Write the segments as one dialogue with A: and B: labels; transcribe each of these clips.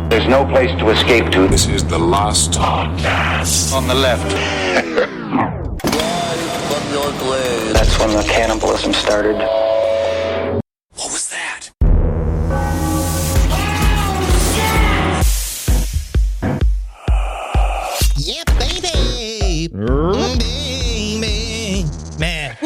A: There's no place to escape to.
B: This is the last podcast.
A: On the left. That's when the cannibalism started.
B: What was that?
C: Yeah, baby. Baby. Man.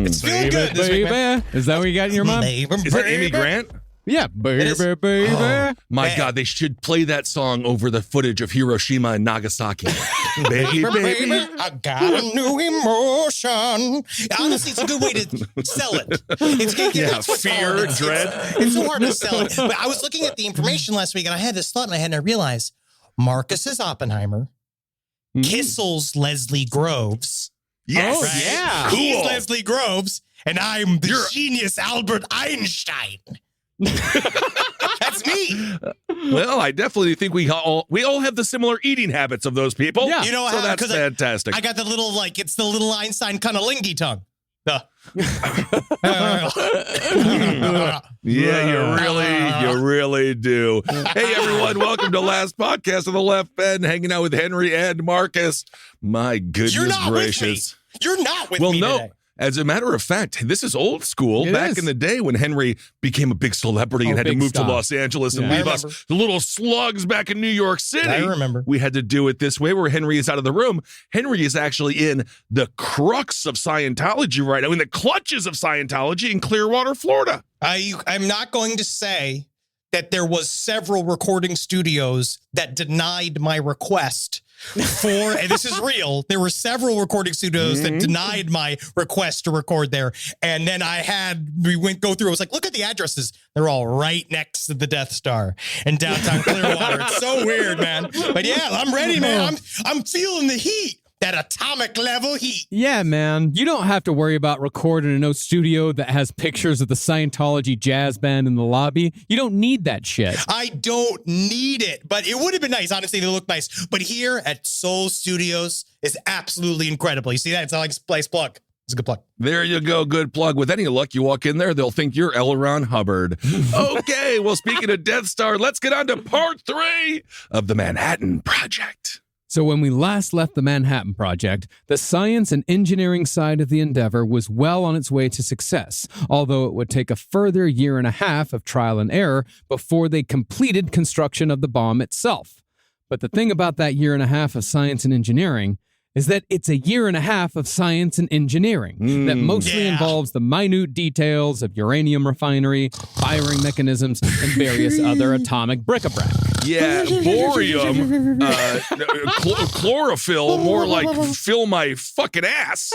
C: It's feeling good this week, man.
D: Is that what you got in your mind?
E: Is that Amy Grant?
D: Yeah, baby.
E: Oh, my
C: Man.
E: God, they should play that song over the footage of Hiroshima and Nagasaki. Baby, baby.
C: I got a new emotion. Honestly, it's a good way to sell it. It's what's
E: fear,
C: hard.
E: dread.
C: It's so hard to sell it. But I was looking at the information last week, and I had this thought in my head, and I realized Marcus is Oppenheimer, Kissel's Leslie Groves.
E: Yes.
C: Right?
D: yeah.
C: He's
E: Cool.
C: Leslie Groves, and I'm the genius Albert Einstein. That's me.
E: Well, I definitely think we all have the similar eating habits of those people.
D: Yeah.
C: You know
E: So
C: how?
E: that's
C: 'Cause
E: fantastic.
C: I got the little, it's the little Einstein kind of lingy tongue.
E: Yeah, you really do. Hey, everyone, welcome to Last Podcast of the Left Bend, hanging out with Henry and Marcus. My goodness
C: You're not
E: gracious.
C: with me. You're not with
E: Well,
C: me
E: no.
C: today.
E: As a matter of fact, this is old school.
D: It
E: Back
D: is.
E: in the day when Henry became a big celebrity and had to
D: big
E: move
D: star.
E: to Los Angeles and
D: Yeah.
E: leave
C: I
E: us
C: remember.
E: the little slugs back in New York City.
C: I remember.
E: We had to do it this way where Henry is out of the room. Henry is actually in the crux of Scientology right now, in the clutches of Scientology in Clearwater, Florida.
C: I'm not going to say that there was several recording studios that denied my request for, and this is real, there were several recording studios that denied my request to record there. And then we went go through, I was like, look at the addresses. They're all right next to the Death Star in downtown Clearwater. It's so weird, man. But yeah, I'm ready, man. I'm feeling the heat. That atomic level heat.
D: Yeah, man. You don't have to worry about recording in no studio that has pictures of the Scientology jazz band in the lobby. You don't need that shit.
C: I don't need it, but it would have been nice. Honestly, they look nice. But here at Soul Studios is absolutely incredible. You see that? It's not like a place plug. It's a good plug.
E: There you go. Good plug. With any luck, you walk in there, they'll think you're L. Ron Hubbard. Okay, well, speaking of Death Star, let's get on to part 3 of the Manhattan Project.
D: So when we last left the Manhattan Project, the science and engineering side of the endeavor was well on its way to success, although it would take a further 1.5 years of trial and error before they completed construction of the bomb itself. But the thing about that 1.5 years of science and engineering is that it's a 1.5 years of science and engineering that mostly involves the minute details of uranium refinery, firing mechanisms, and various other atomic bric-a-brac.
E: Yeah, borium, chlorophyll, more like fill my fucking ass.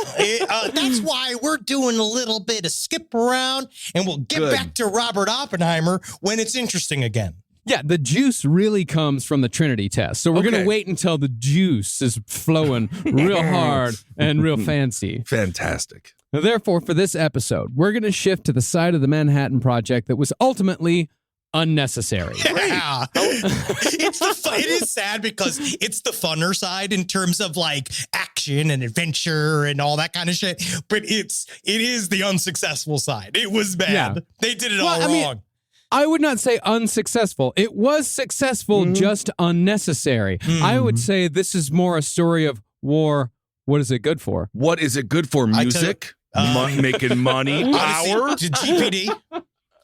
C: That's why we're doing a little bit of skip around, and we'll get
E: Good.
C: back to Robert Oppenheimer when it's interesting again.
D: Yeah, the juice really comes from the Trinity test. So we're going
E: Okay.
D: to wait until the juice is flowing real hard and real fancy.
E: Fantastic.
D: Now, therefore, for this episode, we're going to shift to the side of the Manhattan Project that was ultimately unnecessary.
C: Yeah. It is sad because it's the funner side in terms of like action and adventure and all that kind of shit. But it is the unsuccessful side. It was bad.
D: Yeah.
C: They did it
D: Well,
C: all
D: I mean,
C: wrong.
D: I would not say unsuccessful. It was successful, just unnecessary. I would say this is more a story of war. What is it good for?
E: What is it good for? Music? Making money? Power?
C: Honestly, to GPD.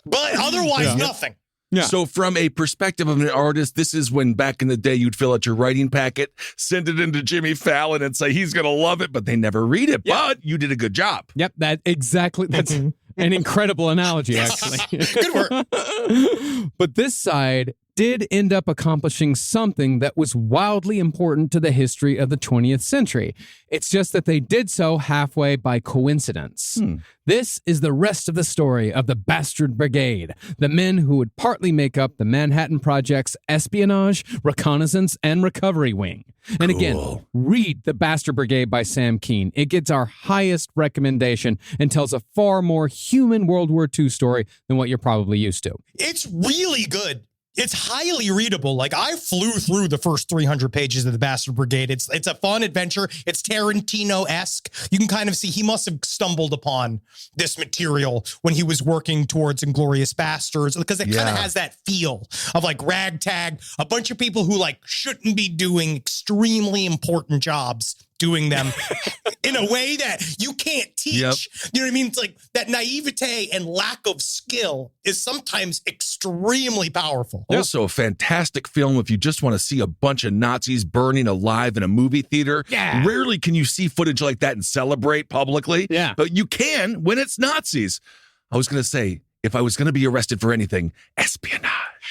C: But otherwise, nothing.
D: Yeah.
E: So from a perspective of an artist, this is when back in the day you'd fill out your writing packet, send it into Jimmy Fallon and say he's going to love it, but they never read it.
D: Yeah.
E: But you did a good job.
D: Yep, that's an incredible analogy, actually.
C: Good work.
D: But this side did end up accomplishing something that was wildly important to the history of the 20th century. It's just that they did so halfway by coincidence. This is the rest of the story of the Bastard Brigade, the men who would partly make up the Manhattan Project's espionage, reconnaissance, and recovery wing. And again, read The Bastard Brigade by Sam Keane. It gets our highest recommendation and tells a far more human World War II story than what you're probably used to.
C: It's really good. It's highly readable. Like, I flew through the first 300 pages of the Bastard Brigade. It's a fun adventure. It's Tarantino-esque. You can kind of see he must have stumbled upon this material when he was working towards Inglourious Bastards, because it kind of has that feel of like ragtag, a bunch of people who like shouldn't be doing extremely important jobs, doing them in a way that you can't teach.
E: Yep.
C: You know what I mean? It's like that naivete and lack of skill is sometimes extremely powerful.
E: Also, a fantastic film if you just want to see a bunch of Nazis burning alive in a movie theater.
D: Yeah.
E: Rarely can you see footage like that and celebrate publicly.
D: Yeah.
E: But you can when it's Nazis. I was going to say, if I was going to be arrested for anything, espionage.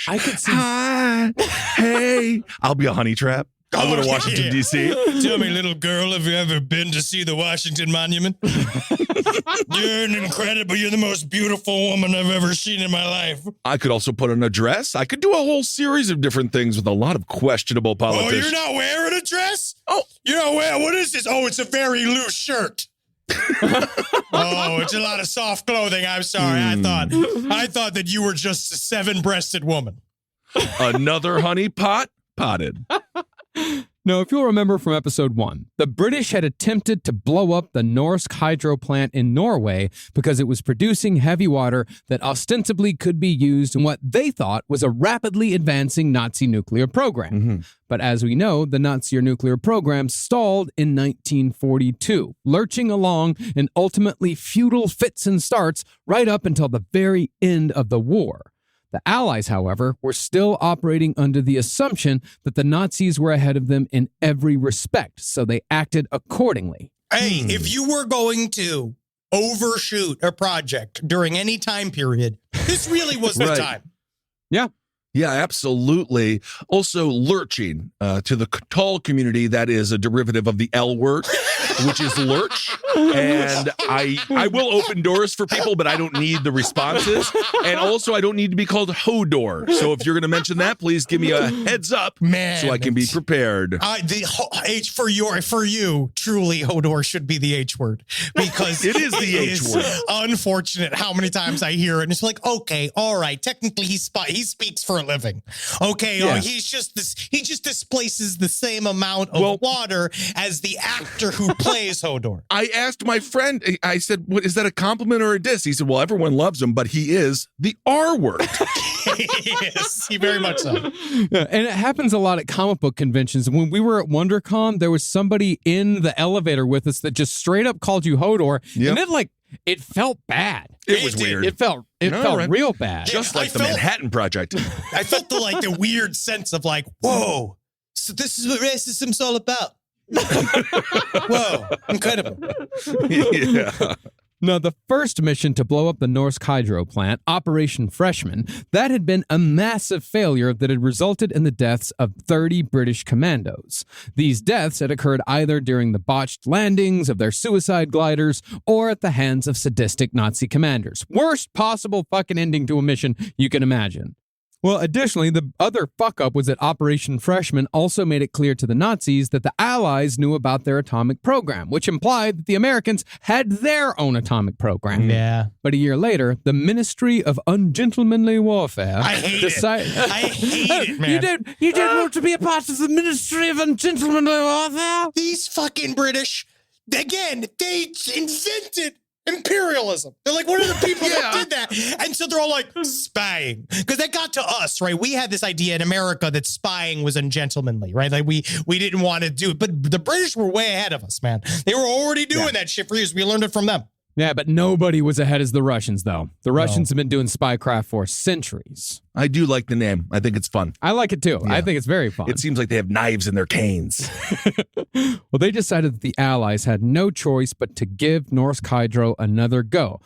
D: I could see.
E: Hi. Hey. I'll be a honey trap. I'll go to
C: Oh,
E: Washington,
C: yeah.
E: D.C.
C: Tell me, little girl, have you ever been to see the Washington Monument? You're the most beautiful woman I've ever seen in my life.
E: I could also put on a dress. I could do a whole series of different things with a lot of questionable
C: Oh,
E: politicians.
C: you're not wearing a dress?
E: Oh.
C: You're not wearing, what is this? Oh, it's a very loose shirt. Oh, it's a lot of soft clothing. I'm sorry. I thought that you were just a 7-breasted woman.
E: Another honey pot potted.
D: No, if you'll remember from episode 1, the British had attempted to blow up the Norsk hydro plant in Norway because it was producing heavy water that ostensibly could be used in what they thought was a rapidly advancing Nazi nuclear program. But as we know, the Nazi nuclear program stalled in 1942, lurching along in ultimately futile fits and starts right up until the very end of the war. The Allies, however, were still operating under the assumption that the Nazis were ahead of them in every respect, so they acted accordingly.
C: Hey, if you were going to overshoot a project during any time period, this really was the
E: Right.
C: time.
D: Yeah.
E: Yeah, absolutely. Also, lurching to the tall community, that is a derivative of the L word, which is lurch. And I will open doors for people, but I don't need the responses. And also, I don't need to be called Hodor. So if you're going to mention that, please give me a heads up,
C: Man,
E: so I can be prepared.
C: H for you, truly Hodor should be the H word, because
E: It is the H word.
C: Unfortunate how many times I hear it, and it's like, okay, all right, technically he speaks for a living. Okay,
E: Yeah.
C: he just displaces the same amount of water as the actor who plays Hodor.
E: I asked my friend, I said, "What is that, a compliment or a diss?" He said, "Well, everyone loves him, but he is the R word."
C: Yes, he very much so.
D: Yeah, and it happens a lot at comic book conventions. When we were at WonderCon, there was somebody in the elevator with us that just straight up called you Hodor,
E: Yep.
D: and it felt bad.
E: It was
C: It did.
E: weird.
D: It felt
E: right.
D: real bad.
E: Just
C: I
E: like the
C: felt-
E: Manhattan Project.
C: I felt the weird sense of like, whoa, so this is what racism's all about. Whoa, incredible.
E: Yeah.
D: Now, the first mission to blow up the Norsk hydro plant, Operation Freshman, that had been a massive failure that had resulted in the deaths of 30 British commandos. These deaths had occurred either during the botched landings of their suicide gliders or at the hands of sadistic Nazi commanders. Worst possible fucking ending to a mission you can imagine. Well, additionally, the other fuck-up was that Operation Freshman also made it clear to the Nazis that the Allies knew about their atomic program, which implied that the Americans had their own atomic program.
C: Yeah.
D: But a year later, the Ministry of Ungentlemanly Warfare
C: I hate
D: decided...
C: it. I hate it, man.
D: You didn't want to be a part of the Ministry of Ungentlemanly Warfare?
C: These fucking British, again, they invented imperialism. They're like, what are the people that did that? And so they're all like, spying. Because that got to us, right? We had this idea in America that spying was ungentlemanly, right? Like we didn't want to do it. But the British were way ahead of us, man. They were already doing that shit for years. We learned it from them.
D: Yeah, but nobody was ahead as the Russians, though. The Russians have been doing spycraft for centuries.
E: I do like the name. I think it's fun.
D: I like it, too.
E: Yeah.
D: I think it's very fun.
E: It seems like they have knives in their canes.
D: Well, they decided that the Allies had no choice but to give Norsk Hydro another go.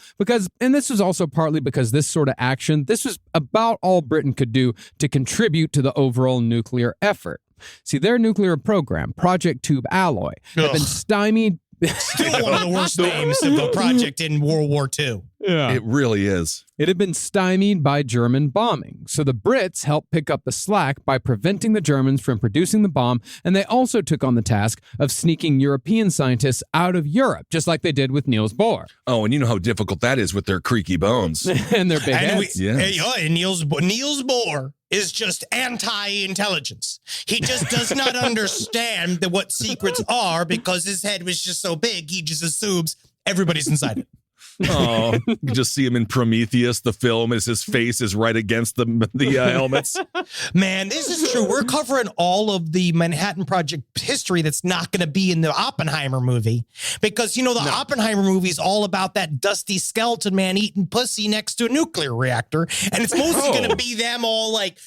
D: And this was also partly because this sort of action, this was about all Britain could do to contribute to the overall nuclear effort. See, their nuclear program, Project Tube Alloy, had been stymied.
C: Still one of the worst names of a project in World War II.
D: Yeah.
E: It really is.
D: It had been stymied by German bombing, so the Brits helped pick up the slack by preventing the Germans from producing the bomb, and they also took on the task of sneaking European scientists out of Europe, just like they did with Niels Bohr.
E: Oh, and you know how difficult that is with their creaky bones.
D: And their big heads.
E: Yeah.
C: Niels Bohr. is just anti-intelligence. He just does not understand what secrets are because his head was just so big. He just assumes everybody's inside it.
E: Oh, you just see him in Prometheus, the film, as his face is right against the helmets.
C: Man, this is true. We're covering all of the Manhattan Project history that's not going to be in the Oppenheimer movie because, the Oppenheimer movie is all about that dusty skeleton man eating pussy next to a nuclear reactor. And it's mostly going to be them all like,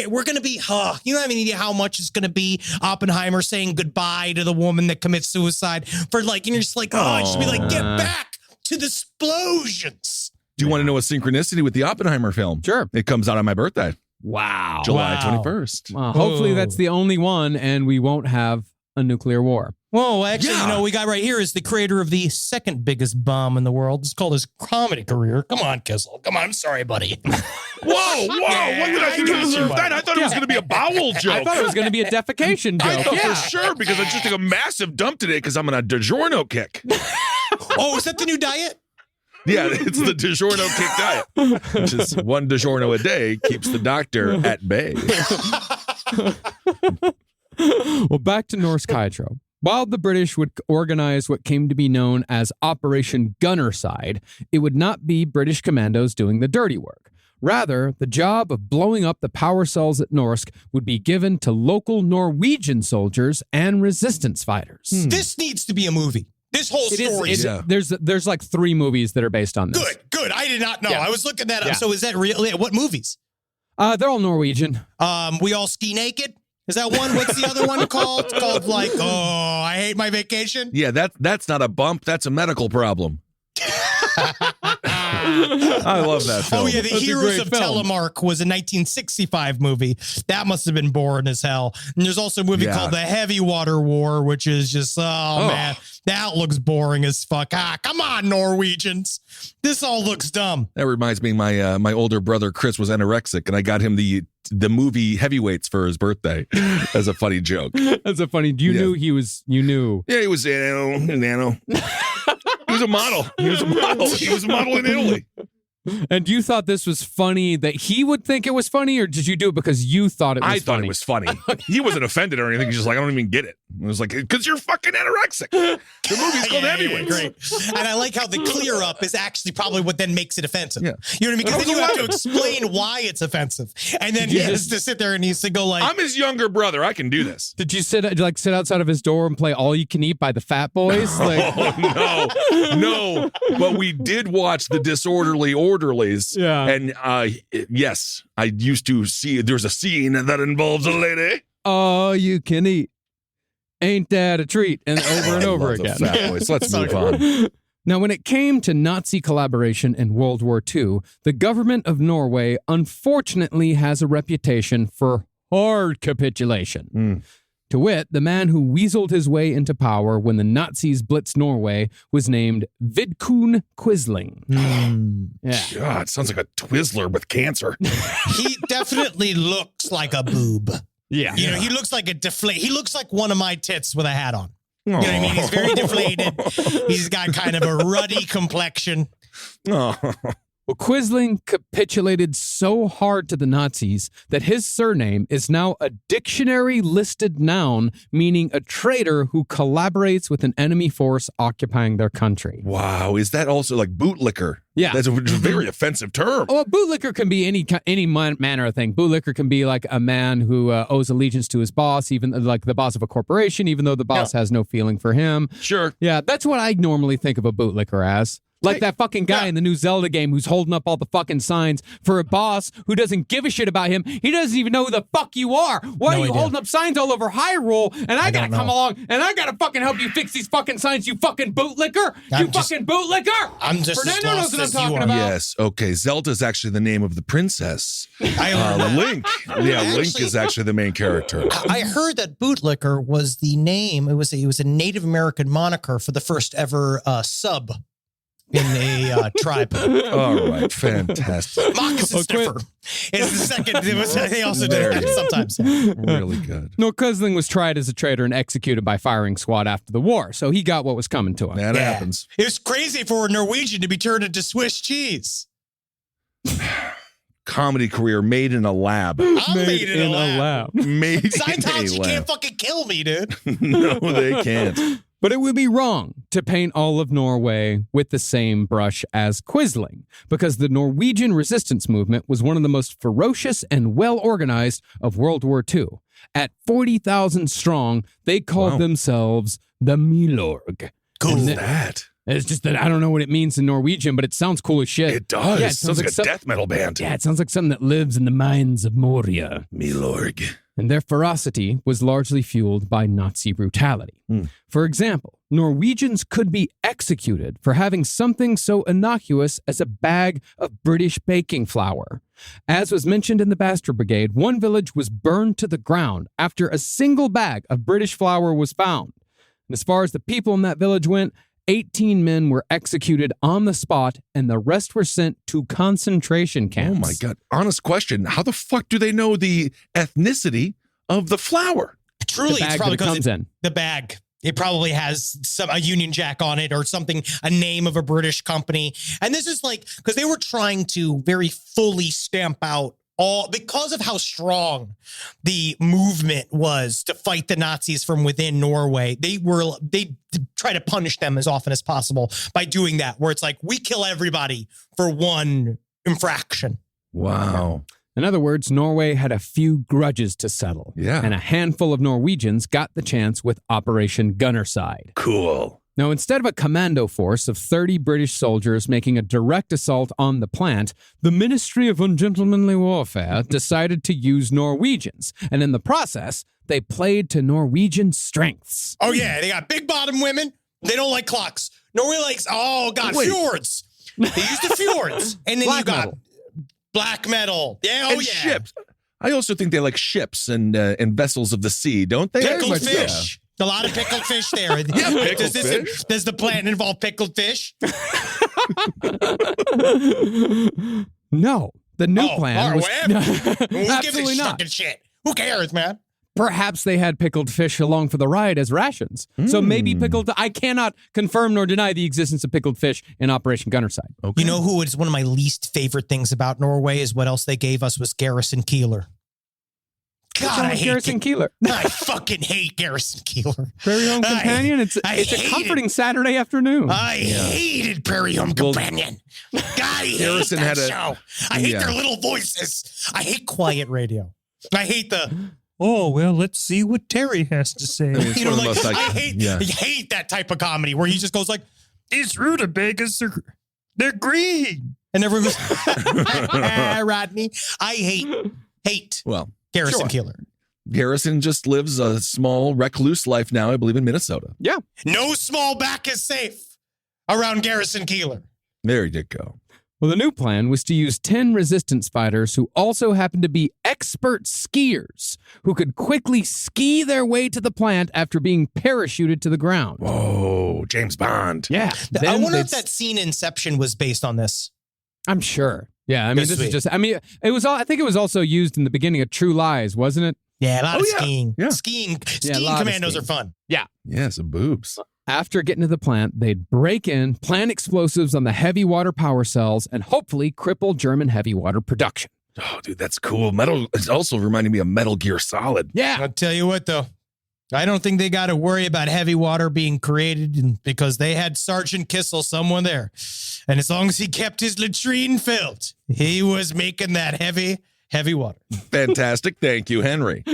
C: we're going to be, you don't have any idea how much it's going to be Oppenheimer saying goodbye to the woman that commits suicide for like, and you're just like, just be like, get back to the explosions.
E: Do you want to know a synchronicity with the Oppenheimer film?
D: Sure.
E: It comes out on my birthday.
D: Wow.
E: July 21st.
D: Hopefully that's the only one and we won't have a nuclear war.
C: Well, actually, we got right here is the creator of the second biggest bomb in the world. It's called his comedy career. Come on, Kissel. Come on. I'm sorry, buddy.
E: Whoa. What did I do to deserve that? I thought it was going to be a bowel joke.
D: I thought it was going to be a defecation joke.
E: I thought for sure because I just took a massive dump today because I'm on a DiGiorno kick.
C: Oh, is that the new diet?
E: Yeah, it's the DiGiorno kick diet, which is one DiGiorno a day keeps the doctor at bay.
D: Well, back to Norse Caitro. While the British would organize what came to be known as Operation Gunnerside, it would not be British commandos doing the dirty work. Rather, the job of blowing up the power cells at Norsk would be given to local Norwegian soldiers and resistance fighters.
C: This needs to be a movie. This whole story.
D: There's like 3 movies that are based on this.
C: Good. I did not know.
D: Yeah.
C: I was looking that up. So is that real? What movies?
D: They're all Norwegian.
C: We All Ski Naked? Is that one? What's the other one called? It's called like, I Hate My Vacation?
E: Yeah, that's not a bump. That's a medical problem. I love that film.
C: Oh, yeah, The Heroes of Telemark was a 1965 movie. That must have been boring as hell. And there's also a movie called The Heavy Water War, which is just, man, that looks boring as fuck. Come on, Norwegians. This all looks dumb.
E: That reminds me, my older brother Chris was anorexic, and I got him the movie Heavyweights for his birthday as a funny joke.
D: That's a funny. You knew.
E: Yeah, he was nano. He was a model. He was a model in Italy.
D: And you thought this was funny that he would think it was funny, or did you do it because you thought it was funny?
E: I thought it was funny. He wasn't offended or anything. He's just like, I don't even get it. It was like, because you're fucking anorexic. The movie's called Heavyweights.
C: Great. And I like how the clear up is actually probably what then makes it offensive.
E: Yeah.
C: You know what I mean? Because then you have to explain why it's offensive. And then he has to sit there and he has to go like,
E: I'm his younger brother. I can do this.
D: Did you sit outside of his door and play All You Can Eat by the Fat Boys?
E: No. But we did watch The Disorderly Orderlies.
D: Yeah.
E: And yes, I used to see there's a scene that involves a lady.
D: All you can eat. Ain't that a treat? And over and over again.
E: Fat Boys. Let's move on.
D: Now, when it came to Nazi collaboration in World War II, the government of Norway unfortunately has a reputation for hard capitulation. To wit, the man who weaseled his way into power when the Nazis blitzed Norway was named Vidkun Quisling. Yeah.
E: God, sounds like a Twizzler with cancer.
C: he definitely looks like a boob.
D: Yeah.
C: You know, he looks like he looks like one of my tits with a hat on. You know what I mean? He's very deflated. He's got kind of a ruddy complexion.
D: Well, Quisling capitulated so hard to the Nazis that his surname is now a dictionary-listed noun, meaning a traitor who collaborates with an enemy force occupying their country.
E: Wow, is that also like bootlicker?
D: Yeah.
E: That's a very offensive term.
D: Well, bootlicker can be any manner of thing. Bootlicker can be like a man who owes allegiance to his boss, even like the boss of a corporation, even though the boss has no feeling for him.
E: Sure.
D: Yeah, that's what I normally think of a bootlicker as. Like that fucking guy in the new Zelda game who's holding up all the fucking signs for a boss who doesn't give a shit about him. He doesn't even know who the fuck you are. Why are you holding up signs all over Hyrule? And I gotta come along and I gotta fucking help you fix these fucking signs, you fucking bootlicker. Fucking bootlicker.
C: I'm just
D: Fernando knows what I'm talking about.
E: Yes, okay. Zelda's actually the name of the princess. Link. Yeah, Link is actually the main character.
C: I heard that bootlicker was the name. It was a Native American moniker for the first ever sub in a tribe.
E: All right, fantastic.
C: Moccasin sniffer is the second. They also do that sometimes.
E: Really good.
D: No, Quisling was tried as a traitor and executed by firing squad after the war, so he got what was coming to him.
E: That happens.
C: It was crazy for a Norwegian to be turned into Swiss cheese.
E: comedy career made in a lab.
C: I'm made in a lab.
E: Made in a
C: Scientology
E: lab.
C: can't fucking kill me, dude.
E: No, they can't.
D: But it would be wrong to paint all of Norway with the same brush as Quisling, because the Norwegian resistance movement was one of the most ferocious and well-organized of World War II. At 40,000 strong, they called themselves the Milorg.
E: Cool. What's that?
D: It's just that I don't know what it means in Norwegian, but it sounds cool as shit.
E: It does.
D: Yeah,
E: It sounds like a death metal band.
D: Yeah, it sounds like something that lives in the mines of Moria.
E: Milorg.
D: And their ferocity was largely fueled by Nazi brutality. For example, Norwegians could be executed for having something so innocuous as a bag of British baking flour. As was mentioned in the Bastard Brigade, one village was burned to the ground after a single bag of British flour was found. And as far as the people in that village went, 18 men were executed on the spot, and the rest were sent to concentration camps.
E: Oh my God. Honest question. How the fuck do they know the ethnicity of the flour?
C: Truly, it's probably because the bag. It probably has a Union Jack on it or something, a name of a British company. And this is like, because they were trying to very fully stamp out because of how strong the movement was to fight the Nazis from within Norway. They try to punish them as often as possible by doing that, where it's like, we kill everybody for one infraction.
E: Wow.
D: In other words, Norway had a few grudges to settle.
E: Yeah.
D: And a handful of Norwegians got the chance with Operation Gunnerside.
E: Cool.
D: Now, instead of a commando force of 30 British soldiers making a direct assault on the plant, the Ministry of Ungentlemanly Warfare decided to use Norwegians. And in the process, they played to Norwegian strengths.
C: Oh, yeah. They got big bottom women. They don't like clocks. Norway likes, fjords. They use the fjords. And then you got black metal. Yeah,
E: and ships. I also think they like ships and vessels of the sea, don't they?
C: Pickled fish. A lot of pickled fish there. Does the plan involve pickled fish?
D: No. The new plan was...
C: Who
D: absolutely
C: gives a
D: not.
C: fucking shit? Who cares, man?
D: Perhaps they had pickled fish along for the ride as rations. So maybe I cannot confirm nor deny the existence of pickled fish in Operation Gunnerside.
E: Okay.
C: You know who is one of my least favorite things about Norway is what else they gave us was Garrison Keillor. God, I hate
D: Garrison Keillor.
C: I fucking hate Garrison Keillor.
D: Prairie Home Companion. It's a comforting Saturday afternoon.
C: I hated Prairie Home Companion. God, I hate that show. I hate their little voices. I hate quiet radio. I hate the... Oh, well, let's see what Terry has to say. You know, like, I hate that type of comedy where he just goes like, these rutabagas they're green. And everyone goes, Rodney. I hate Garrison Keillor.
E: Garrison just lives a small recluse life now, I believe, in Minnesota.
D: Yeah.
C: No small back is safe around Garrison Keillor.
E: There you go.
D: Well, the new plan was to use 10 resistance fighters who also happened to be expert skiers who could quickly ski their way to the plant after being parachuted to the ground.
E: Whoa, James Bond.
D: Yeah.
C: I wonder if that scene Inception was based on this.
D: I'm sure. Yeah, I mean, this is just, it was all, I think it was also used in the beginning of True Lies, wasn't it?
C: Yeah, a lot of skiing.
E: Yeah.
C: Skiing commandos are fun.
D: Yeah.
E: Yeah, some boobs.
D: After getting to the plant, they'd break in, plant explosives on the heavy water power cells, and hopefully cripple German heavy water production.
E: Oh, dude, that's cool. Metal is also reminding me of Metal Gear Solid.
D: Yeah.
C: I'll tell you what, though. I don't think they got to worry about heavy water being created because they had Sergeant Kissel, someone there. And as long as he kept his latrine filled, he was making that heavy water.
E: Fantastic. Thank you, Henry.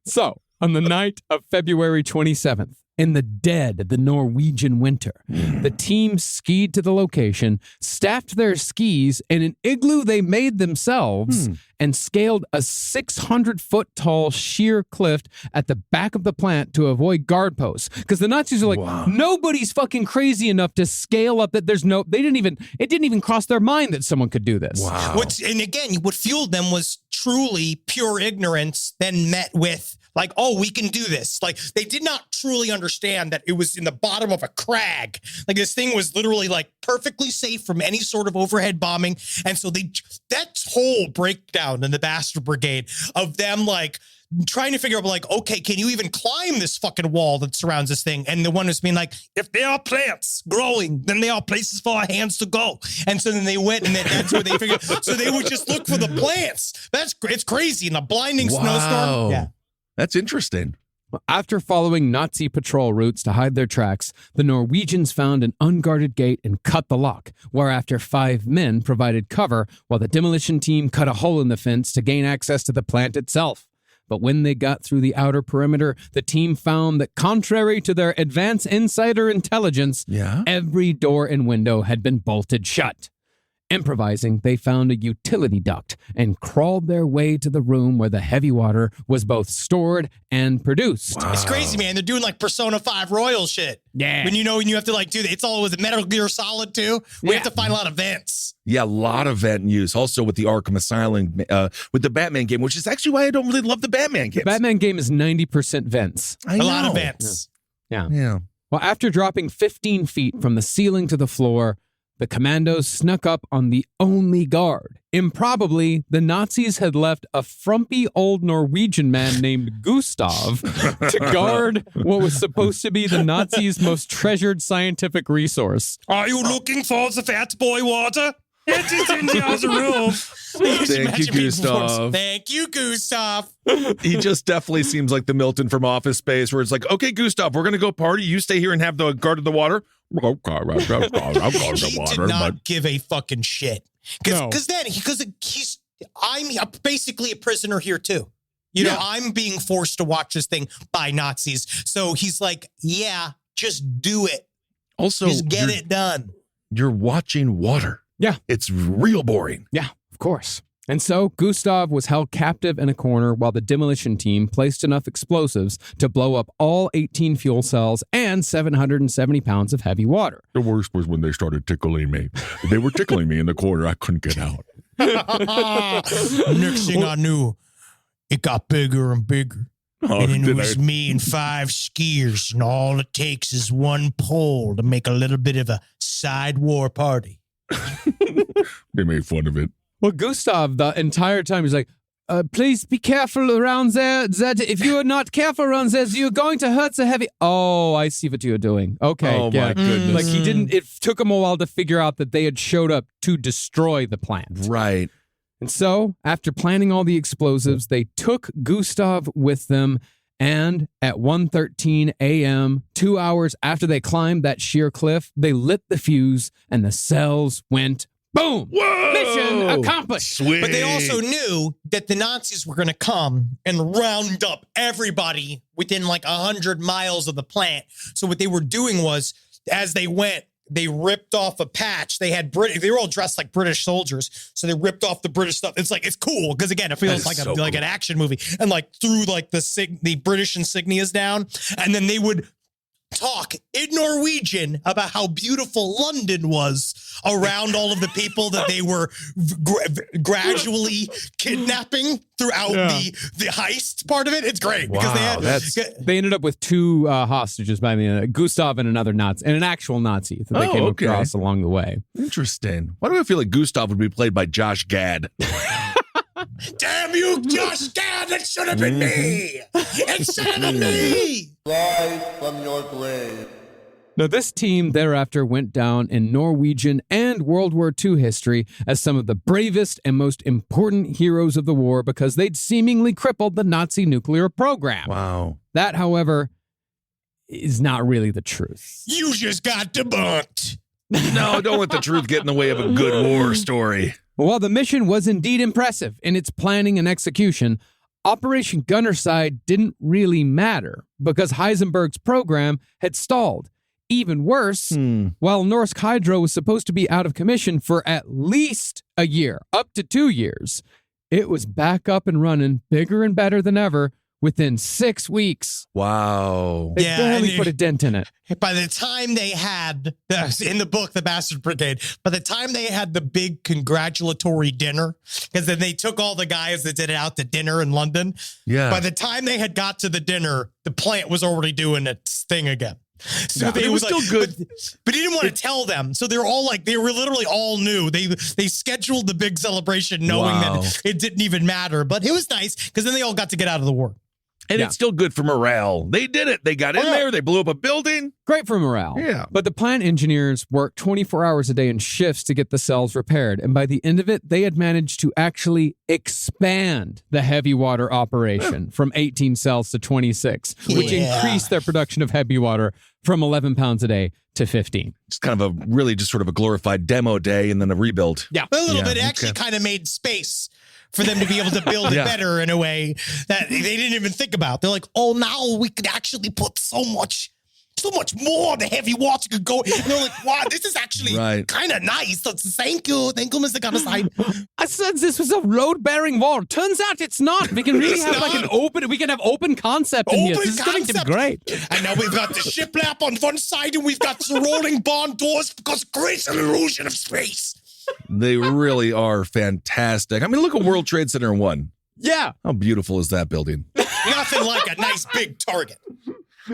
D: So, on the night of February 27th, in the dead of the Norwegian winter, the team skied to the location, staffed their skis in an igloo they made themselves, and scaled a 600-foot tall sheer cliff at the back of the plant to avoid guard posts. Because the Nazis are like, nobody's fucking crazy enough to scale up that it didn't even cross their mind that someone could do this.
E: Wow.
C: And again, what fueled them was truly pure ignorance, then met with like, oh, we can do this. Like, they did not truly understand that it was in the bottom of a crag. Like, this thing was literally like perfectly safe from any sort of overhead bombing. And so that whole breakdown in the Bastard Brigade of them like trying to figure out, like, okay, can you even climb this fucking wall that surrounds this thing? And the one was being like, if there are plants growing, then there are places for our hands to go. And so then they went, and that's where they figured. So they would just look for the plants. It's crazy in a blinding snowstorm. Yeah,
E: that's interesting.
D: After following Nazi patrol routes to hide their tracks, the Norwegians found an unguarded gate and cut the lock, whereafter 5 men provided cover while the demolition team cut a hole in the fence to gain access to the plant itself. But when they got through the outer perimeter, the team found that contrary to their advanced insider intelligence, every door and window had been bolted shut. Improvising, they found a utility duct and crawled their way to the room where the heavy water was both stored and produced.
C: Wow. It's crazy, man. They're doing like Persona 5 Royal shit.
D: Yeah.
C: When you have to like do that. It's all with Metal Gear Solid too. We have to find a lot of vents.
E: Yeah, a lot of vent use. Also with the Arkham Asylum, with the Batman game, which is actually why I don't really love the Batman games.
D: The Batman game is 90% vents.
C: A lot of vents.
D: Yeah.
E: Well,
D: after dropping 15 feet from the ceiling to the floor, the commandos snuck up on the only guard. Improbably, the Nazis had left a frumpy old Norwegian man named Gustav to guard what was supposed to be the Nazis' most treasured scientific resource.
C: Are you looking for the fat boy water? It is in the other room.
E: Thank you, Gustav.
C: Thank you, Gustav.
E: He just definitely seems like the Milton from Office Space, where it's like, okay, Gustav, we're going to go party. You stay here and have the guard of the water.
C: He did not give a fucking shit. Because I'm basically a prisoner here too. You know, I'm being forced to watch this thing by Nazis. So he's like, yeah, just do it.
E: Also,
C: just get it done.
E: You're watching water.
D: Yeah.
E: It's real boring.
D: Yeah, of course. And so Gustav was held captive in a corner while the demolition team placed enough explosives to blow up all 18 fuel cells and 770 pounds of heavy water.
E: The worst was when they started tickling me. They were tickling me in the corner. I couldn't get out.
C: Next thing I knew, it got bigger and bigger. And it was me and 5 skiers, and all it takes is one pole to make a little bit of a side war party.
E: They made fun of it.
D: Well, Gustav, the entire time, he's like, please be careful around there. That if you are not careful around there, you're going to hurt the heavy. Oh, I see what you're doing. Okay.
E: Oh, my goodness.
D: Like it took him a while to figure out that they had showed up to destroy the plant.
E: Right.
D: And so, after planning all the explosives, they took Gustav with them. And at 1:13 a.m., 2 hours after they climbed that sheer cliff, they lit the fuse and the cells went boom.
E: Whoa!
D: Mission accomplished.
E: Sweet.
C: But they also knew that the Nazis were going to come and round up everybody within like 100 miles of the plant. So what they were doing was, as they went, they ripped off a patch. They were all dressed like British soldiers. So they ripped off the British stuff. It's cool. Because again, it feels like an action movie. And like threw like the British insignias down. And then they would talk in Norwegian about how beautiful London was around all of the people that they were gradually kidnapping throughout the heist part of it. It's great.
E: Wow,
C: because
D: they ended up with 2 hostages by the end. Gustav and another Nazi, and an actual Nazi that they came across along the way.
E: Interesting. Why do I feel like Gustav would be played by Josh Gad?
C: Damn you, Josh Gad! It should have been me! It should have been me!
F: Rise from your grave.
D: Now, this team thereafter went down in Norwegian and World War II history as some of the bravest and most important heroes of the war because they'd seemingly crippled the Nazi nuclear program.
E: Wow.
D: That, however, is not really the truth.
C: You just got debunked.
E: No, don't let the truth get in the way of a good war story.
D: While the mission was indeed impressive in its planning and execution, Operation Gunnerside didn't really matter because Heisenberg's program had stalled. Even worse, while Norsk Hydro was supposed to be out of commission for at least a year, up to 2 years, it was back up and running bigger and better than ever within 6 weeks.
E: Wow.
D: They barely put a dent in it.
C: By the time they had, in the book, The Bastard Brigade, by the time they had the big congratulatory dinner, because then they took all the guys that did it out to dinner in London.
E: Yeah.
C: By the time they had got to the dinner, the plant was already doing its thing again. So
E: but it was still good.
C: But he didn't want to tell them. So they were literally all new. They scheduled the big celebration knowing that it didn't even matter. But it was nice because then they all got to get out of the war.
E: And it's still good for morale. They did it. They got in there. They blew up a building.
D: Great for morale.
E: Yeah.
D: But the plant engineers worked 24 hours a day in shifts to get the cells repaired. And by the end of it, they had managed to actually expand the heavy water operation from 18 cells to 26, which increased their production of heavy water from 11 pounds a day to 15.
E: It's kind of just sort of a glorified demo day and then a rebuild.
D: Yeah.
C: A little bit. It actually kind of made space for them to be able to build it better in a way that they didn't even think about. They're like, oh, now we could actually put so much more. The heavy water could go. And they're like, wow, this is actually kind of nice. So thank you, Mr. Gunnerside.
D: I said this was a load-bearing wall. Turns out it's not. We can really have we can have open concept in here. This is going to be great.
C: And now we've got the shiplap on one side and we've got the rolling barn doors because great illusion of space.
E: They really are fantastic. I mean, look at World Trade Center 1.
D: Yeah.
E: How beautiful is that building?
C: Nothing like a nice big Target.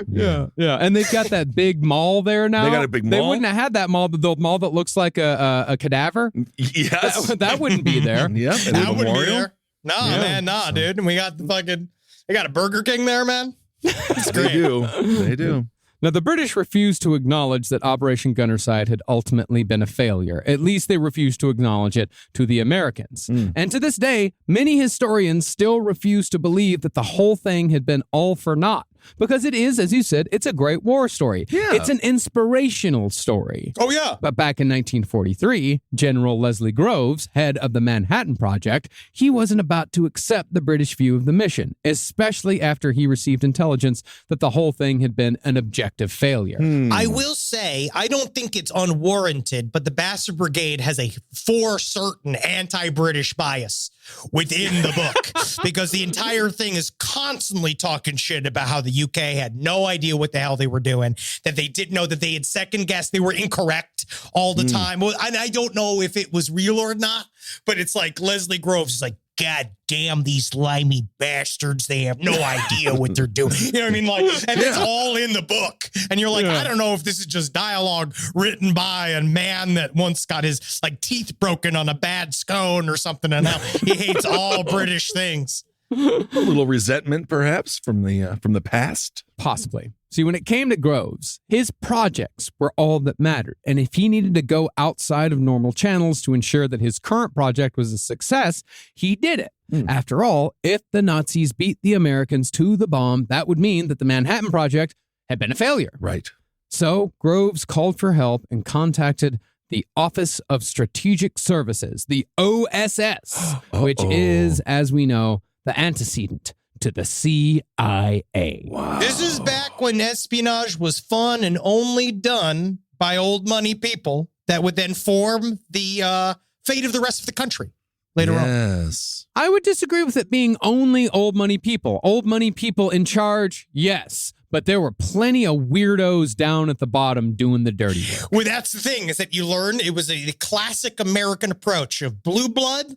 D: Yeah. And they've got that big mall there now.
E: They got a big mall?
D: They wouldn't have had that mall, the mall that looks like a cadaver.
E: Yes.
D: That wouldn't be there.
E: Yep. And
C: That
E: the
C: wouldn't be
E: memorial.
C: there. No, dude. And we got they got a Burger King there, man. It's great.
E: They do.
D: Now, the British refused to acknowledge that Operation Gunnerside had ultimately been a failure. At least they refused to acknowledge it to the Americans. And to this day, many historians still refuse to believe that the whole thing had been all for naught. Because it is, as you said, it's a great war story.
E: Yeah.
D: It's an inspirational story.
C: Oh, yeah.
D: But back in 1943, General Leslie Groves, head of the Manhattan Project, he wasn't about to accept the British view of the mission, especially after he received intelligence that the whole thing had been an objective failure.
C: I will say, I don't think it's unwarranted, but the Bastard Brigade has a for certain anti-British bias within the book because the entire thing is constantly talking shit about how the UK had no idea what the hell they were doing, that they didn't know, that they had second guessed, they were incorrect all the time. Well, and I don't know if it was real or not, but it's like Leslie Groves is like, God damn these slimy bastards. They have no idea what they're doing. You know what I mean? Like, and it's all in the book. And you're like, I don't know if this is just dialogue written by a man that once got his teeth broken on a bad scone or something. And now he hates all British things.
E: A little resentment, perhaps, from the past.
D: Possibly. See, when it came to Groves, his projects were all that mattered. And if he needed to go outside of normal channels to ensure that his current project was a success, he did it. After all, if the Nazis beat the Americans to the bomb, that would mean that the Manhattan Project had been a failure.
E: Right.
D: So Groves called for help and contacted the Office of Strategic Services, the OSS, which is, as we know, the antecedent to the CIA.
E: Wow.
C: This is back when espionage was fun and only done by old money people that would then form the fate of the rest of the country later on.
E: Yes.
D: I would disagree with it being only old money people. Old money people in charge, yes. But there were plenty of weirdos down at the bottom doing the dirty work.
C: Well, that's the thing, is that you learn it was the classic American approach of blue blood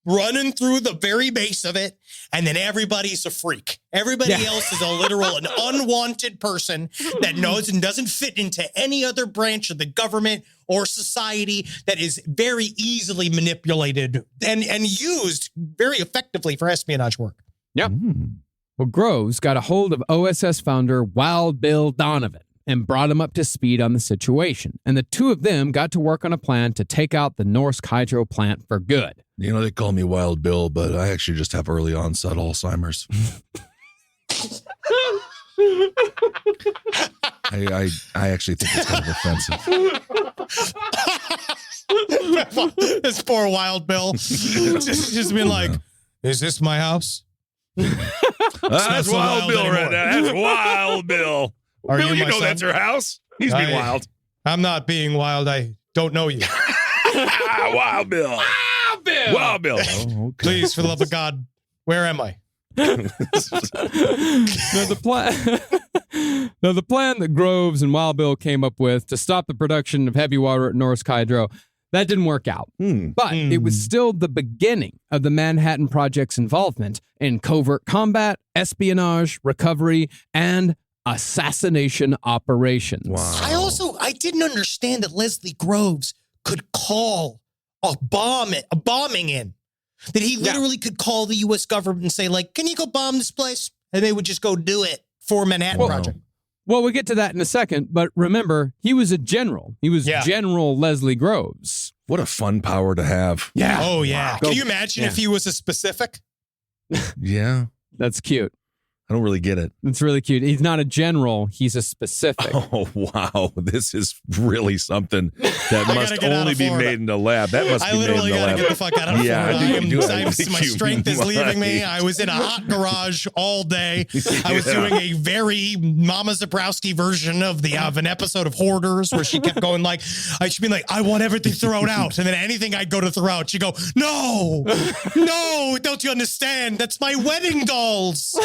C: running through the very base of it, and then everybody's a freak. Everybody else is an unwanted person that knows and doesn't fit into any other branch of the government or society, that is very easily manipulated and used very effectively for espionage work.
D: Yep. Well, Groves got a hold of OSS founder Wild Bill Donovan and brought him up to speed on the situation. And the two of them got to work on a plan to take out the Norsk Hydro plant for good.
E: You know, they call me Wild Bill, but I actually just have early onset Alzheimer's. I actually think it's kind of offensive.
C: This poor Wild Bill. just being like, is this my house?
E: That's Wild Bill right now. That's Wild Bill. Bill, you know that's her house. He's being wild.
C: I'm not being wild. I don't know you.
E: Wild Bill.
D: Wild Bill.
E: Wild Bill. Oh, okay.
C: Please, for the love of God, where am I?
D: Now, the plan that Groves and Wild Bill came up with to stop the production of heavy water at Norsk Hydro, that didn't work out. But it was still the beginning of the Manhattan Project's involvement in covert combat, espionage, recovery, and assassination operations.
E: Wow.
C: I didn't understand that Leslie Groves could call a bombing in. That he literally could call the U.S. government and say, like, can you go bomb this place? And they would just go do it for Manhattan Project.
D: Well, we'll get to that in a second, but remember, he was a general. He was General Leslie Groves.
E: What a fun power to have.
D: Yeah.
C: Oh, yeah. Can you imagine if he was a specific?
E: Yeah.
D: That's cute.
E: I don't really get it.
D: It's really cute. He's not a general. He's a specific.
E: Oh, wow. This is really something that must only be made in a lab. That must be made in a lab. I literally got to get the fuck out of Florida.
C: My strength is leaving me. I was in a hot garage all day. I was doing a very Mama Zabrowski version of an episode of Hoarders where she kept going like, she'd be like, I want everything thrown out. And then anything I'd go to throw out, she'd go, no, don't you understand? That's my wedding dolls.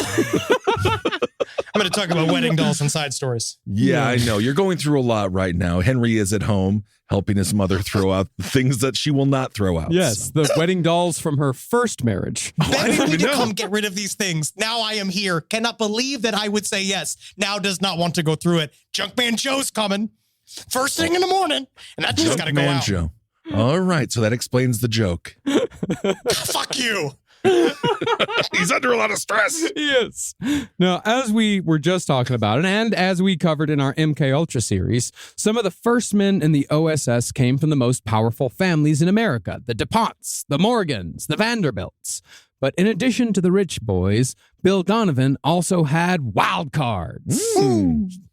C: I'm going to talk about wedding dolls and side stories.
E: Yeah, I know. You're going through a lot right now. Henry is at home helping his mother throw out the things that she will not throw out.
D: Yes, the wedding dolls from her first marriage.
C: Begging me to come get rid of these things. Now I am here. Cannot believe that I would say yes. Now does not want to go through it. Junkman Joe's coming. First thing in the morning. And that just got to go out.
E: Joe. All right, so that explains the joke.
C: Fuck you.
E: He's under a lot of stress.
D: Yes. Now, as we were just talking about it, and as we covered in our MK Ultra series, some of the first men in the OSS came from the most powerful families in America, the DuPonts, the Morgans, the Vanderbilts. But in addition to the rich boys, Bill Donovan also had wild cards.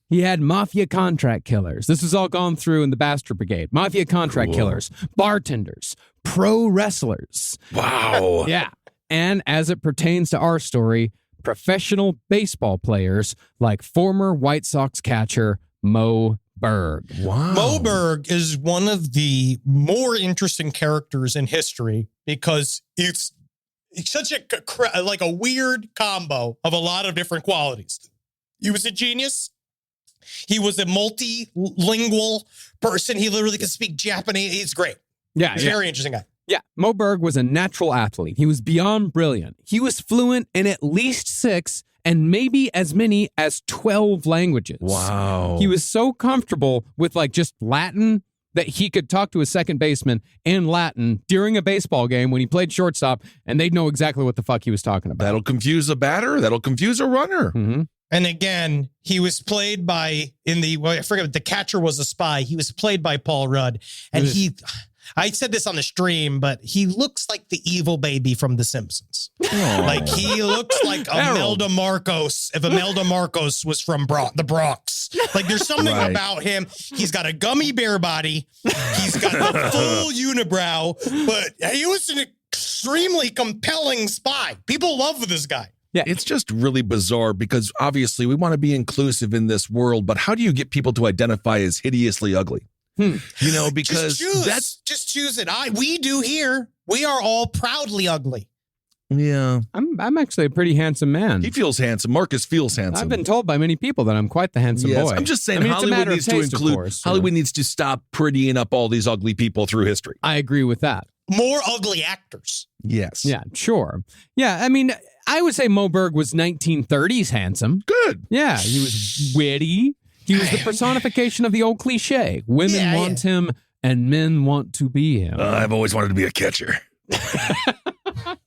D: He had mafia contract killers. This was all gone through in the Bastard Brigade. Mafia contract killers, bartenders, pro wrestlers.
E: Wow.
D: Yeah. And as it pertains to our story, professional baseball players like former White Sox catcher Mo Berg.
E: Wow.
C: Mo Berg is one of the more interesting characters in history because it's such a weird combo of a lot of different qualities. He was a genius. He was a multilingual person. He literally could speak Japanese. He's great.
D: Yeah.
C: He's a very interesting guy.
D: Yeah, Mo Berg was a natural athlete. He was beyond brilliant. He was fluent in at least 6 and maybe as many as 12 languages.
E: Wow.
D: He was so comfortable with just Latin that he could talk to a second baseman in Latin during a baseball game when he played shortstop, and they'd know exactly what the fuck he was talking about.
E: That'll confuse a batter. That'll confuse a runner.
D: Mm-hmm.
C: And again, he was played by, I forget, the catcher was a spy. He was played by Paul Rudd. And I said this on the stream, but he looks like the evil baby from The Simpsons.
E: Oh.
C: Like he looks like Imelda Marcos if Imelda Marcos was from the Bronx. Like there's something about him. He's got a gummy bear body. He's got a full unibrow, but he was an extremely compelling spy. People love this guy.
D: Yeah,
E: it's just really bizarre because obviously we want to be inclusive in this world, but how do you get people to identify as hideously ugly? Because
C: just choose it. We do here. We are all proudly ugly.
E: Yeah.
D: I'm actually a pretty handsome man.
E: He feels handsome. Marcus feels handsome.
D: I've been told by many people that I'm quite the handsome boy.
E: I'm just saying Hollywood needs to include, Hollywood needs to stop prettying up all these ugly people through history.
D: I agree with that.
C: More ugly actors.
E: Yes.
D: Yeah, sure. Yeah, I mean, I would say Mo Berg was 1930s handsome.
E: Good.
D: Yeah, he was witty. He was the personification of the old cliche. Women want him and men want to be him.
E: I've always wanted to be a catcher.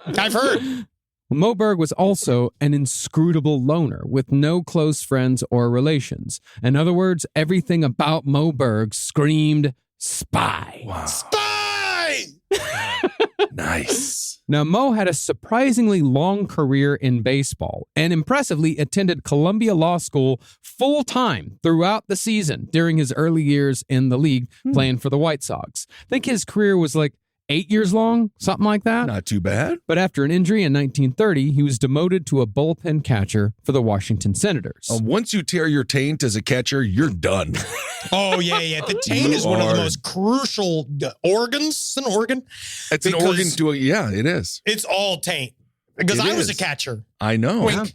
C: I've heard.
D: Mo Berg was also an inscrutable loner with no close friends or relations. In other words, everything about Mo Berg screamed spy.
E: Wow.
C: Spy!
E: Nice.
D: Now, Mo had a surprisingly long career in baseball and impressively attended Columbia Law School full-time throughout the season during his early years in the league playing for the White Sox. I think his career was 8 years long, something like that.
E: Not too bad.
D: But after an injury in 1930, he was demoted to a bullpen catcher for the Washington Senators.
E: Once you tear your taint as a catcher, you're done.
C: Oh, yeah. The taint is one of the most crucial organs. It's an organ.
E: It's an organ to it is.
C: It's all taint. Because I was a catcher.
E: I know.
C: Wink.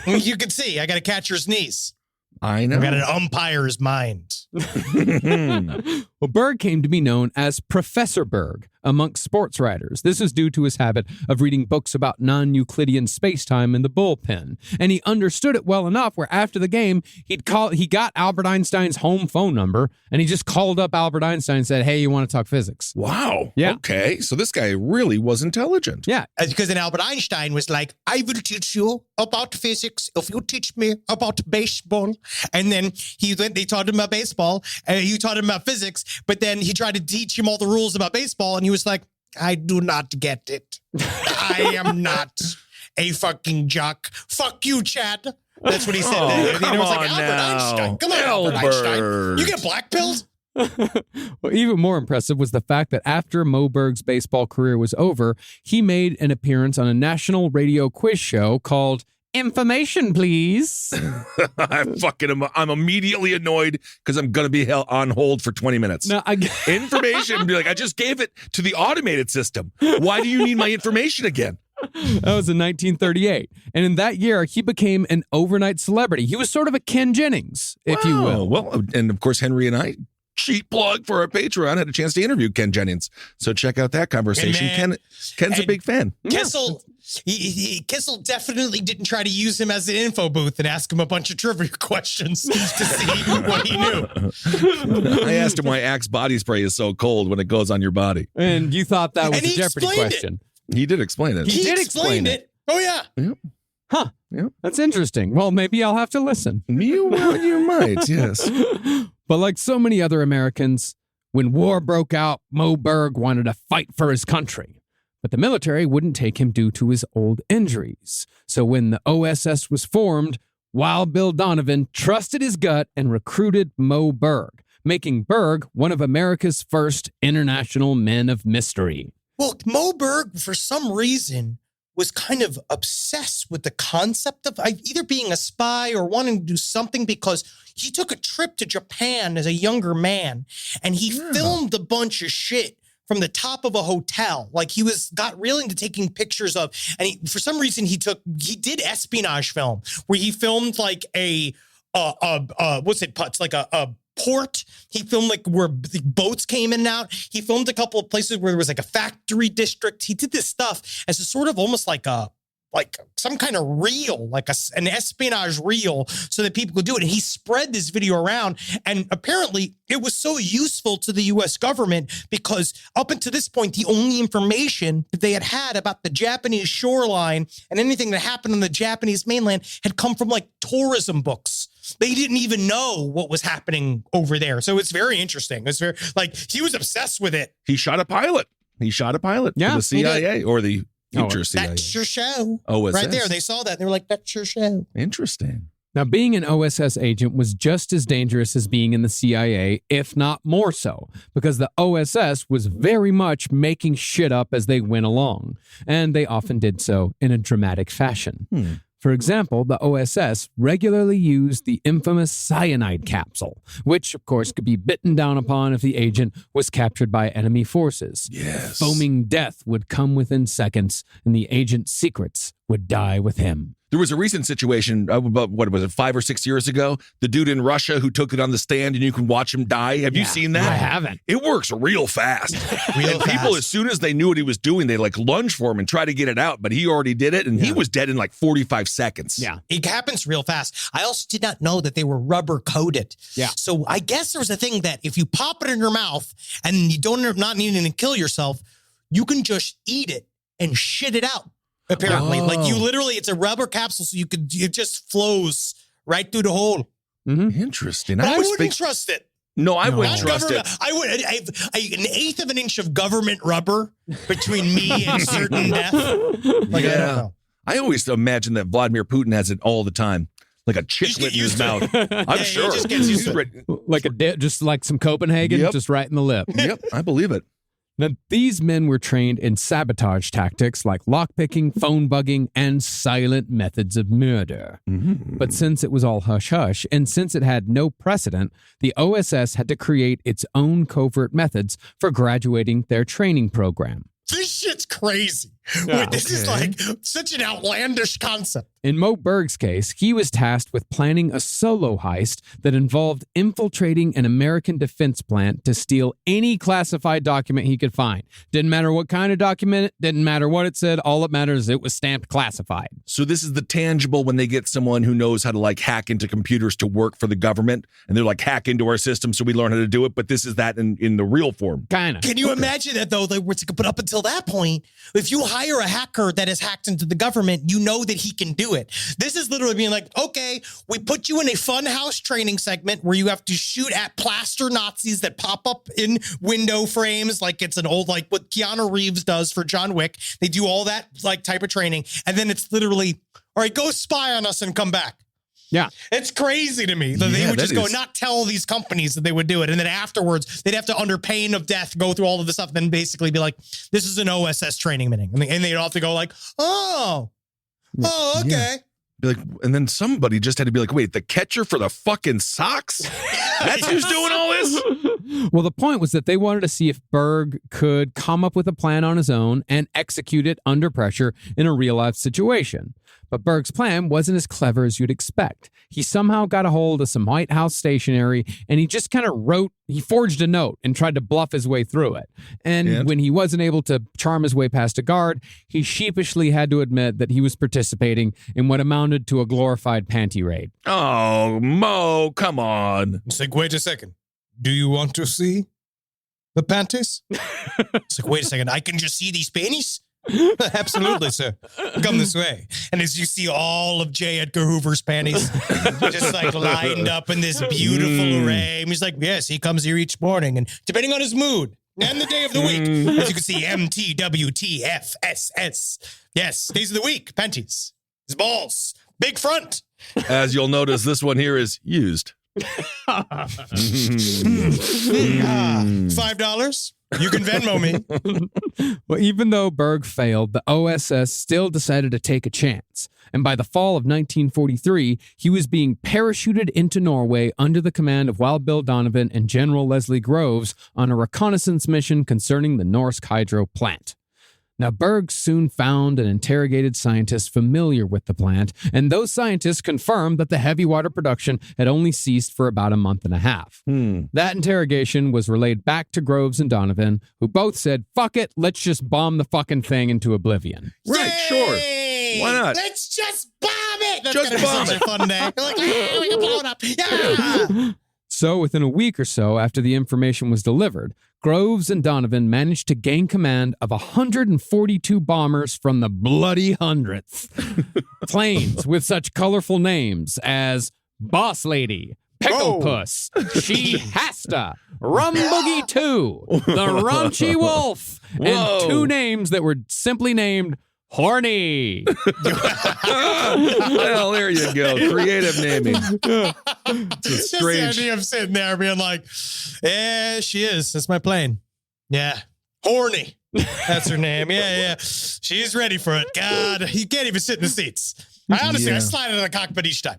C: You can see, I got a catcher's knees.
E: I know.
C: I got an umpire's mind.
D: Well, Berg came to be known as Professor Berg amongst sports writers. This is due to his habit of reading books about non-Euclidean spacetime in the bullpen. And he understood it well enough where after the game, he got Albert Einstein's home phone number, and he just called up Albert Einstein and said, hey, you want to talk physics?
E: Wow.
D: Yeah.
E: Okay. So this guy really was intelligent.
D: Yeah.
C: Because then Albert Einstein was like, I will teach you about physics if you teach me about baseball. And then they taught him about baseball, and you taught him about physics, but then he tried to teach him all the rules about baseball, and he was like, I do not get it. I am not a fucking jock. Fuck you, Chad. That's what he said. And it was like, Albert Einstein. Come on, Albert Einstein. You get black pills?
D: Well, even more impressive was the fact that after Mo Berg's baseball career was over, he made an appearance on a national radio quiz show called Information, Please.
E: I'm immediately annoyed because I'm going to be on hold for 20 minutes.
D: No,
E: Information, be like, I just gave it to the automated system. Why do you need my information again?
D: That was in 1938. And in that year, he became an overnight celebrity. He was sort of a Ken Jennings, if you will.
E: Well, and of course, Henry and I, cheap plug for our Patreon, had a chance to interview Ken Jennings. So check out that conversation. Ken's a big fan.
C: Kissel, Kissel definitely didn't try to use him as an info booth and ask him a bunch of trivia questions to see what he knew.
E: I asked him why Axe body spray is so cold when it goes on your body.
D: And you thought that was
C: And
D: a
C: he
D: Jeopardy
C: explained
D: question.
E: He did explain it.
C: He
D: did
C: explained
D: explain
C: it. Oh, yeah.
E: Yep.
D: Huh.
E: Yep.
D: That's interesting. Well, maybe I'll have to listen.
E: You might, yes.
D: But like so many other Americans, when war broke out, Mo Berg wanted to fight for his country. But the military wouldn't take him due to his old injuries. So when the OSS was formed, Wild Bill Donovan trusted his gut and recruited Mo Berg, making Berg one of America's first international men of mystery.
C: Well, Mo Berg, for some reason, was kind of obsessed with the concept of either being a spy or wanting to do something, because he took a trip to Japan as a younger man and he filmed a bunch of shit from the top of a hotel. Like he got real into taking pictures of, and for some reason he did espionage film where he filmed like what's it, Putz? Like a port. He filmed like where the boats came in and out. He filmed a couple of places where there was like a factory district. He did this stuff as a sort of almost like some kind of reel, like an espionage reel, so that people could do it. And he spread this video around. And apparently it was so useful to the U.S. government because up until this point, the only information that they had about the Japanese shoreline and anything that happened on the Japanese mainland had come from like tourism books. They didn't even know what was happening over there. So it's very interesting. It's very, like, he was obsessed with it.
E: He shot a pilot. For the CIA or the future CIA.
C: That's your show.
E: OSS.
C: Right there. They saw that. They were like, that's your show.
E: Interesting.
D: Now, being an OSS agent was just as dangerous as being in the CIA, if not more so, because the OSS was very much making shit up as they went along, and they often did so in a dramatic fashion. For example, the OSS regularly used the infamous cyanide capsule, which, of course, could be bitten down upon if the agent was captured by enemy forces.
E: Yes.
D: Foaming death would come within seconds, and the agent's secrets would die with him.
E: There was a recent situation about, 5 or 6 years ago? The dude in Russia who took it on the stand and you can watch him die. Have you seen that?
D: I haven't.
E: It works real fast.
C: Real
E: People,
C: fast.
E: as soon as they knew what he was doing, they like lunge for him and try to get it out. But he already did it and he was dead in like 45 seconds.
D: Yeah.
C: It happens real fast. I also did not know that they were rubber coated.
D: Yeah.
C: So I guess there was a thing that if you pop it in your mouth and you not needing to kill yourself, you can just eat it and shit it out. Apparently, like you literally, it's a rubber capsule, so it just flows right through the hole.
D: Mm-hmm.
E: Interesting.
C: But I wouldn't trust it.
E: No, I wouldn't
C: Not
E: trust it.
C: government. I would. An eighth of an inch of government rubber between me and certain death. Like, I don't know.
E: I always imagine that Vladimir Putin has it all the time, like a chiclet in his mouth. I'm sure.
C: He just gets used to it.
D: Like just like some Copenhagen,
E: Yep.
D: just right in the lip.
E: Yep, I believe it.
D: Now, these men were trained in sabotage tactics like lockpicking, phone bugging, and silent methods of murder. But since it was all hush-hush, and since it had no precedent, the OSS had to create its own covert methods for graduating their training program.
C: This shit's crazy. This is like such an outlandish concept.
D: In Mo Berg's case, he was tasked with planning a solo heist that involved infiltrating an American defense plant to steal any classified document he could find. Didn't matter what kind of document, didn't matter what it said, all that matters is it was stamped classified.
E: So this is the tangible when they get someone who knows how to like hack into computers to work for the government, and they're like, hack into our system so we learn how to do it, but this is that in the real form.
D: Kind of.
C: Can you imagine that, though? But up until that point, if you hire a hacker that has hacked into the government, you know that he can do it. This is literally being like, okay, we put you in a fun house training segment where you have to shoot at plaster Nazis that pop up in window frames like it's an old, like what Keanu Reeves does for John Wick. They do all that like type of training. And then it's literally, all right, go spy on us and come back.
D: Yeah.
C: It's crazy to me that they would just go and not tell these companies that they would do it. And then afterwards, they'd have to, under pain of death, go through all of this stuff and then basically be like, this is an OSS training meeting. And they'd have to go like, oh, okay.
E: Yeah. Be like, and then somebody just had to be like, wait, the catcher for the fucking socks? That's who's doing all this?
D: Well, the point was that they wanted to see if Berg could come up with a plan on his own and execute it under pressure in a real-life situation. But Berg's plan wasn't as clever as you'd expect. He somehow got a hold of some White House stationery, and he just kind of forged a note and tried to bluff his way through it. And when he wasn't able to charm his way past a guard, he sheepishly had to admit that he was participating in what amounted to a glorified panty raid.
E: Oh, Mo, come on.
C: It's like, wait a second. Do you want to see the panties? It's like, wait a second. I can just see these panties? Absolutely, sir. Come this way. And as you see all of J. Edgar Hoover's panties just like lined up in this beautiful array. And he's like, yes, he comes here each morning. And depending on his mood and the day of the week, as you can see, MTWTFSS. Yes, days of the week, panties. His balls, big front.
E: As you'll notice, this one here is used.
C: $5. You can Venmo me.
D: Well, even though Berg failed, the OSS still decided to take a chance. And by the fall of 1943, he was being parachuted into Norway under the command of Wild Bill Donovan and General Leslie Groves on a reconnaissance mission concerning the Norsk Hydro plant. Now, Berg soon found and interrogated scientists familiar with the plant, and those scientists confirmed that the heavy water production had only ceased for about a month and a half. That interrogation was relayed back to Groves and Donovan, who both said, fuck it, let's just bomb the fucking thing into oblivion.
E: Right, sure. Why not?
C: Let's just bomb it. That's
E: Just
C: gonna be
E: bomb
C: such
E: it.
C: a fun day. You're like, we can blow it up. Yeah.
D: So within a week or so after the information was delivered, Groves and Donovan managed to gain command of 142 bombers from the bloody 100th. Planes with such colorful names as Boss Lady, Pickle Puss, She Hasta, Rum Boogie 2, The Raunchy Wolf, and two names that were simply named Horny.
E: Well, there you go. Creative naming. It's a
C: Just the
E: strange.
C: idea of sitting there being like, yeah, she is. That's my plane. Yeah. Horny. That's her name. Yeah. She's ready for it. God, you can't even sit in the seats. I slide into the cockpit each time.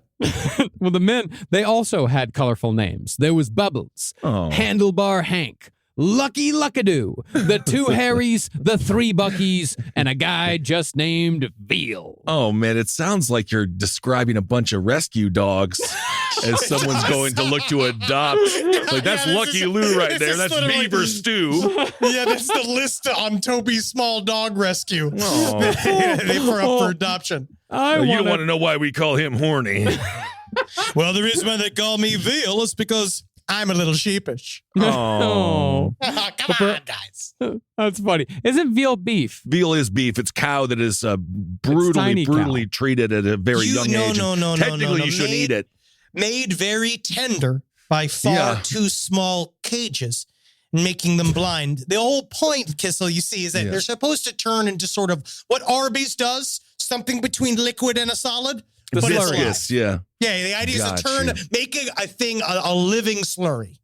D: Well, the men, they also had colorful names. There was Bubbles, Handlebar Hank, Lucky Luckadoo, the two Harrys, the three Buckies, and a guy just named Veal.
E: Oh, man, it sounds like you're describing a bunch of rescue dogs as someone's going to look to adopt. Like, that's Lucky Lou right there. That's Beaver Stew.
C: Yeah, that's the list on Toby's Small Dog Rescue.
E: Oh.
C: They were up for adoption.
E: You don't want to know why we call him horny.
C: Well, the reason why they call me Veal is because I'm a little sheepish.
E: Oh.
C: Come on, guys.
D: That's funny. Isn't veal beef?
E: Veal is beef. It's cow that is
D: tiny
E: brutally
D: cow.
E: treated at a very young age.
C: No.
E: Technically, you shouldn't eat it.
C: Made very tender by far too small cages, making them blind. The whole point, Kissel, you see, is that they're supposed to turn into sort of what Arby's does, something between liquid and a solid.
E: The
C: but it's
E: viscous,
C: alive. Yeah, the idea is to making a thing a living slurry.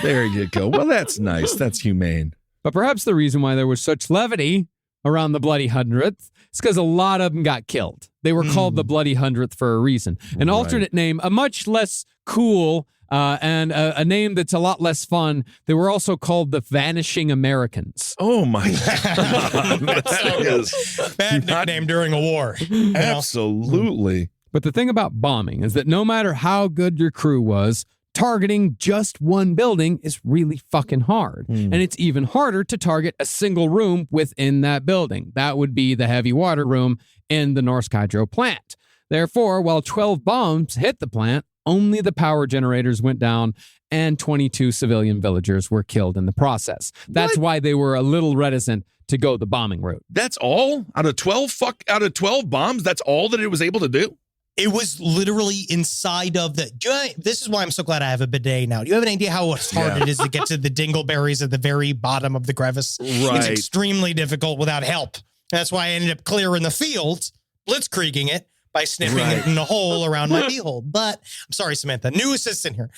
E: There you go. Well, that's nice. That's humane.
D: But perhaps the reason why there was such levity around the Bloody 100th is because a lot of them got killed. They were called the Bloody 100th for a reason. An alternate name, a much less cool And a name that's a lot less fun. They were also called the Vanishing Americans.
E: Oh my God. That is
C: Bad nickname during a war. You know?
E: absolutely.
D: But the thing about bombing is that no matter how good your crew was, targeting just one building is really fucking hard. And it's even harder to target a single room within that building. That would be the heavy water room in the Norsk Hydro plant. Therefore, while 12 bombs hit the plant, only the power generators went down and 22 civilian villagers were killed in the process. That's why they were a little reticent to go the bombing route.
E: That's all? Out of 12 bombs, that's all that it was able to do?
C: It was literally inside of the. This is why I'm so glad I have a bidet now. Do you have an idea how hard it is to get to the dingleberries at the very bottom of the crevice?
E: Right.
C: It's extremely difficult without help. That's why I ended up clearing the field, blitzkrieging it by sniffing it in the hole around my beehole. But I'm sorry, Samantha, new assistant here.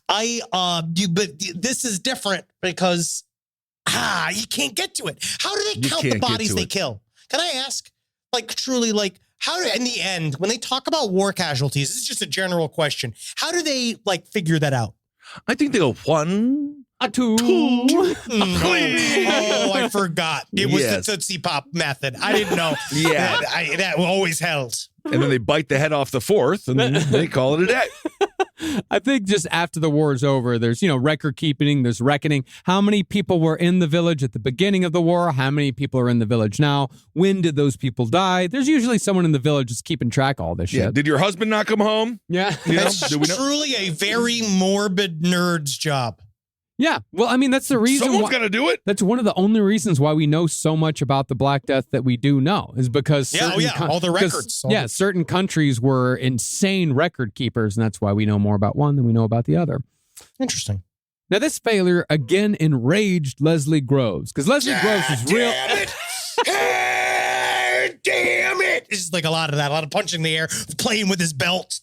C: But this is different because you can't get to it. How do they count the bodies they kill? Can I ask? Like truly, like. How do, in the end, when they talk about war casualties, this is just a general question. How do they like figure that out?
E: I think they go 1,
D: A 2.
C: Oh, I forgot. It was the Tootsie Pop method. I didn't know.
E: Yeah.
C: That always held.
E: and then they bite the head off the 4th, and they call it a day.
D: I think just after the war is over, there's, record keeping, there's reckoning. How many people were in the village at the beginning of the war? How many people are in the village now? When did those people die? There's usually someone in the village just keeping track of all this shit.
E: Did your husband not come home?
D: Yeah.
C: That's truly a very morbid nerd's job.
D: Yeah. Well, I mean, that's the reason.
E: Someone's got to do it.
D: That's one of the only reasons why we know so much about the Black Death that we do know is because
C: all the records.
D: Certain countries were insane record keepers, and that's why we know more about one than we know about the other.
C: Interesting.
D: Now, this failure again enraged Leslie Groves, because Leslie Groves is real.
C: Damn it! It's just like a lot of that, a lot of punching the air, playing with his belt.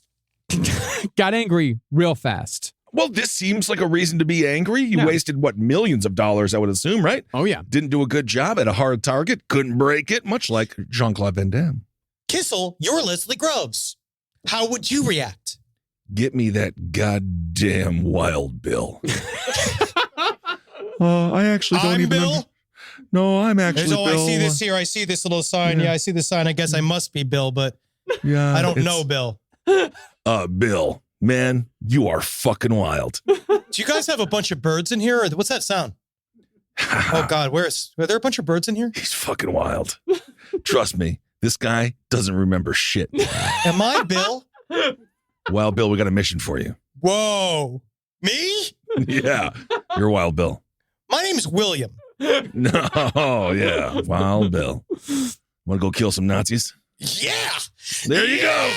D: Got angry real fast.
E: Well, this seems like a reason to be angry. You wasted, millions of dollars, I would assume, right?
D: Oh, yeah.
E: Didn't do a good job at a hard target, couldn't break it, much like Jean-Claude Van Damme.
C: Kissel, you're Leslie Groves. How would you react?
E: Get me that goddamn Wild Bill. I actually don't
C: I'm Bill?
E: remember. No, I'm actually Bill.
C: I see this here. I see this little sign. Yeah, I see the sign. I guess I must be Bill, but I don't know Bill.
E: Bill. Man, you are fucking wild.
C: Do you guys have a bunch of birds in here? Or what's that sound? Oh, God, are there a bunch of birds in here?
E: He's fucking wild. Trust me, this guy doesn't remember shit.
C: Am I Bill?
E: Wild Bill, we got a mission for you.
C: Whoa. Me?
E: Yeah, you're Wild Bill.
C: My name's William.
E: No, yeah, Wild Bill. Want to go kill some Nazis?
C: Yeah.
E: There you go.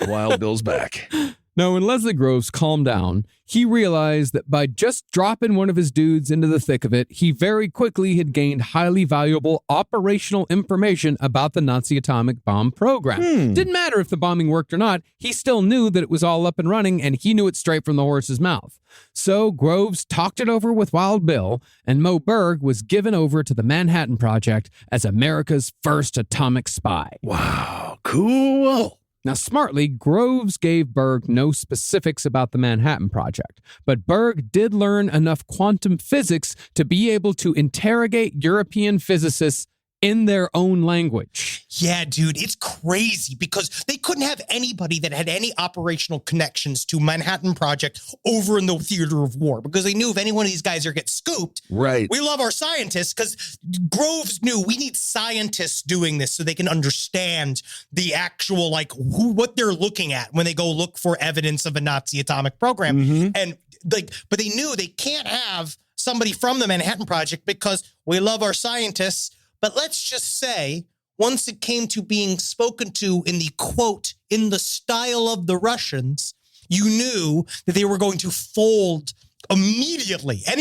E: Wild Bill's back.
D: Now, when Leslie Groves calmed down, he realized that by just dropping one of his dudes into the thick of it, he very quickly had gained highly valuable operational information about the Nazi atomic bomb program. Didn't matter if the bombing worked or not, he still knew that it was all up and running, and he knew it straight from the horse's mouth. So Groves talked it over with Wild Bill, and Mo Berg was given over to the Manhattan Project as America's first atomic spy.
E: Wow, cool.
D: Now, smartly, Groves gave Berg no specifics about the Manhattan Project, but Berg did learn enough quantum physics to be able to interrogate European physicists in their own language.
C: Yeah, dude, it's crazy because they couldn't have anybody that had any operational connections to Manhattan Project over in the theater of war because they knew if any one of these guys are get scooped,
E: right?
C: We love our scientists because Groves knew we need scientists doing this so they can understand the actual what they're looking at when they go look for evidence of a Nazi atomic program. And but they knew they can't have somebody from the Manhattan Project because we love our scientists. But let's just say, once it came to being spoken to in the quote, in the style of the Russians, you knew that they were going to fold immediately. There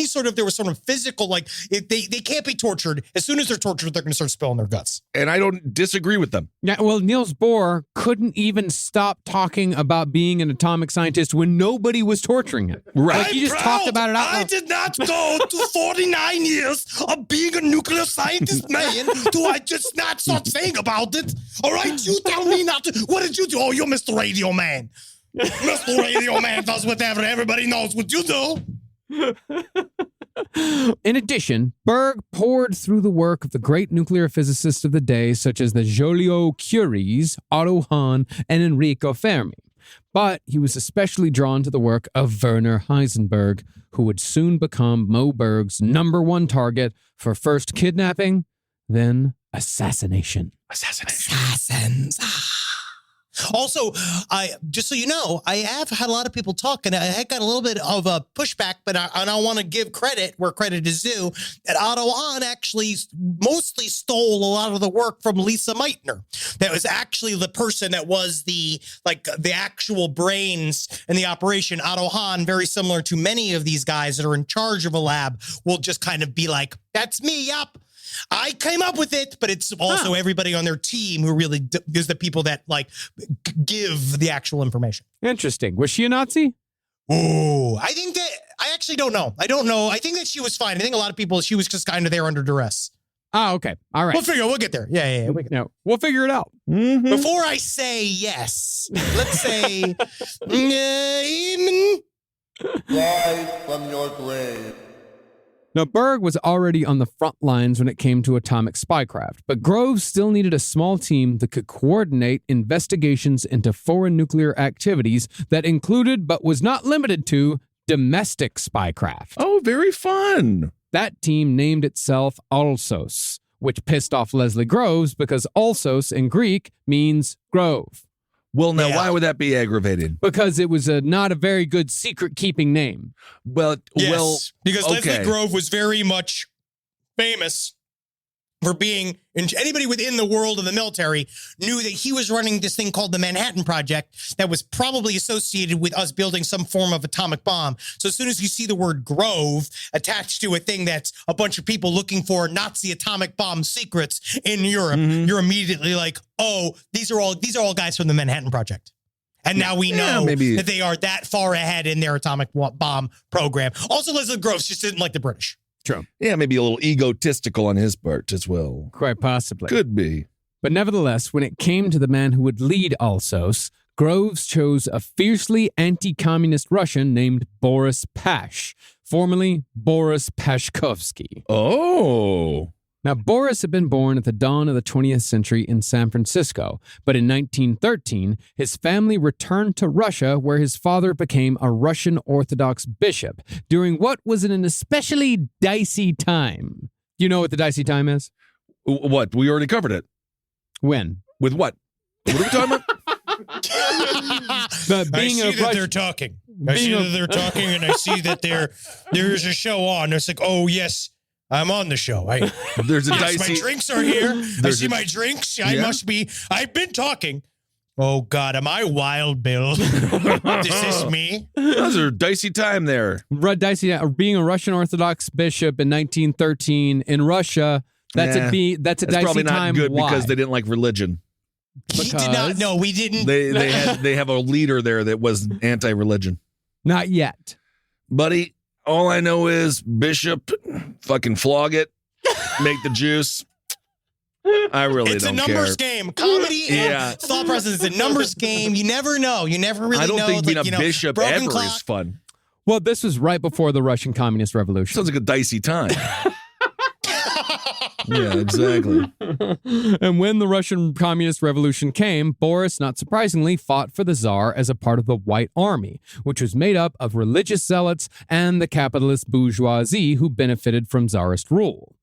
C: was sort of physical, they can't be tortured. As soon as they're tortured, they're going to start spilling their guts.
E: And I don't disagree with them.
D: Yeah, well, Niels Bohr couldn't even stop talking about being an atomic scientist when nobody was torturing him.
E: Right.
D: He just talked about it out loud.
C: I did not go to 49 years of being a nuclear scientist, man. Do I just not start saying about it? All right, you tell me not to. What did you do? Oh, you're Mr. Radio Man. Mr. Radio Man does whatever. Everybody knows what you do.
D: In addition, Berg poured through the work of the great nuclear physicists of the day, such as the Joliot-Curies, Otto Hahn, and Enrico Fermi. But he was especially drawn to the work of Werner Heisenberg, who would soon become Mo Berg's #1 target for first kidnapping, then assassination.
C: Assassins. Also, just so you know, I have had a lot of people talk, and I had got a little bit of a pushback, but I want to give credit where credit is due. That Otto Hahn actually mostly stole a lot of the work from Lisa Meitner. That was actually the person that was the actual brains in the operation. Otto Hahn, very similar to many of these guys that are in charge of a lab, will just kind of be like, "That's me, yup. I came up with it," but it's also everybody on their team who really is the people that give the actual information.
D: Interesting. Was she a Nazi?
C: Oh, I think that I actually don't know. I don't know. I think that she was fine. I think a lot of people, she was just kind of there under duress.
D: Oh, okay. All right.
C: We'll get there. Yeah.
D: We'll figure it out.
E: Mm-hmm.
C: Before I say yes, let's say,
F: Rise from your grave.
D: Now, Berg was already on the front lines when it came to atomic spycraft, but Groves still needed a small team that could coordinate investigations into foreign nuclear activities that included, but was not limited to, domestic spycraft.
E: Oh, very fun.
D: That team named itself Alsos, which pissed off Leslie Groves because Alsos in Greek means grove.
E: Well, now,
C: Yeah.
E: why would that be aggravating?
D: Because it was not a very good secret-keeping name.
E: Because
C: Leslie
E: okay.
C: Grove was very much famous for being, and anybody within the world of the military knew that he was running this thing called the Manhattan Project that was probably associated with us building some form of atomic bomb. So as soon as you see the word Grove attached to a thing that's a bunch of people looking for Nazi atomic bomb secrets in Europe, you're immediately like, oh, these are all guys from the Manhattan Project. And now we know that they are that far ahead in their atomic bomb program. Also, Leslie Groves just didn't like the British.
D: True.
E: Yeah, maybe a little egotistical on his part as well.
D: Quite possibly.
E: Could be.
D: But nevertheless, when it came to the man who would lead Alsos, Groves chose a fiercely anti-communist Russian named Boris Pash, formerly Boris Pashkovsky.
E: Oh.
D: Now, Boris had been born at the dawn of the 20th century in San Francisco, but in 1913, his family returned to Russia, where his father became a Russian Orthodox bishop during what was an especially dicey time. You know what the dicey time is?
E: What? We already covered it.
D: When?
E: With what? What are we talking about?
C: They're talking. I see that they're talking, and I see that there's a show on. It's like, oh, yes. I'm on the show.
E: There's a
C: yes,
E: dicey.
C: my drinks are here. I see my drinks. I've been talking. Oh, God, am I Wild Bill? Is this me?
E: Those are dicey time there.
D: Dicey, being a Russian Orthodox bishop in 1913 in Russia, that's a dicey
E: probably not
D: time.
E: good
D: Why?
E: because they didn't like religion.
C: He did not. No, we didn't.
E: They have a leader there that was anti-religion.
D: Not yet.
E: Buddy, all I know is Bishop, fucking flog it, make the juice. I really
C: it's
E: don't care.
C: It's a numbers game. Comedy and thought process is a numbers game. You never know. You never really know.
E: I don't think being a bishop ever is fun.
D: Well, this was right before the Russian Communist Revolution.
E: Sounds like a dicey time. Yeah, exactly.
D: And when the Russian Communist Revolution came, Boris, not surprisingly, fought for the Tsar as a part of the White Army, which was made up of religious zealots and the capitalist bourgeoisie who benefited from Tsarist rule.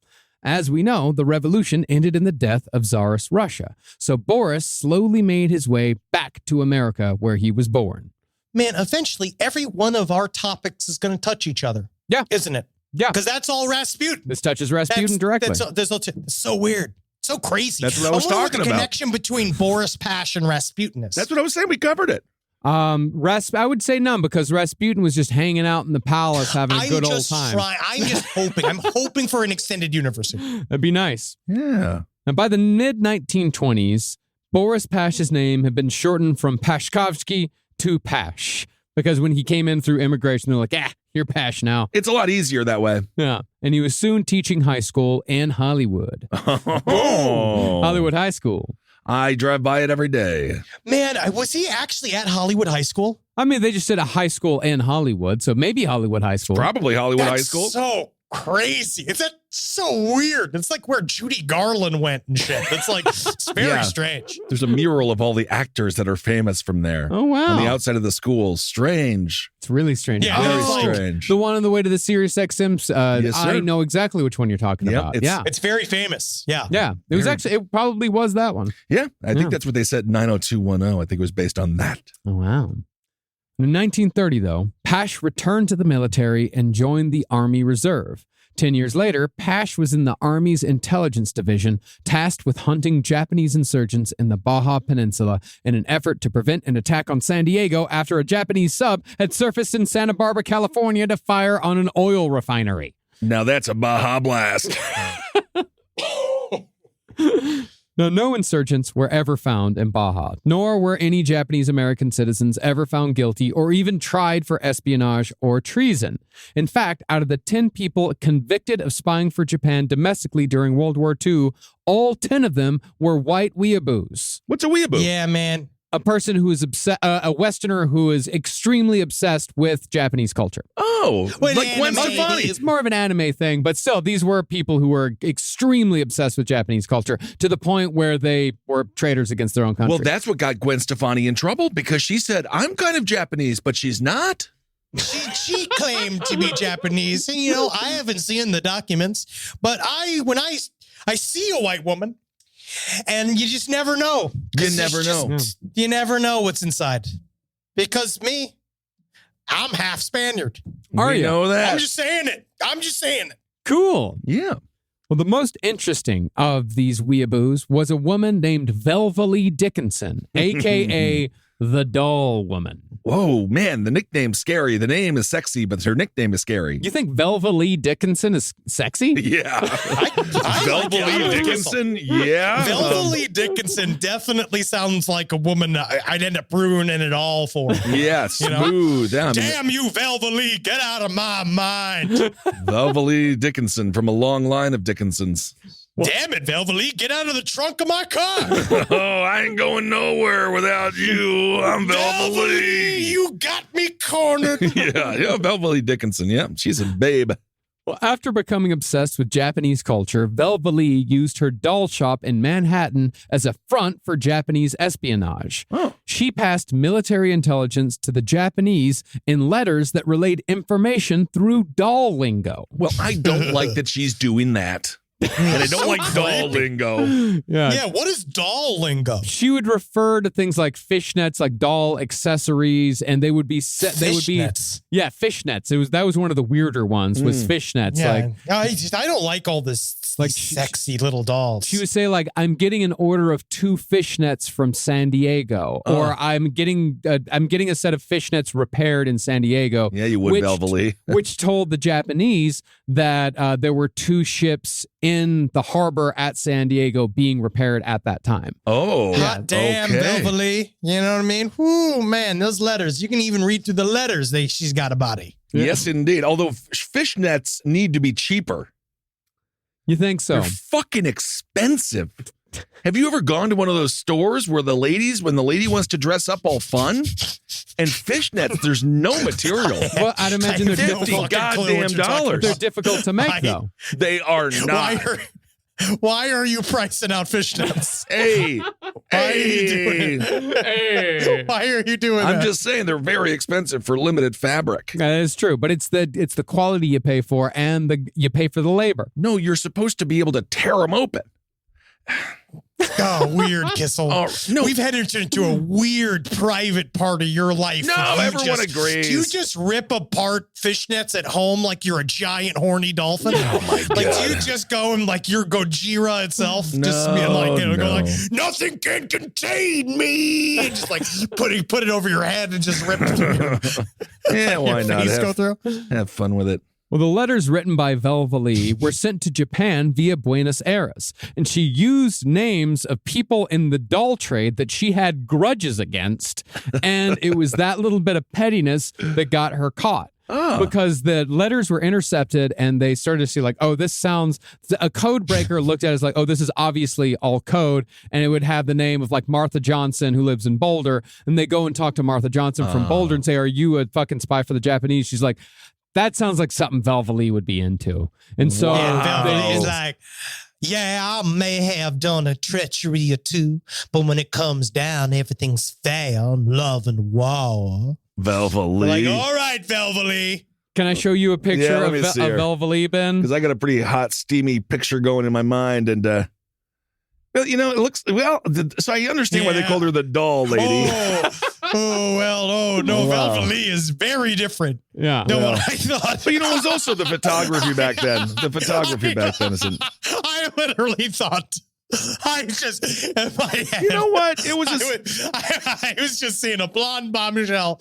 D: As we know, the revolution ended in the death of Tsarist Russia, so Boris slowly made his way back to America, where he was born.
C: Man, eventually, every one of our topics is going to touch each other.
D: Yeah.
C: Isn't it?
D: Yeah.
C: Because that's all Rasputin.
D: This touches Rasputin directly.
C: That's so weird. So crazy.
E: That's what I was talking
C: the
E: about.
C: Connection between Boris Pash and Rasputin is.
E: That's what I was saying. We covered it.
D: I would say none, because Rasputin was just hanging out in the palace having a good old time.
C: I'm just hoping. I'm hoping for an extended universe.
D: That'd be nice.
E: Yeah.
D: Now, by the mid-1920s, Boris Pash's name had been shortened from Pashkovsky to Pash, because when he came in through immigration, they're like, you're Pash now.
E: It's a lot easier that way.
D: Yeah. And he was soon teaching high school in Hollywood.
E: Oh.
D: Hollywood High School.
E: I drive by it every day.
C: Man, was he actually at Hollywood High School?
D: I mean, they just said a high school in Hollywood, so maybe Hollywood High School.
E: Probably Hollywood High
C: That's
E: School.
C: so crazy. It's so weird. It's like where Judy Garland went and shit. It's like, it's very
E: Yeah.
C: strange.
E: There's a mural of all the actors that are famous from there.
D: Oh, wow.
E: On the outside of the school. Strange.
D: It's really strange.
C: Yeah,
E: Very
C: it's like-
E: strange.
D: The one on the way to the Sirius XM,
E: Yes, sir.
D: I know exactly which one you're talking
E: Yep,
D: about.
E: it's-
D: Yeah.
C: It's very famous. Yeah.
D: Yeah. It was
E: Very-
D: actually, it probably was that one.
E: Yeah, I
D: Yeah.
E: think that's what they said. 90210. I think it was based on that.
D: Oh, wow. In 1930, though, Pash returned to the military and joined the Army Reserve. 10 years later, Pash was in the Army's intelligence division, tasked with hunting Japanese insurgents in the Baja Peninsula in an effort to prevent an attack on San Diego after a Japanese sub had surfaced in Santa Barbara, California to fire on an oil refinery.
E: Now that's a Baja Blast.
D: Now, no insurgents were ever found in Baja, nor were any Japanese American citizens ever found guilty or even tried for espionage or treason. In fact, out of the 10 people convicted of spying for Japan domestically during World War II, all 10 of them were white weeaboos.
E: What's a weeaboo?
C: Yeah, man.
D: A person who is a Westerner who is extremely obsessed with Japanese culture.
E: Oh,
C: Wait,
E: like Gwen
C: anime.
E: Stefani.
D: It's more of an anime thing, but still, these were people who were extremely obsessed with Japanese culture to the point where they were traitors against their own country.
E: Well, that's what got Gwen Stefani in trouble because she said, I'm kind of Japanese, but she's not.
C: She claimed to be Japanese. And, I haven't seen the documents, but when I see a white woman, and you just never know.
E: You
C: 'Cause
E: never
C: it's
E: know.
C: You never know what's inside. Because I'm half Spaniard.
D: Are
E: we
D: you?
E: know that.
C: I'm just saying it.
D: cool.
E: Yeah.
D: Well, the most interesting of these weeaboos was a woman named Velvalee Dickinson, a.k.a. the Doll Woman.
E: Whoa, man, the nickname's scary. The name is sexy, but her nickname is scary.
D: You think Velvalee Dickinson is sexy?
E: Yeah.
C: I like it.
E: Velvalee Dickinson? Yeah.
C: Velvalee Dickinson definitely sounds like a woman I'd end up ruining it all for.
E: Yeah, smooth. Yeah, I mean,
C: Damn you, Velvalee, get out of my mind.
E: Velvalee Dickinson from a long line of Dickinsons.
C: Damn it, Velvalee, get out of the trunk of my car.
E: Oh, I ain't going nowhere without you. I'm Velvalee.
C: You got me cornered.
E: Yeah, Velvalee Dickinson. Yeah, she's a babe.
D: Well, after becoming obsessed with Japanese culture, Velvalee used her doll shop in Manhattan as a front for Japanese espionage.
E: Oh.
D: She passed military intelligence to the Japanese in letters that relayed information through doll lingo.
E: Well, I don't like that she's doing that. And I don't like doll lingo.
C: Yeah, what is doll lingo?
D: She would refer to things like fishnets, like doll accessories, and they would be
C: Fishnets.
D: yeah, fishnets. That was one of the weirder ones was fishnets.
C: Yeah,
D: Like
C: I don't like all this
D: Like
C: these sexy little dolls.
D: she would say, like, I'm getting an order of 2 fishnets from San Diego, or I'm getting a set of fishnets repaired in San Diego.
E: Yeah, you would, Velvalee.
D: Which told the Japanese that there were 2 ships in the harbor at San Diego being repaired at that time.
E: Oh,
C: Hot damn,
E: okay.
C: Velvalee. You know what I mean? Whoo, man, those letters. You can even read through the letters. She's got a body.
E: Yes, indeed. Although fishnets need to be cheaper.
D: You think so?
E: They're fucking expensive. Have you ever gone to one of those stores where when the lady wants to dress up all fun? And fishnets, there's no material.
D: Well, I'd imagine they're
C: I have no
D: difficult.
C: fucking clue
E: goddamn
C: what you're talking
E: dollars.
C: about.
D: They're difficult to make, though.
E: They are not.
C: Why are you pricing out fishnets?
E: Hey,
C: Why are you doing
E: hey.
C: Why are you doing
E: I'm
C: that?
E: just saying they're very expensive for limited fabric.
D: That is true, but it's the quality you pay for, and you pay for the labor.
E: No, you're supposed to be able to tear them open.
C: Oh, weird, Kissel.
E: Oh, no.
C: We've headed into a weird private part of your life.
E: No,
C: You
E: everyone
C: just-
E: agrees.
C: Do you just rip apart fishnets at home like you're a giant horny dolphin?
E: Oh, my
C: Like,
E: God.
C: do you just go and like you're Gojira itself? Just
E: No,
C: being like, go
E: no.
C: like, nothing can contain me. And just like put it over your head and just rip it through your,
E: Yeah, why
C: your
E: not?
C: face go through.
E: Have fun with it.
D: Well, the letters written by Velvalee were sent to Japan via Buenos Aires, and she used names of people in the doll trade that she had grudges against, and it was that little bit of pettiness that got her caught. because the letters were intercepted and they started to see like, oh, this sounds, a code breaker looked at it as like, oh, this is obviously all code. And it would have the name of like Martha Johnson, who lives in Boulder. And they go and talk to Martha Johnson from Boulder and say, are you a fucking spy for the Japanese? She's like, that sounds like something Valvoline would be into. And so
C: Valvoline is like, yeah, I may have done a treachery or two, but when it comes down, everything's fair and love and war.
E: Valvoline.
C: Like, all right, Valvoline.
D: can I show you a picture
E: let
D: of
E: me see her.
D: Valvoline, Ben?
E: Because I got a pretty hot, steamy picture going in my mind. And, well, you know, it looks, well, so I understand why they called her the doll lady.
C: No,
E: Wow.
C: Valvoline is very different
D: Yeah.
C: than what I thought.
E: But, you know, it was also the photography back then. The photography back then isn't.
C: I literally thought, I just, in my head,
E: You know what? It was just.
C: I was just seeing a blonde bombshell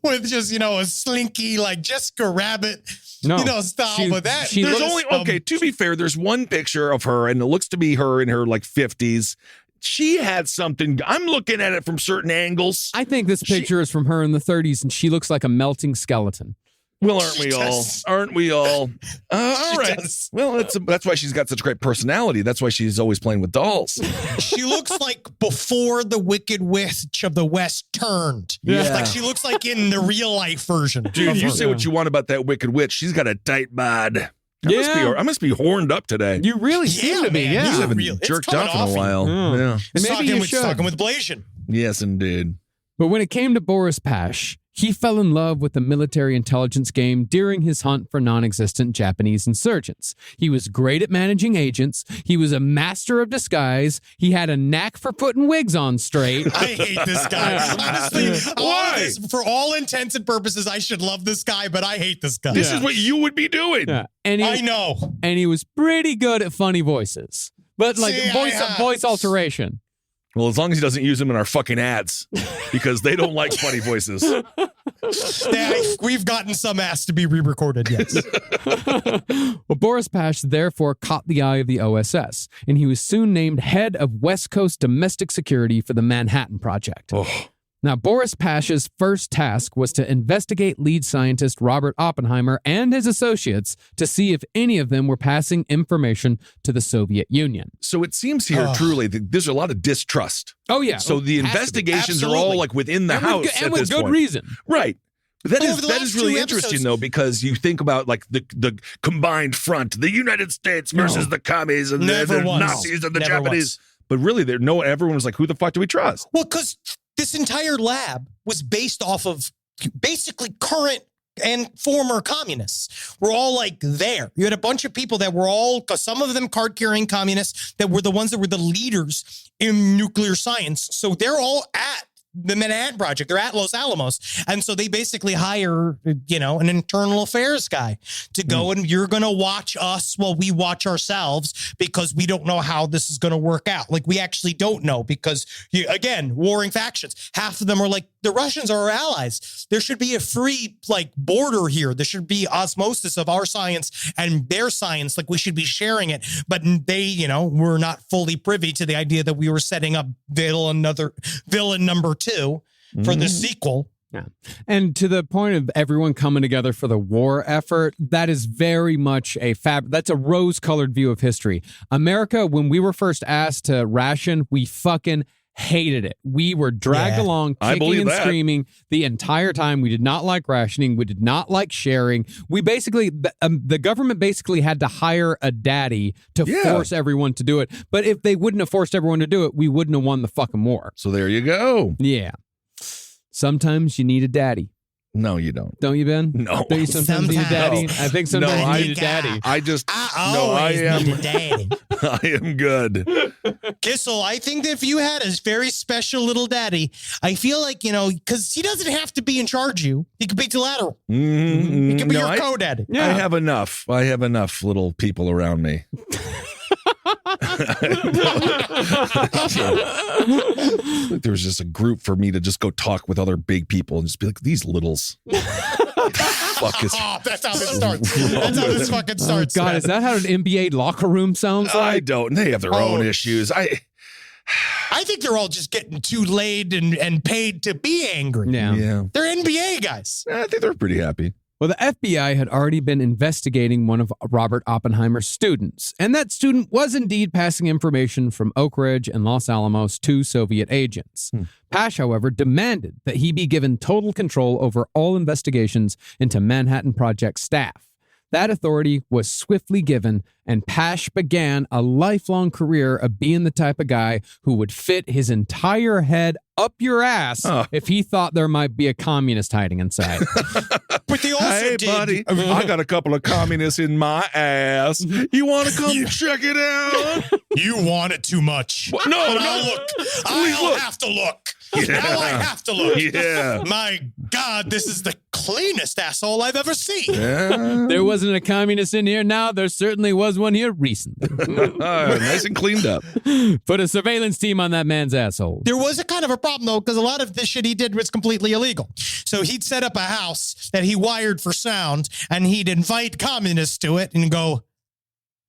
C: with just, you know, a slinky, like Jessica Rabbit,
D: No,
C: you know, style.
D: she-
C: But that,
D: she
E: There's
C: looks,
E: only, okay, to be fair, there's one picture of her, and it looks to be her in her like 50s. She had something. I'm looking at it from certain angles.
D: I think this picture is from her in the 30s, and she looks like a melting skeleton.
E: Well, aren't
C: She
E: we all?
C: does.
E: Aren't we all? All
C: She
E: right.
C: does.
E: Well, that's why she's got such great personality. That's why she's always playing with dolls.
C: She looks like before the Wicked Witch of the West turned.
E: Yeah.
C: Like she looks like in the real life version.
E: Dude,
C: of
E: you
C: her.
E: say what you want about that Wicked Witch. She's got a tight bod.
D: Yeah.
E: I must be horned up today.
D: You really seem to be,
C: man,
D: yeah.
C: you
E: I haven't
C: real- it's
E: jerked
C: coming
E: off in a
C: off you.
E: while. Yeah.
D: Maybe you should.
C: Talking with Blasian.
E: Yes, indeed.
D: But when it came to Boris Pash, he fell in love with the military intelligence game during his hunt for non-existent Japanese insurgents. He was great at managing agents. He was a master of disguise. He had a knack for putting wigs on straight.
C: I hate this guy. Honestly,
E: Why?
C: for all intents and purposes, I should love this guy, but I hate this guy.
E: This is what you would be doing.
D: Yeah. And
C: I know.
D: And he was pretty good at funny voices. But like
C: See,
D: voice alteration.
E: Well, as long as he doesn't use them in our fucking ads, because they don't like funny voices.
C: We've gotten some ass to be re-recorded, yes.
D: Well, Boris Pash therefore caught the eye of the OSS, and he was soon named head of West Coast domestic security for the Manhattan Project.
E: Oh.
D: Now, Boris Pash's first task was to investigate lead scientist Robert Oppenheimer and his associates to see if any of them were passing information to the Soviet Union.
E: So it seems here truly that there's a lot of distrust.
D: Oh, yeah.
E: So the
D: Has to be.
E: investigations are all
C: Absolutely.
E: like within the
D: And
E: house
D: with, and
E: at
D: with
E: this
D: good
E: point.
D: reason.
E: Right. But that
C: Well,
E: is
C: over the
E: that
C: last
E: is really
C: two
E: interesting
C: episodes-
E: though, because you think about like the combined front, the United States versus the commies and the
C: Never once.
E: Nazis and the
C: Never
E: Japanese. But really, everyone was like, "Who the fuck do we trust?"
C: Well, because this entire lab was based off of basically current and former communists. We're all like there. You had a bunch of people that were all, some of them card-carrying communists that were the ones that were the leaders in nuclear science. So they're all at the Manhattan Project. They're at Los Alamos. And so they basically hire, you know, an internal affairs guy to go and you're going to watch us while we watch ourselves because we don't know how this is going to work out. Like we actually don't know because, again, warring factions. Half of them are like, the Russians are our allies. There should be a free like border here. There should be osmosis of our science and their science. Like we should be sharing it. But they, you know, were not fully privy to the idea that we were setting up villain number 2 for the sequel.
D: Yeah. And to the point of everyone coming together for the war effort, that is very much that's a rose-colored view of history. America, when we were first asked to ration, we fucking hated it. We were dragged along,
E: I
D: kicking
E: believe
D: and
E: that.
D: screaming the entire time. We did not like rationing. We did not like sharing. We basically, the government basically had to hire a daddy to force everyone to do it. But if they wouldn't have forced everyone to do it, we wouldn't have won the fucking war.
E: So there you go.
D: Yeah. Sometimes you need a daddy.
E: No, you don't.
D: Don't you, Ben?
E: No.
D: Don't you sometimes need a daddy?
E: No.
D: I think sometimes
E: No,
D: you need a daddy.
E: I just
C: I
E: no. I
C: always
E: am.
C: need a daddy.
E: I am good.
C: Kissel, I think that if you had a very special little daddy, I feel like, you know, because he doesn't have to be in charge of you. He could be lateral. He could be your co-daddy.
E: I have enough. I have enough little people around me. Like there was just a group for me to just go talk with other big people and just be like, these littles. Fuck is.
C: Oh, that's how this starts. That's how this fucking starts.
D: God,
C: man.
D: is that how an NBA locker room sounds
E: I
D: like?
E: don't. They have their own issues.
C: I think they're all just getting too laid and paid to be angry.
D: Yeah.
E: Yeah.
C: They're NBA guys.
E: I think they're pretty happy.
D: Well, the FBI had already been investigating one of Robert Oppenheimer's students, and that student was indeed passing information from Oak Ridge and Los Alamos to Soviet agents. Pash, however, demanded that he be given total control over all investigations into Manhattan Project staff. That authority was swiftly given, and Pash began a lifelong career of being the type of guy who would fit his entire head up your ass if he thought there might be a communist hiding inside.
C: But they also
E: Hey,
C: did.
E: buddy, I got a couple of communists in my ass. You want to come check it out?
C: You want it too much.
E: No,
C: But
E: no.
C: I'll look. I'll
E: look.
C: have to look.
E: Yeah.
C: Now I have to look.
E: Yeah.
C: My God, this is the cleanest asshole I've ever seen.
E: Yeah.
D: There wasn't a communist in here now. There certainly was one here recently.
E: Nice and cleaned up.
D: Put a surveillance team on that man's asshole.
C: There was a kind of a problem, though, because a lot of this shit he did was completely illegal. So he'd set up a house that he wired for sound, and he'd invite communists to it and go,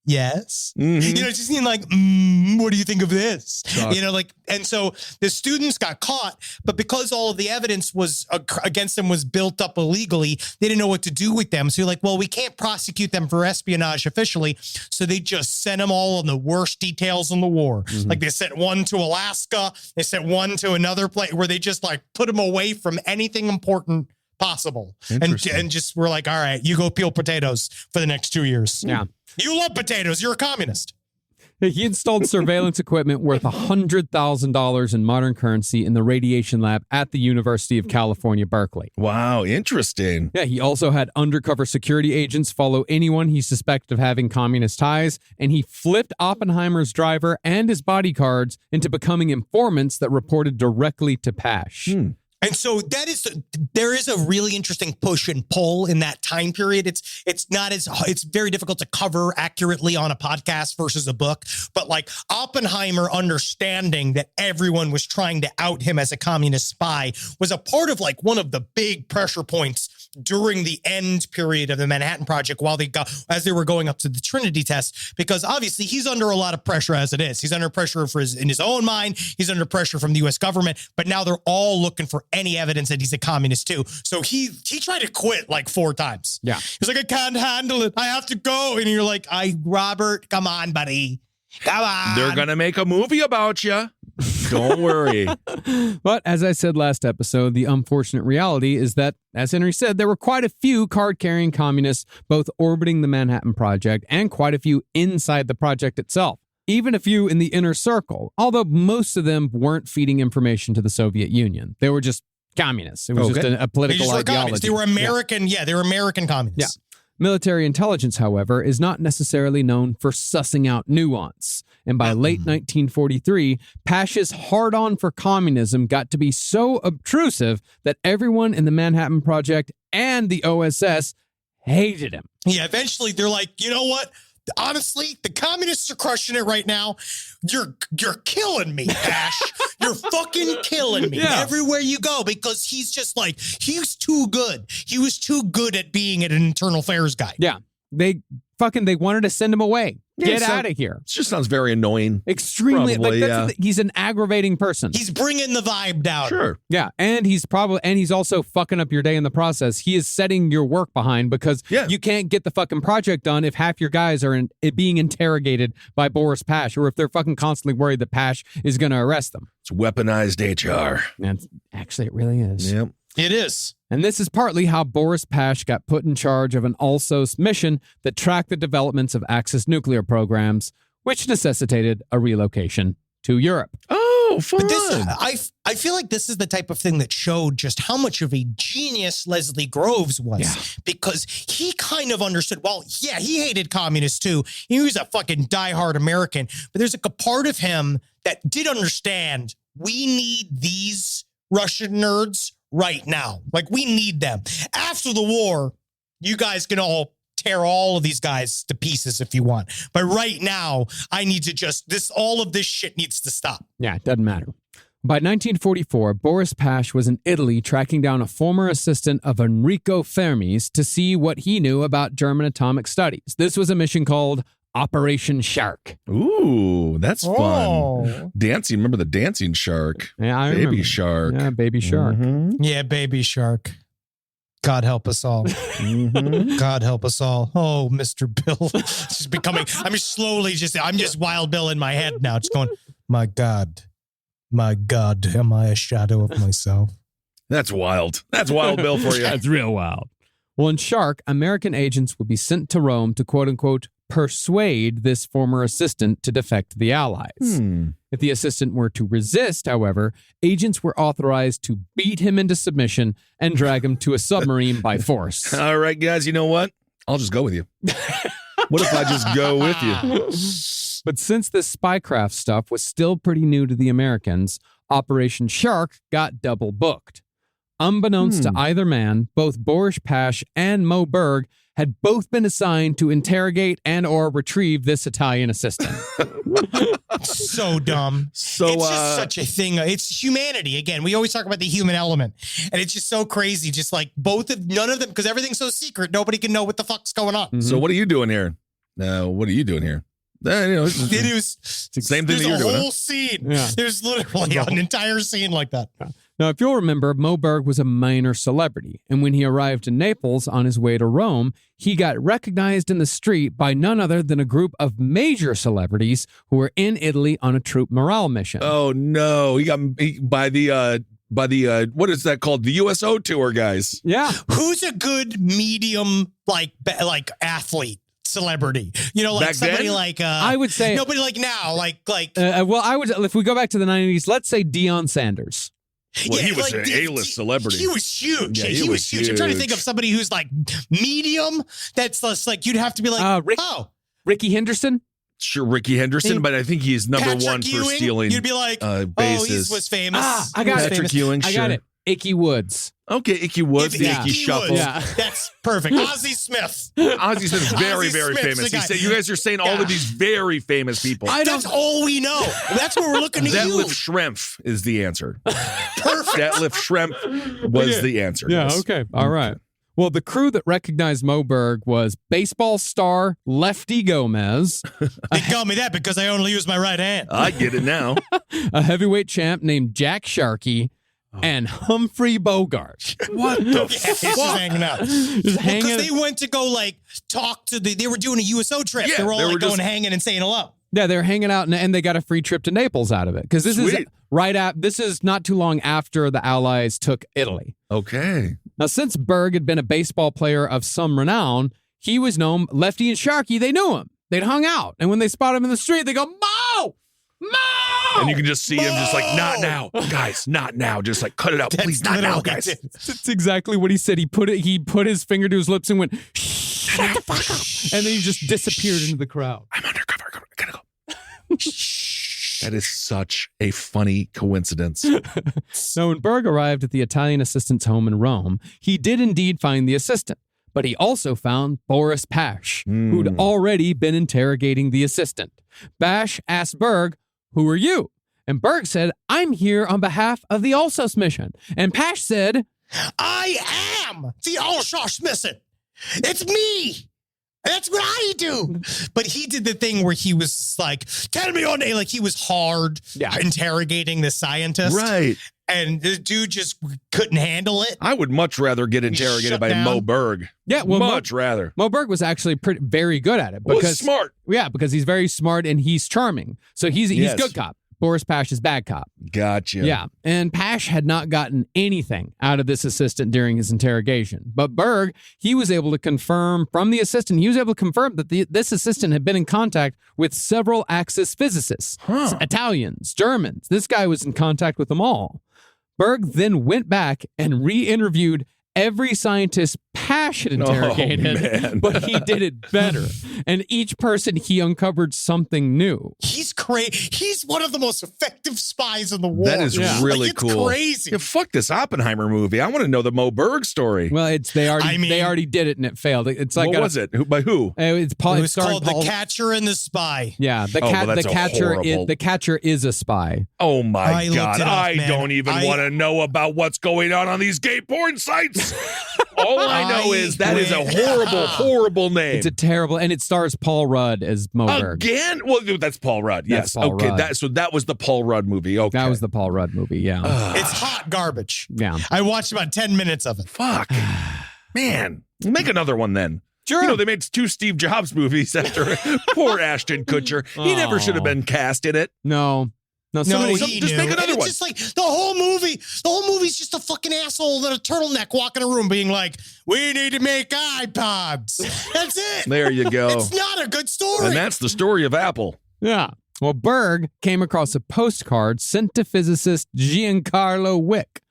C: yes.
E: Mhm.
C: You know, just seeing like, what do you think of this? You know, like, and so the students got caught, but because all of the evidence was against them was built up illegally, they didn't know what to do with them. So you're like, well, we can't prosecute them for espionage officially. So they just sent them all on the worst details on the war. Like they sent one to Alaska. They sent one to another place where they just like put them away from anything important possible. And just were like, all right, you go peel potatoes for the next 2 years.
D: Yeah.
C: You love potatoes. You're a communist.
D: He installed surveillance equipment worth $100,000 in modern currency in the radiation lab at the University of California, Berkeley.
E: Wow, interesting.
D: Yeah, he also had undercover security agents follow anyone he suspected of having communist ties, and he flipped Oppenheimer's driver and his bodyguards into becoming informants that reported directly to Pash.
C: And so there is a really interesting push and pull in that time period. It's very difficult to cover accurately on a podcast versus a book, but like Oppenheimer understanding that everyone was trying to out him as a communist spy was a part of like one of the big pressure points during the end period of the Manhattan Project as they were going up to the Trinity test, because obviously he's under a lot of pressure as it is. He's under pressure in his own mind. He's under pressure from the U.S. government, but now they're all looking for any evidence that he's a communist too. So he tried to quit like 4 times.
D: Yeah.
C: He's like, I can't handle it. I have to go. And you're like, Robert, come on, buddy. Come on.
E: They're going to make a movie about you. Don't worry.
D: But as I said last episode, the unfortunate reality is that, as Henry said, there were quite a few card-carrying communists both orbiting the Manhattan Project and quite a few inside the project itself. Even a few in the inner circle, although most of them weren't feeding information to the Soviet Union. They were just communists. It was just a political ideology.
C: They were American. Yeah, they were American communists.
D: Yeah. Military intelligence, however, is not necessarily known for sussing out nuance. And by late 1943, Pash's hard-on for communism got to be so obtrusive that everyone in the Manhattan Project and the OSS hated him.
C: Yeah, eventually they're like, you know what? Honestly, the communists are crushing it right now. You're killing me, Pash. You're fucking killing me everywhere you go, because he's just like, he's too good. He was too good at being an internal affairs guy.
D: Yeah. They wanted to send him away. Get out of here.
E: It just sounds very annoying.
D: Extremely.
E: Probably,
D: He's an aggravating person.
C: He's bringing the vibe down.
E: Sure.
D: Yeah. And he's also fucking up your day in the process. He is setting your work behind because you can't get the fucking project done if half your guys are being interrogated by Boris Pash, or if they're fucking constantly worried that Pash is going to arrest them.
E: It's weaponized HR.
D: And actually, it really is.
E: Yep.
C: It is.
D: And this is partly how Boris Pash got put in charge of an Alsos mission that tracked the developments of Axis nuclear programs, which necessitated a relocation to Europe.
E: Oh, fun.
C: But I feel like this is the type of thing that showed just how much of a genius Leslie Groves was, because he kind of understood, well, yeah, he hated communists too. He was a fucking diehard American, but there's like a part of him that did understand we need these Russian nerds right now. Like, we need them. After the war, you guys can all tear all of these guys to pieces if you want. But right now, I need to all of this shit needs to stop.
D: Yeah, it doesn't matter. By 1944, Boris Pash was in Italy tracking down a former assistant of Enrico Fermi's to see what he knew about German atomic studies. This was a mission called Operation Shark.
E: Ooh, that's fun. Dancing. Remember the dancing shark?
D: Yeah, I remember.
E: Baby shark.
D: Yeah, baby shark.
C: Yeah, baby shark. God help us all. God help us all. Oh, Mr. Bill. It's just becoming, I'm just Wild Bill in my head now. Just going, my God, am I a shadow of myself?
E: That's wild. That's Wild Bill for you.
D: That's real wild. Well, in Shark, American agents would be sent to Rome to quote unquote persuade this former assistant to defect to the Allies. If the assistant were to resist, however, agents were authorized to beat him into submission and drag him to a submarine by force.
E: All right, guys, you know what? I'll just go with you. What if I just go with you?
D: But since this spycraft stuff was still pretty new to the Americans, Operation Shark got double booked. Unbeknownst to either man, both Boris Pash and Mo Berg had both been assigned to interrogate and or retrieve this Italian assistant.
C: So dumb.
E: So,
C: it's just such a thing. It's humanity. Again, we always talk about the human element. And it's just so crazy. Just like none of them, because everything's so secret, nobody can know what the fuck's going on.
E: So what are you doing here? What are you doing here?
C: It was
E: same thing that you're doing.
C: There's a whole scene.
D: Yeah.
C: There's literally an entire scene like that.
D: Now, if you'll remember, Mo Berg was a minor celebrity, and when he arrived in Naples on his way to Rome, he got recognized in the street by none other than a group of major celebrities who were in Italy on a troop morale mission.
E: Oh no, he got by the what is that called? The USO tour guys.
D: Yeah.
C: Who's a good medium like athlete? Celebrity, like
E: back
C: somebody
E: then?
C: like
D: I would say
C: nobody like now,
D: well, I would, if we go back to the 90s, let's say Deion Sanders.
E: Well, he was an A-list celebrity.
C: He was huge.
E: Yeah,
C: he was huge. I'm trying to think of somebody who's like medium. That's less like you'd have to be like,
D: Ricky Henderson.
E: Sure, Ricky Henderson, but I think he's number
C: Patrick
E: one
C: Ewing,
E: for stealing.
C: You'd be like,
E: bases.
C: he was famous.
D: I got it.
E: Patrick Ewing,
D: I got it. Icky Woods.
E: Okay, Icky Woods, the Icky Shuffle.
D: Yeah.
C: That's perfect. Ozzie Smith.
E: Ozzie Smith is very,
C: Ozzie
E: very
C: Smith's
E: famous.
C: the
E: He
C: guy.
E: said, you guys are saying all of these very famous people.
C: That's all we know. That's what we're looking at.
E: Detlef Schrempf is the answer.
C: Perfect.
E: Detlef Schrempf was the answer.
D: Yeah,
E: yes.
D: okay. All right. Well, the crew that recognized Mo Berg was baseball star Lefty Gomez,
C: They call me that because I only use my right hand.
E: I get it now.
D: a heavyweight champ named Jack Sharkey, and Humphrey Bogart.
E: What the
C: He's just hanging out.
D: Just hanging.
C: Because they went to go talk to they were doing a USO trip.
E: Yeah,
C: they were all
E: they were
C: going
E: just-
C: hanging and saying hello.
D: Yeah, they're hanging out, and they got a free trip to Naples out of it. Because this
E: Sweet.
D: this is not too long after the Allies took Italy.
E: Okay.
D: Now, since Berg had been a baseball player of some renown, he was known, Lefty and Sharkey, they knew him. They'd hung out. And when they spot him in the street, they go, Mo! Mo!
E: And you can just see him just like, not now, guys, not now. Just like, cut it out, please, not now, guys.
D: That's exactly what he said. He put his finger to his lips and went, shut the fuck up. And then he just disappeared into the crowd.
E: I'm undercover. I gotta go. That is such a funny coincidence.
D: So when Berg arrived at the Italian assistant's home in Rome, he did indeed find the assistant, but he also found Boris Pash, who'd already been interrogating the assistant. Pash asked Berg, "Who are you?" And Berg said, "I'm here on behalf of the Alsos mission." And Pash said,
C: I am the Alsos mission. It's me. That's what I do. But he did the thing where he was like, tell me your name. Like he was hard interrogating the scientist.
E: Right.
C: And the dude just couldn't handle it.
E: I would much rather get interrogated
C: shut
E: by
C: down.
E: Mo Berg.
D: Yeah, well,
E: much rather.
D: Mo Berg was actually very good at it.
E: Well,
D: Because
E: smart.
D: Yeah, because he's very smart and he's charming. So he's
E: Yes.
D: good cop. Boris Pash is bad cop.
E: Gotcha.
D: Yeah. And Pash had not gotten anything out of this assistant during his interrogation. But Berg, he was able to confirm from the assistant, that this assistant had been in contact with several Axis physicists, Italians, Germans. This guy was in contact with them all. Berg then went back and re-interviewed every scientist Pash had interrogated, but he did it better. And each person, he uncovered something new.
C: He's crazy. He's one of the most effective spies in the war.
E: That is really
C: it's
E: cool.
C: Crazy.
E: Yeah, fuck this Oppenheimer movie. I want to know the Mo Berg story.
D: Well, they already did it and it failed. It's like
E: what was it? By who?
D: It's Paul.
C: It was called The Catcher and the Spy.
D: Yeah, the catcher is a spy.
E: Oh my
C: I looked
E: God!
C: it up,
E: I
C: man.
E: don't even want to know about what's going on these gay porn sites. All I know is that is a horrible, horrible name.
D: It's a terrible, and it stars Paul Rudd as Mo Berg.
E: Again? Well, that's Paul Rudd.
D: That's
E: Yes.
D: Paul
E: Okay.
D: Rudd.
E: That was the Paul Rudd movie. Okay.
D: That was the Paul Rudd movie. Yeah.
C: It's hot garbage.
D: Yeah.
C: I watched about 10 minutes of it.
E: Fuck. Man, make another one then.
D: Sure.
E: You know, they made 2 Steve Jobs movies after poor Ashton Kutcher. He never should have been cast in it.
D: No.
C: No, he
E: just
C: knew.
E: make another
C: And it's
E: one.
C: just like the whole movie's just a fucking asshole in a turtleneck walking a room being like, we need to make iPods. That's it.
E: There you go.
C: It's not a good story.
E: And that's the story of Apple.
D: Yeah. Well, Berg came across a postcard sent to physicist Giancarlo Wick.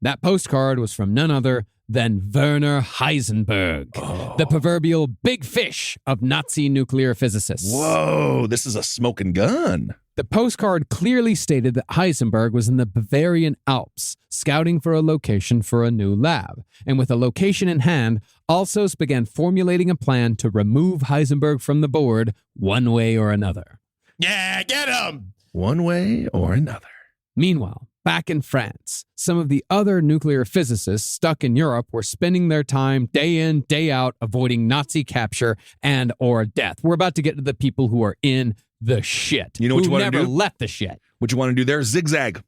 D: That postcard was from none other than Werner Heisenberg, the proverbial big fish of Nazi nuclear physicists.
E: Whoa, this is a smoking gun.
D: The postcard clearly stated that Heisenberg was in the Bavarian Alps, scouting for a location for a new lab. And with a location in hand, Alsos began formulating a plan to remove Heisenberg from the board one way or another.
C: Yeah, get him.
E: One way or another.
D: Meanwhile, back in France, some of the other nuclear physicists stuck in Europe were spending their time day in, day out, avoiding Nazi capture and or death. We're about to get to the people who are in the shit.
E: You know what
D: who
E: you want to
D: never
E: do?
D: left the shit.
E: What you want to do there? Zigzag.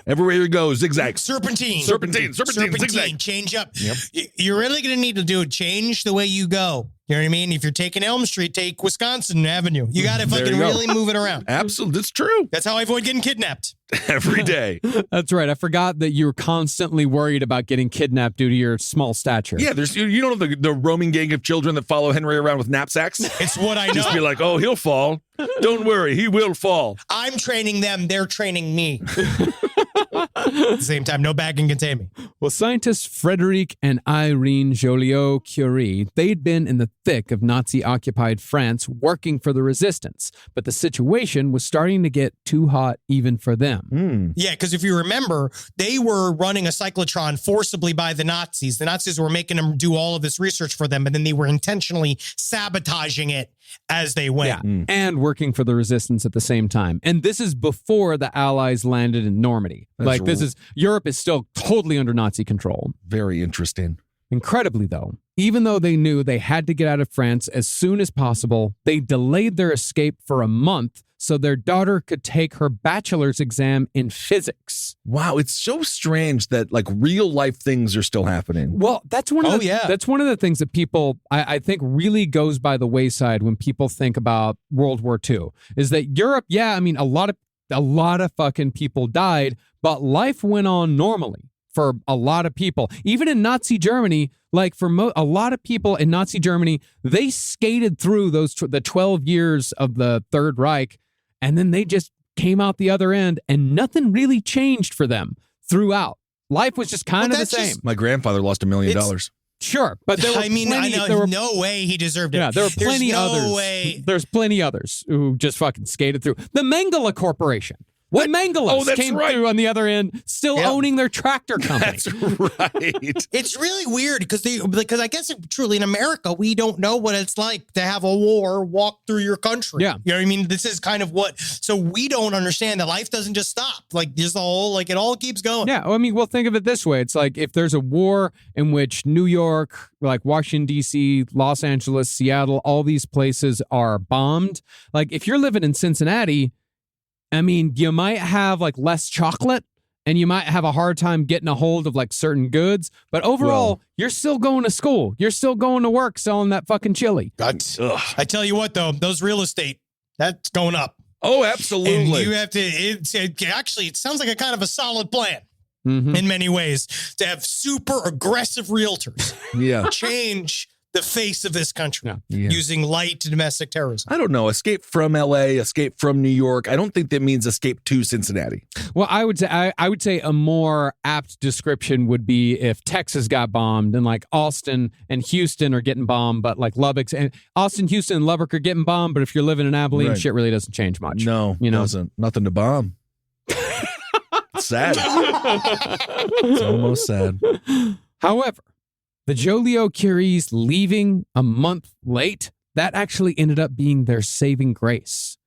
E: Everywhere you go, zigzag.
C: Serpentine.
E: Zigzag.
C: Change up.
E: Yep.
C: You're really going to need to do it. Change the way you go. You know what I mean? If you're taking Elm Street, take Wisconsin Avenue. You got to
E: There
C: fucking
E: you go.
C: really move it around.
E: Absolutely. It's true.
C: That's how I avoid getting kidnapped.
E: Every day.
D: That's right. I forgot that you were constantly worried about getting kidnapped due to your small stature.
E: Yeah, there's you don't know the roaming gang of children that follow Henry around with knapsacks?
C: It's what I know.
E: Just be like, oh, he'll fall. Don't worry, he will fall.
C: I'm training them. They're training me. At the same time, no bag can contain me.
D: Well, scientists Frederic and Irene Joliot-Curie, they'd been in the thick of Nazi-occupied France working for the resistance, but the situation was starting to get too hot even for them.
C: Yeah, because if you remember, they were running a cyclotron forcibly by the Nazis. The Nazis were making them do all of this research for them, and then they were intentionally sabotaging it as they went.
D: Yeah, and working for the resistance at the same time. And this is before the Allies landed in Normandy. Europe is still totally under Nazi control.
E: Very interesting.
D: Incredibly, though, even though they knew they had to get out of France as soon as possible, they delayed their escape for a month so their daughter could take her bachelor's exam in physics.
E: Wow, it's so strange that like real life things are still happening.
D: Well, that's one of the things that people, I think, really goes by the wayside when people think about World War II, is that Europe, yeah, I mean, a lot of fucking people died, but life went on normally for a lot of people. Even in Nazi Germany, like for a lot of people in Nazi Germany, they skated through the 12 years of the Third Reich, and then they just came out the other end, and nothing really changed for them throughout. Life was just kind of the same.
E: My grandfather lost $1 million.
D: Sure, but there were
C: no way he deserved it.
D: Yeah, there were plenty others.
C: Way.
D: There's plenty others who just fucking skated through. The Mengele Corporation. What Mengeles came through on the other end, still owning their tractor company.
E: That's right.
C: It's really weird because I guess truly in America, we don't know what it's like to have a war walk through your country.
D: Yeah.
C: You know what I mean? This is kind of so we don't understand that life doesn't just stop. Like there's the whole, like it all keeps going.
D: Yeah. Well, I mean, think of it this way. It's like if there's a war in which New York, like Washington, D.C., Los Angeles, Seattle, all these places are bombed. Like if you're living in Cincinnati, I mean, you might have like less chocolate and you might have a hard time getting a hold of like certain goods. But overall, you're still going to school. You're still going to work selling that fucking chili.
C: I tell you what, though, those real estate, that's going up.
E: Oh, absolutely.
C: And you have to, it sounds like a kind of a solid plan in many ways to have super aggressive realtors change the face of this country using light domestic terrorism.
E: I don't know. Escape from LA, escape from New York. I don't think that means escape to Cincinnati.
D: Well, I would say a more apt description would be if Texas got bombed and like Austin and Houston are getting bombed, but like Lubbock's and Austin, Houston, and Lubbock are getting bombed. But if you're living in Abilene, shit really doesn't change much.
E: No, doesn't. Nothing to bomb. It's sad. It's almost sad.
D: However, the Joliot-Curie's leaving a month late, that actually ended up being their saving grace.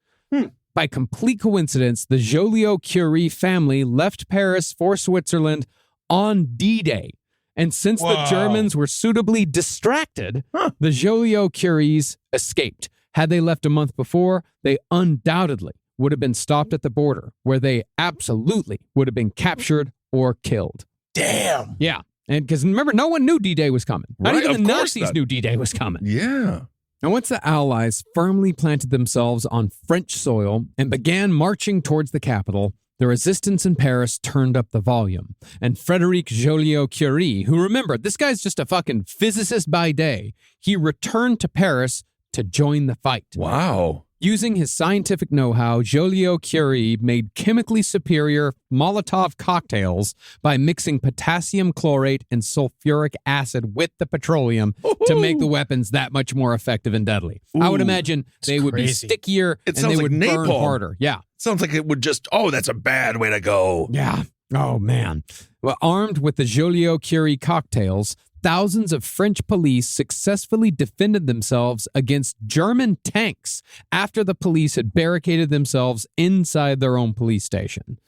D: By complete coincidence, the Joliot-Curie family left Paris for Switzerland on D-Day. And since the Germans were suitably distracted, the Joliot-Curies escaped. Had they left a month before, they undoubtedly would have been stopped at the border, where they absolutely would have been captured or killed.
C: Damn.
D: Yeah. And because remember, no one knew D-Day was coming. Not
E: Right,
D: even the
E: of course
D: Nazis
E: not.
D: knew D-Day was coming.
E: Yeah.
D: And once the Allies firmly planted themselves on French soil and began marching towards the capital, the resistance in Paris turned up the volume. And Frédéric Joliot-Curie, who, remember, this guy's just a fucking physicist by day, he returned to Paris to join the fight.
E: Wow.
D: Using his scientific know-how, Joliot-Curie made chemically superior Molotov cocktails by mixing potassium chlorate and sulfuric acid with the petroleum to make the weapons that much more effective and deadly. I would
E: Ooh,
D: imagine they would be
C: crazy.
D: stickier
E: It
D: and
E: sounds
D: they
E: like
D: would burn
E: napalm.
D: harder. Yeah.
E: Sounds like it would just, that's a bad way to go.
D: Yeah. Oh, man. Well, armed with the Joliot-Curie cocktails, thousands of French police successfully defended themselves against German tanks after the police had barricaded themselves inside their own police station.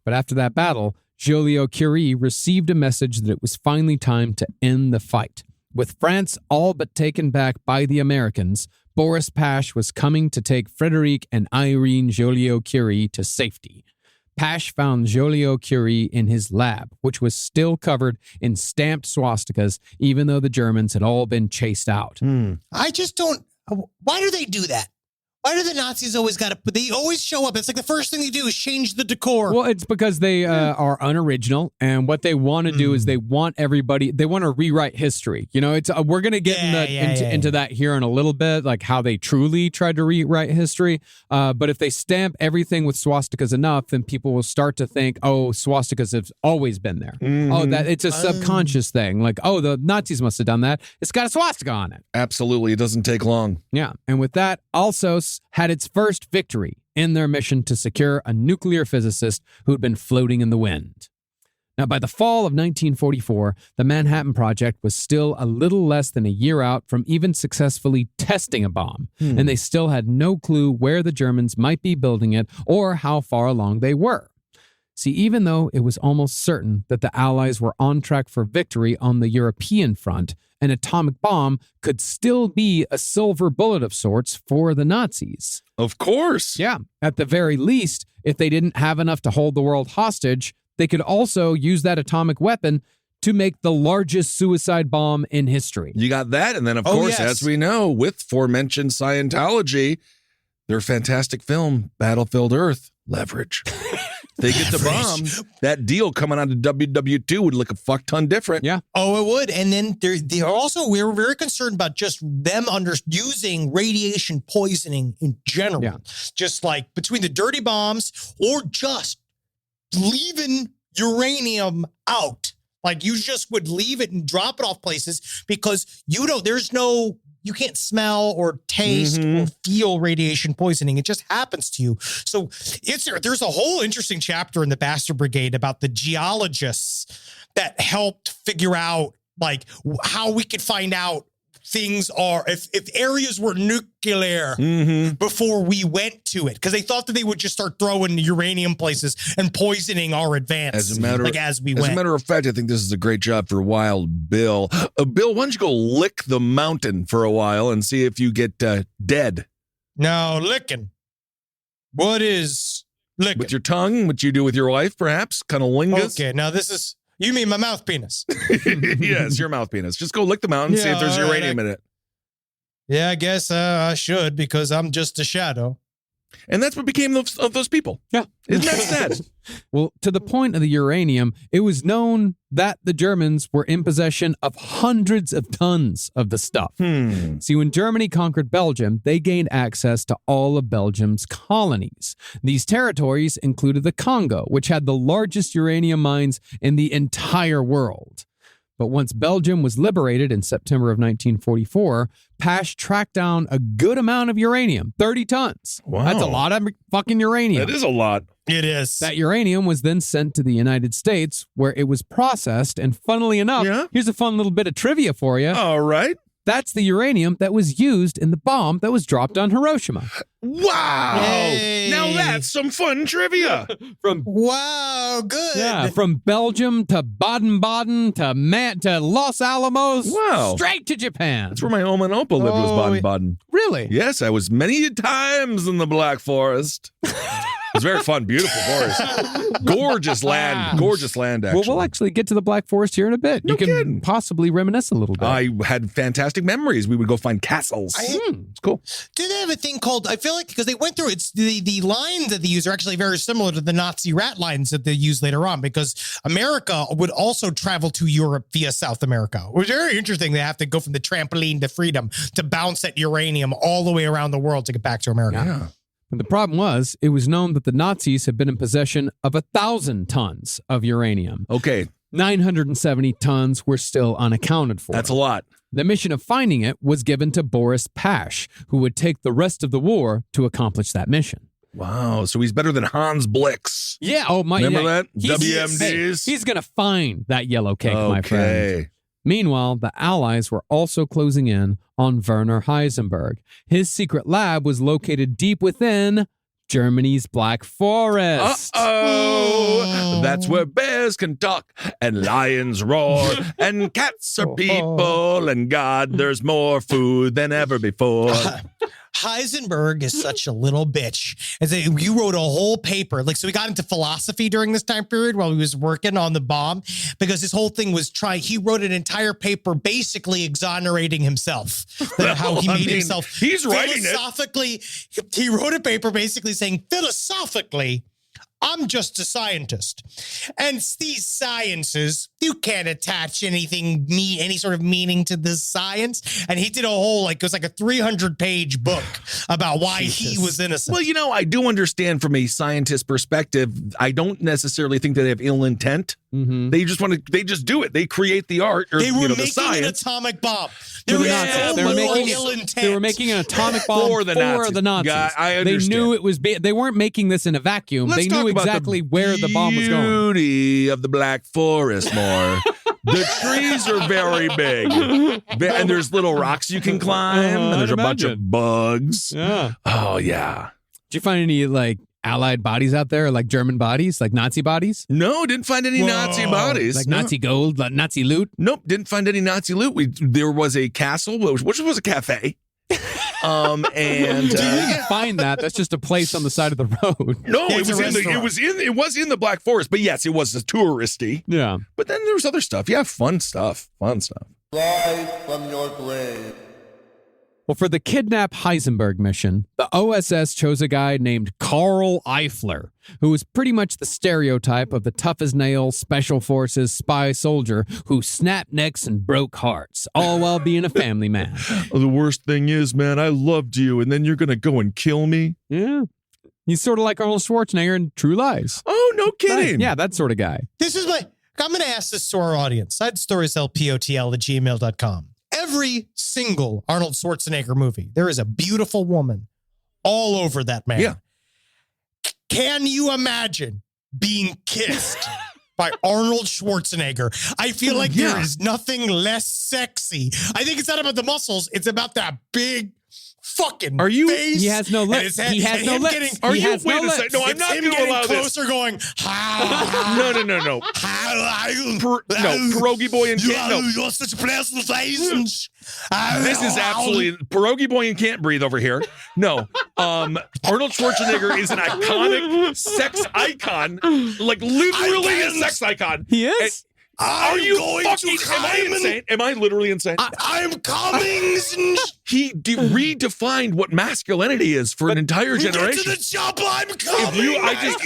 D: But after that battle, Joliot-Curie received a message that it was finally time to end the fight. With France all but taken back by the Americans, Boris Pash was coming to take Frédéric and Irene Joliot-Curie to safety. Pash found Joliot-Curie in his lab, which was still covered in stamped swastikas, even though the Germans had all been chased out.
C: I just don't. Why do they do that? Why do the Nazis always got to? They always show up. It's like the first thing they do is change the decor.
D: Well, it's because they are unoriginal, and what they want to do is they want everybody. They want to rewrite history. You know, it's we're gonna get into that here in a little bit, like how they truly tried to rewrite history. But if they stamp everything with swastikas enough, then people will start to think, oh, swastikas have always been there. Oh, that it's a subconscious thing. Like, oh, the Nazis must have done that. It's got a swastika on it.
E: Absolutely. It doesn't take long.
D: Yeah, and with that, Alsos had its first victory in their mission to secure a nuclear physicist who'd been floating in the wind. Now, by the fall of 1944, the Manhattan Project was still a little less than a year out from even successfully testing a bomb, and they still had no clue where the Germans might be building it or how far along they were. See, even though it was almost certain that the Allies were on track for victory on the European front, an atomic bomb could still be a silver bullet of sorts for the Nazis.
E: Of course.
D: Yeah, at the very least, if they didn't have enough to hold the world hostage, they could also use that atomic weapon to make the largest suicide bomb in history.
E: You got that. And then, of course,
C: yes.
E: as we know, with aforementioned Scientology, their fantastic film, Battlefield Earth, leverage. They get the bomb. That deal coming out of WW2 would look a fuck ton different.
D: Yeah.
C: Oh, it would. And then they're also, we were very concerned about just them using radiation poisoning in general.
D: Yeah.
C: Just like between the dirty bombs or just leaving uranium out. Like you just would leave it and drop it off places because you can't smell or taste or feel radiation poisoning. It just happens to you. So there's a whole interesting chapter in the Bastard Brigade about the geologists that helped figure out like how we could find out things are, if areas were nuclear before we went to it. Because they thought that they would just start throwing uranium places and poisoning our advance as we went.
E: As a matter of fact, I think this is a great job for Wild Bill. Bill, why don't you go lick the mountain for a while and see if you get dead?
C: No, licking. What is licking?
E: With your tongue, what you do with your wife, perhaps? Cunnilingus?
C: Okay, now this is... You mean my mouth penis?
E: Yes, your mouth penis. Just go lick the mountain, see if there's uranium in it.
C: Yeah, I guess I should because I'm just a shadow.
E: And that's what became of those people.
D: Yeah.
E: Isn't that sad?
D: Well, to the point of the uranium, it was known that the Germans were in possession of hundreds of tons of the stuff. See, when Germany conquered Belgium, they gained access to all of Belgium's colonies. These territories included the Congo, which had the largest uranium mines in the entire world. But once Belgium was liberated in September of 1944, Pash tracked down a good amount of uranium, 30 tons.
E: Wow.
D: That's a lot of fucking uranium.
E: That is a lot.
C: It is.
D: That uranium was then sent to the United States, where it was processed. And funnily enough, here's a fun little bit of trivia for you.
E: All right.
D: That's the uranium that was used in the bomb that was dropped on Hiroshima.
E: Wow.
C: Hey.
E: Now that's some fun trivia.
C: Wow, good.
D: Yeah, from Belgium to Baden-Baden to Los Alamos.
E: Wow.
D: Straight to Japan.
E: That's where my Oma and Opa lived, was Baden-Baden.
D: Really?
E: Yes, I was many times in the Black Forest. was very fun. Beautiful forest. Gorgeous land. Gorgeous land, actually.
D: Well, we'll actually get to the Black Forest here in a bit.
E: No
D: you can
E: kidding.
D: possibly reminisce a little bit.
E: I had fantastic memories. We would go find castles. It's cool.
C: Do they have a thing called, I feel like, because they went through, it's the lines that they use are actually very similar to the Nazi rat lines that they use later on, because America would also travel to Europe via South America. It was very interesting. They have to go from the trampoline to freedom to bounce that uranium all the way around the world to get back to America.
E: Yeah.
D: But the problem was, it was known that the Nazis had been in possession of 1,000 tons of uranium.
E: Okay.
D: 970 tons were still unaccounted for.
E: That's a lot.
D: The mission of finding it was given to Boris Pash, who would take the rest of the war to accomplish that mission.
E: Wow. So he's better than Hans Blix.
D: Yeah. Oh, my.
E: Remember
D: yeah.
E: that? WMDs?
D: He's going to find that yellow cake, my friend.
E: Okay.
D: Meanwhile, the Allies were also closing in on Werner Heisenberg. His secret lab was located deep within Germany's Black Forest.
E: Uh-oh. That's where bears can talk and lions roar and cats are people and God, there's more food than ever before.
C: Heisenberg is such a little bitch. And so you wrote a whole paper. So we got into philosophy during this time period while he was working on the bomb, because his whole thing was he wrote an entire paper basically exonerating himself. How he made himself.
E: He's writing it.
C: Philosophically, he wrote a paper basically saying, philosophically, I'm just a scientist. And these sciences, you can't attach any sort of meaning to this science. And he did a whole, it was like a 300-page book about why he was innocent.
E: Well, I do understand from a scientist perspective. I don't necessarily think that they have ill intent.
D: Mm-hmm.
E: They just do it. They create the art or
C: they were
E: the
C: making
E: science.
C: an atomic bomb.
D: They were
C: They
D: making an atomic bomb for the Nazis.
E: Yeah, I understand.
D: They knew it was. They weren't making this in a vacuum.
E: Let's
D: they
E: talk
D: knew
E: about
D: exactly where the bomb was going.
E: Beauty of the Black Forest more. The trees are very big, and there's little rocks you can climb, and there's a bunch of bugs.
D: Yeah.
E: Oh yeah.
D: Did you find any Allied bodies out there, like German bodies, like Nazi bodies?
E: No, didn't find any Nazi bodies.
D: Like
E: No.
D: Nazi gold, like Nazi loot?
E: Nope, didn't find any Nazi loot. There was a castle, which was a cafe. And
D: You can find that. That's just a place on the side of the road.
E: no,
C: Yeah,
E: it was in the Black Forest, but yes, it was touristy.
D: Yeah.
E: But then there was other stuff. Yeah, fun stuff.
F: Rise from your grave.
D: Well, for the kidnap Heisenberg mission, the OSS chose a guy named Karl Eifler, who was pretty much the stereotype of the tough-as-nails special forces spy soldier who snapped necks and broke hearts, all while being a family man.
E: The worst thing is, man, I loved you, and then you're going to go and kill me?
D: Yeah. He's sort of like Arnold Schwarzenegger in True Lies.
E: Oh, no kidding.
D: Yeah, that sort of guy.
C: I'm going to ask this to our audience. sidestorieslpotl@gmail.com. Every single Arnold Schwarzenegger movie, there is a beautiful woman all over that man.
E: Yeah.
C: Can you imagine being kissed by Arnold Schwarzenegger? I feel like there is nothing less sexy. I think it's not about the muscles. It's about that big fucking face.
D: He has no
C: and
D: lips.
C: his head,
D: He has
C: and
D: no
C: him
D: lips.
C: getting-
D: He
E: you?
D: has no
E: Wait a
D: lips.
E: second. No, I'm
C: it's
E: not
C: him
E: going to
C: getting
E: allow this.
C: closer going,
E: No. Pierogi Boy and Can't. No.
C: You're such a pleasant face.
E: This is absolutely Pierogi Boy and Can't Breathe over here. No. Arnold Schwarzenegger is an iconic sex icon. Like literally a sex icon.
D: He is?
E: Are you fucking am I insane? Am I literally insane?
C: I'm coming.
E: He redefined what masculinity is for an entire
C: Get to
E: generation.
C: the job. I'm coming.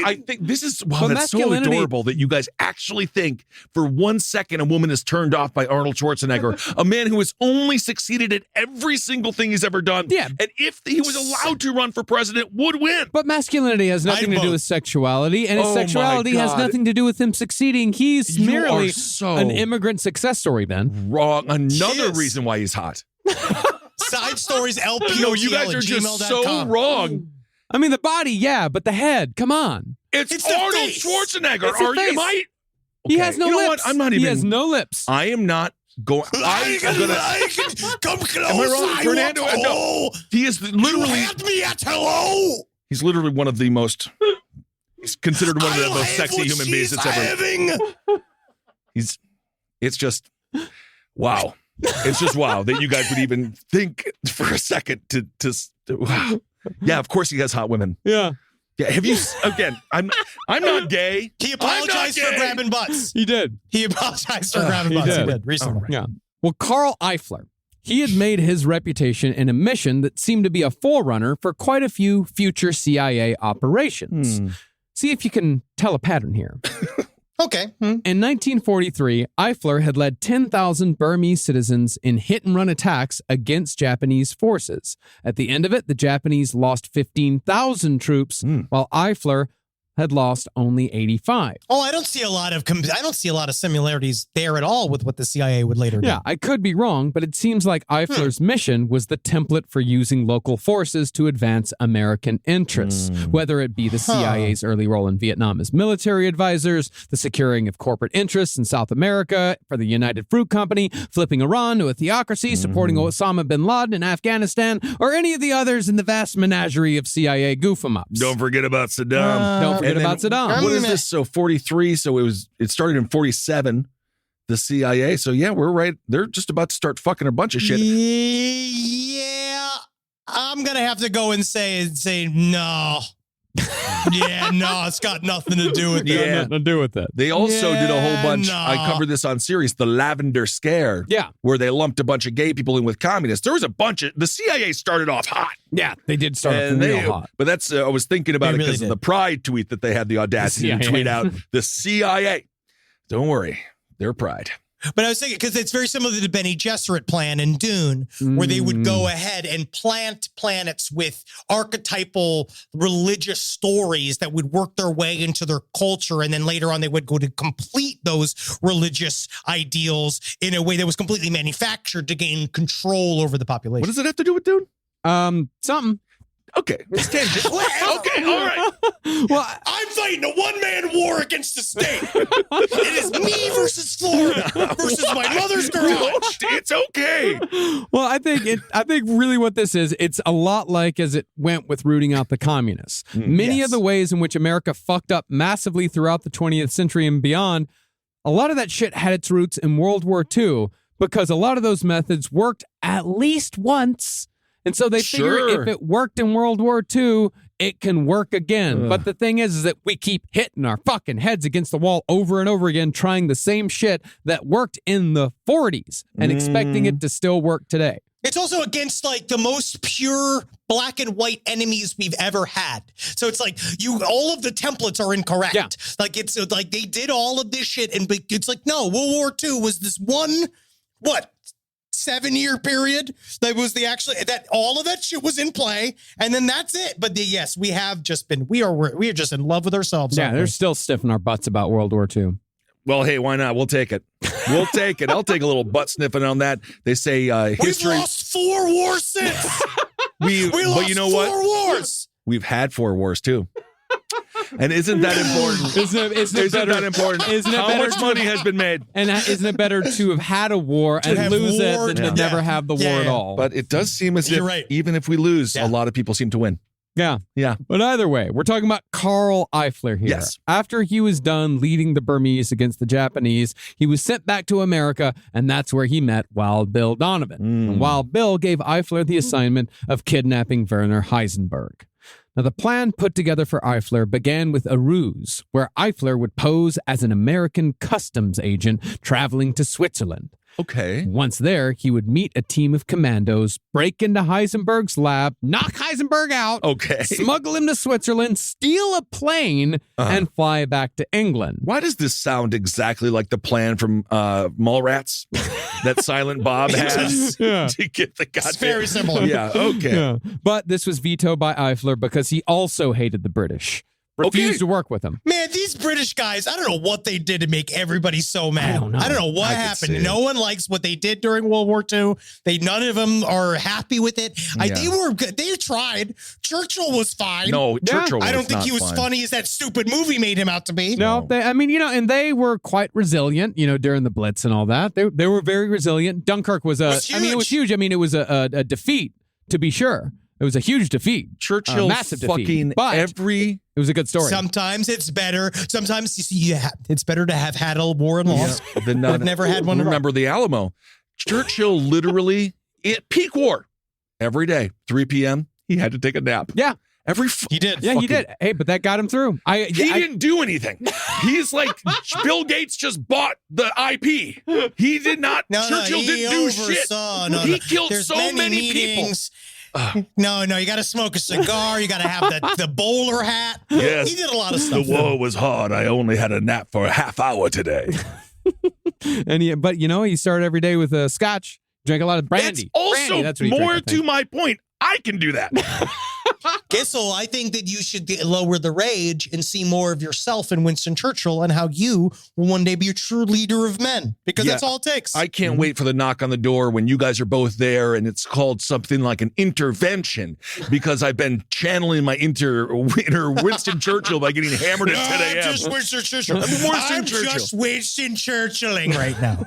E: I think this is wow,
D: But
E: that's so
D: masculinity-
E: adorable that you guys actually think for 1 second a woman is turned off by Arnold Schwarzenegger, a man who has only succeeded at every single thing he's ever done.
D: Yeah.
E: And if he was allowed to run for president, would win.
D: But masculinity has nothing to do with sexuality, and his
E: Oh my
D: sexuality has
E: God.
D: nothing to do with him succeeding. He's
E: You
D: merely
E: are so
D: an immigrant success story, Ben.
E: Wrong. Another
C: Kiss.
E: reason why he's hot.
C: Side stories LP.
E: No, you guys are just so wrong.
D: I mean, the body, yeah, but the head, come on.
E: It's
C: It's the
E: Arnold
C: face.
E: Schwarzenegger.
D: It's the
E: Are you? Am
D: face.
E: I?
D: He
E: Okay,
D: has no
E: you know
D: lips.
E: what? I'm not even.
D: He has no lips.
E: I am not going. I'm gonna.
C: Come close.
E: Am I wrong, Fernando?
C: want
E: No.
C: hello.
E: He is
C: You
E: literally.
C: had me at hello.
E: He's literally one of the most. He's considered one of the
C: I'll
E: most
C: have
E: sexy
C: what
E: human beings
C: she's
E: that's ever.
C: having.
E: It's just. Wow. It's just wow that you guys would even think for a second to wow. Yeah, of course he has hot women.
D: Yeah.
E: Yeah, have you again? I'm not gay.
C: He apologized for grabbing butts.
D: He did.
C: He apologized for grabbing butts. He did recently.
D: Yeah. Well, Carl Eifler, he had made his reputation in a mission that seemed to be a forerunner for quite a few future CIA operations. See if you can tell a pattern here.
C: Okay.
D: In 1943, Eifler had led 10,000 Burmese citizens in hit-and-run attacks against Japanese forces. At the end of it, the Japanese lost 15,000 troops, while Eifler had lost only 85.
C: Oh, I don't see a lot of similarities there at all with what the CIA would later do.
D: Yeah, I could be wrong, but it seems like Eifler's mission was the template for using local forces to advance American interests, whether it be the CIA's early role in Vietnam as military advisors, the securing of corporate interests in South America for the United Fruit Company, flipping Iran to a theocracy, supporting Osama bin Laden in Afghanistan, or any of the others in the vast menagerie of CIA goof-em-ups.
E: Don't forget about Saddam.
D: Don't forget about Saddam.
E: What is this? So 43. So it started in 47. The CIA. So yeah, we're right. They're just about to start fucking a bunch of shit.
C: Yeah, I'm gonna have to go and say no. Yeah, no, it's got nothing to do with that.
E: Yeah.
D: Nothing to do with that.
E: They also did a whole bunch.
C: No.
E: I covered this on series, The Lavender Scare.
D: Yeah.
E: Where they lumped a bunch of gay people in with communists. There was a bunch of, the CIA started off hot.
D: Yeah, they did start off
E: And
D: real hot.
E: But that's, I was thinking about it
C: They really
E: because of
C: did.
E: the Pride tweet that they had the audacity to
D: CIA.
E: tweet out. The CIA. Don't worry. They're Pride.
C: But I was thinking, because it's very similar to the Bene Gesserit plan in Dune, where they would go ahead and plant planets with archetypal religious stories that would work their way into their culture. And then later on, they would go to complete those religious ideals in a way that was completely manufactured to gain control over the population.
E: What does it have to do with Dune?
D: Something.
E: Okay. It's tangent. Okay. All right.
D: Well,
C: I'm fighting a one-man war against the state. It is me versus Florida versus my mother's garage.
E: It's okay.
D: well, I think really what this is, it's a lot like as it went with rooting out the communists. Many of the ways in which America fucked up massively throughout the 20th century and beyond, a lot of that shit had its roots in World War II because a lot of those methods worked at least once. And so they figure if it worked in World War II, it can work again. But the thing is that we keep hitting our fucking heads against the wall over and over again, trying the same shit that worked in the 40s and expecting it to still work today.
C: It's also against like the most pure black and white enemies we've ever had. So it's like all of the templates are incorrect.
D: Yeah.
C: Like it's like they did all of this shit and it's like, no, World War II was this one, 7-year period that was that all of that shit was in play, and then that's it. But yes, we are just in love with ourselves.
D: Yeah, they're still stiffing our butts about World War II.
E: Well, hey, why not? We'll take it. We'll take it. I'll take a little butt sniffing on that. They say history.
C: We've lost 4 wars since.
E: We
C: lost
E: but you know what?
C: 4 wars.
E: We've had 4 wars too. And isn't that important? Isn't that important?
D: Isn't it
E: How
D: better
E: much money has been made?
D: And isn't it better to have had a war and
C: have
D: lose it
C: war,
D: than to
C: yeah.
D: never have the war at all?
E: But it does seem as if
C: You're right.
E: even if we lose, a lot of people seem to win.
D: Yeah.
E: Yeah.
D: But either way, we're talking about Carl Eifler here.
E: Yes.
D: After he was done leading the Burmese against the Japanese, he was sent back to America, and that's where he met Wild Bill Donovan. And Wild Bill gave Eifler the assignment of kidnapping Werner Heisenberg. Now, the plan put together for Eifler began with a ruse, where Eifler would pose as an American customs agent traveling to Switzerland.
E: Okay.
D: Once there, he would meet a team of commandos, break into Heisenberg's lab, knock Heisenberg out,
E: Okay.
D: smuggle him to Switzerland, steal a plane, and fly back to England.
E: Why does this sound exactly like the plan from Mallrats that Silent Bob has to get the goddamn...
C: It's very similar.
E: Yeah, okay.
D: Yeah. But this was vetoed by Eifler because he also hated the British. Refused to work with them.
C: Man, these British guys, I don't know what they did to make everybody so mad.
D: I don't know.
C: I don't know what
E: I could
C: happened.
E: see.
C: No one likes what they did during World War II. None of them are happy with it. They tried. Churchill was fine.
E: No,
D: Yeah.
E: Churchill
C: I don't
E: was
C: think
E: not
C: he was
E: fine.
C: funny as that stupid movie made him out to be.
D: No, and they were quite resilient, during the Blitz and all that. They were very resilient. Dunkirk was it was huge. It was a defeat, to be sure. It was a huge defeat.
E: Churchill
D: massive defeat.
E: fucking
D: But
E: every...
D: it was a good story.
C: Sometimes it's better. Sometimes it's better to have had a war and lost.
E: Than
C: I've never had one.
E: Remember the Alamo. Churchill literally, peak war, every day, 3 p.m., he had to take a nap.
D: Yeah.
C: He did.
D: Yeah, he did. Hey, but that got him through.
E: He didn't do anything. He's like, Bill Gates just bought the IP. He did not. Churchill didn't do shit. He killed
C: There's
E: so many people.
C: No, you got to smoke a cigar. You got to have the bowler hat.
E: Yes.
C: He did a lot of stuff.
E: The war was hard. I only had a nap for a half hour today.
D: But he started every day with a scotch, drank a lot of brandy.
E: Also,
D: that's what he
E: more
D: drank,
E: to my point, I can do that.
C: Gissel, I think that you should lower the rage and see more of yourself in Winston Churchill and how you will one day be a true leader of men, because that's all it takes.
E: I can't wait for the knock on the door when you guys are both there, and it's called something like an intervention, because I've been channeling my inner Winston Churchill by getting hammered at 10 a.m.
C: I'm just Winston Churchill. I'm just Winston Churchilling right now.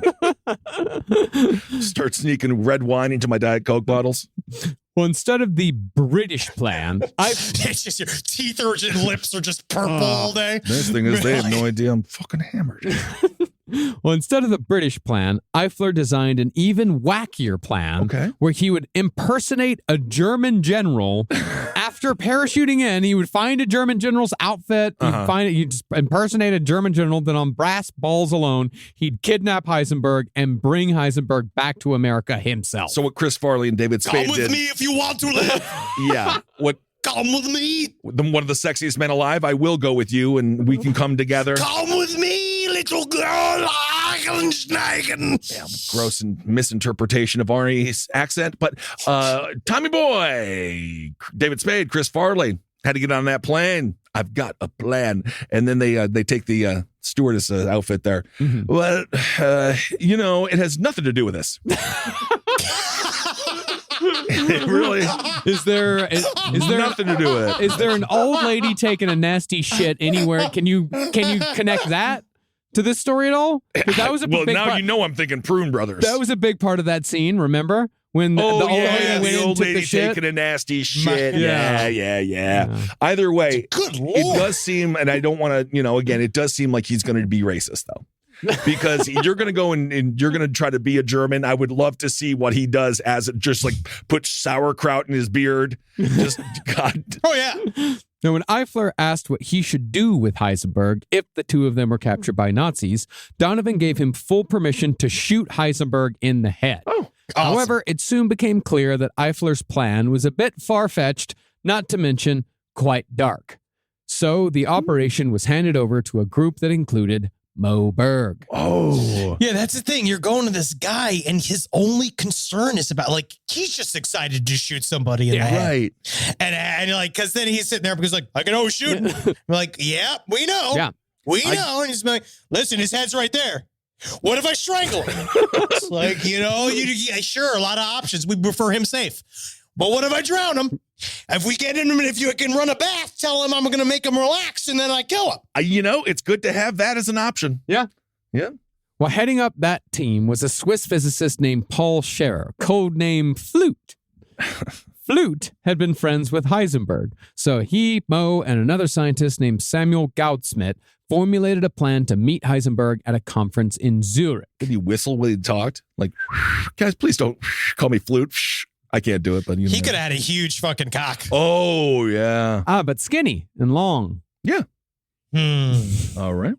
E: Start sneaking red wine into my Diet Coke bottles.
D: Well, instead of the British plan,
C: it's just your teeth and lips are just purple all day.
E: Nice thing is they have no idea I'm fucking hammered.
D: Well, instead of the British plan, Eifler designed an even wackier plan where he would impersonate a German general. After parachuting in, he would find a German general's outfit. He'd just impersonate a German general. Then on brass balls alone, he'd kidnap Heisenberg and bring Heisenberg back to America himself.
E: So what Chris Farley and David Spade
C: did. Come with me if you want to live.
E: Yeah.
C: Come with me.
E: One of the sexiest men alive. I will go with you, and we can come together.
C: Come with me, little girl.
E: Yeah, gross and misinterpretation of Arnie's accent, but Tommy Boy, David Spade, Chris Farley had to get on that plane. I've got a plan, and then they take the stewardess outfit there. Well, it has nothing to do with this. It really
D: is there
E: nothing to do with it.
D: Is there an old lady taking a nasty shit anywhere? Can you connect that to this story at all? That was a big
E: now
D: part.
E: I'm thinking Prune Brothers.
D: That was a big part of that scene. Remember when the old lady went and took the shit?
E: Taking a nasty shit. Yeah. Either way, it does seem, and I don't want to, again, it does seem like he's going to be racist though. Because you're going to go and you're going to try to be a German. I would love to see what he does as just like put sauerkraut in his beard. Just God.
C: Oh, yeah.
D: Now, when Eifler asked what he should do with Heisenberg if the two of them were captured by Nazis, Donovan gave him full permission to shoot Heisenberg in the head.
E: Oh,
C: awesome.
D: However, it soon became clear that Eifler's plan was a bit far-fetched, not to mention quite dark. So the operation was handed over to a group that included Mo Berg.
E: Oh.
C: Yeah, that's the thing. You're going to this guy, and his only concern is about, he's just excited to shoot somebody in the head.
E: Right.
C: And because then he's sitting there because, I can always shoot him. We're like, yeah, we know.
D: Yeah.
C: We know. And he's like, listen, his head's right there. What if I strangle him? It's sure, a lot of options. We prefer him safe. But what if I drown him? If we get him, and if you can run a bath, tell him I'm going to make him relax, and then I kill him.
E: It's good to have that as an option.
D: Yeah.
E: Yeah.
D: Well, heading up that team was a Swiss physicist named Paul Scherrer, codename Flute. Flute had been friends with Heisenberg, so he, Mo, and another scientist named Samuel Goudsmit formulated a plan to meet Heisenberg at a conference in Zurich.
E: Did he whistle when he talked? Like, guys, please don't call me Flute. I can't do it, but
C: he could have had a huge fucking cock.
E: Oh, yeah.
D: But skinny and long.
E: Yeah. All right.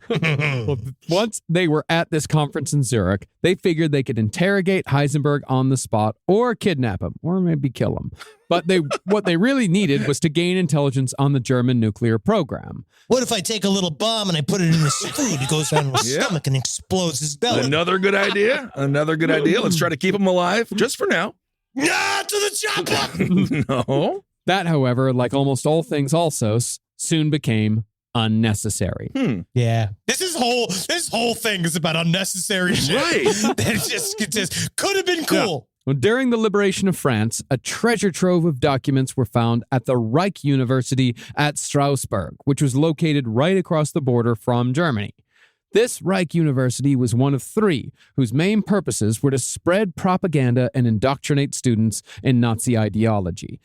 D: Well, once they were at this conference in Zurich, they figured they could interrogate Heisenberg on the spot or kidnap him or maybe kill him. But what they really needed was to gain intelligence on the German nuclear program.
C: What if I take a little bomb and I put it in his food? He goes down his stomach and explodes his belly.
E: Another good idea. Let's try to keep him alive just for now.
C: To the chopper.
E: No.
D: That, however, like almost all things Alsos, soon became unnecessary.
C: Yeah. This whole thing is about unnecessary shit.
E: Right.
C: It just could have been cool.
D: Well, during the liberation of France, a treasure trove of documents were found at the Reich University at Strasbourg, which was located right across the border from Germany. This Reich University was one of three whose main purposes were to spread propaganda and indoctrinate students in Nazi ideology.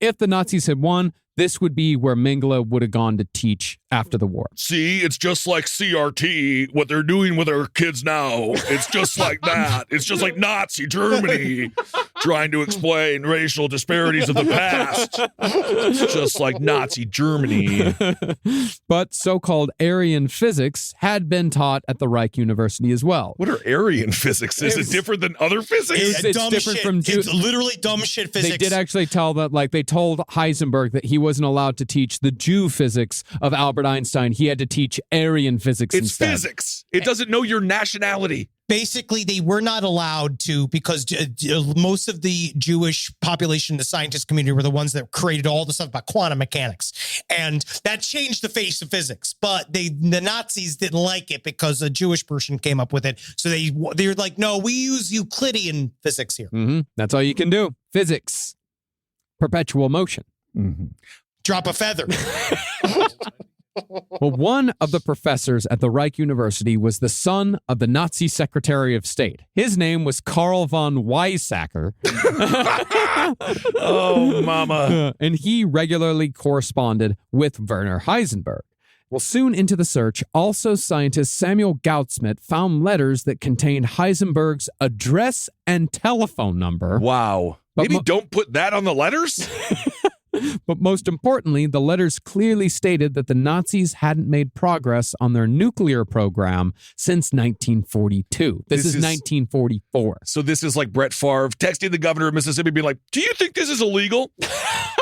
D: If the Nazis had won, this would be where Mengele would have gone to teach after the war.
E: See, it's just like CRT, what they're doing with our kids now. It's just like that. It's just like Nazi Germany. trying to explain racial disparities of the past, just like Nazi Germany.
D: But so-called Aryan physics had been taught at the Reich University as well.
E: What are Aryan physics? Is it different than other physics?
D: It's
C: dumb
D: different
C: shit.
D: from
C: It's literally dumb shit physics.
D: They did actually tell that, like, they told Heisenberg that he wasn't allowed to teach the Jew physics of Albert Einstein. He had to teach Aryan physics
E: It's
D: instead.
E: physics. It doesn't know your nationality.
C: Basically, they were not allowed to because most of the Jewish population, the scientist community, were the ones that created all the stuff about quantum mechanics. And that changed the face of physics. But the Nazis didn't like it because a Jewish person came up with it. So they were like, no, we use Euclidean physics here.
D: Mm-hmm. That's all you can do. Physics. Perpetual motion.
E: Mm-hmm.
C: Drop a feather.
D: Well, one of the professors at the Reich University was the son of the Nazi Secretary of State. His name was Karl von Weizsäcker.
E: Oh, mama.
D: And he regularly corresponded with Werner Heisenberg. Well, soon into the search, also scientist Samuel Gaudsmit found letters that contained Heisenberg's address and telephone number.
E: Wow.
D: But
E: Maybe don't put that on the letters?
D: But most importantly, the letters clearly stated that the Nazis hadn't made progress on their nuclear program since 1942. This is 1944.
E: So this is like Brett Favre texting the governor of Mississippi being like, do you think this is illegal?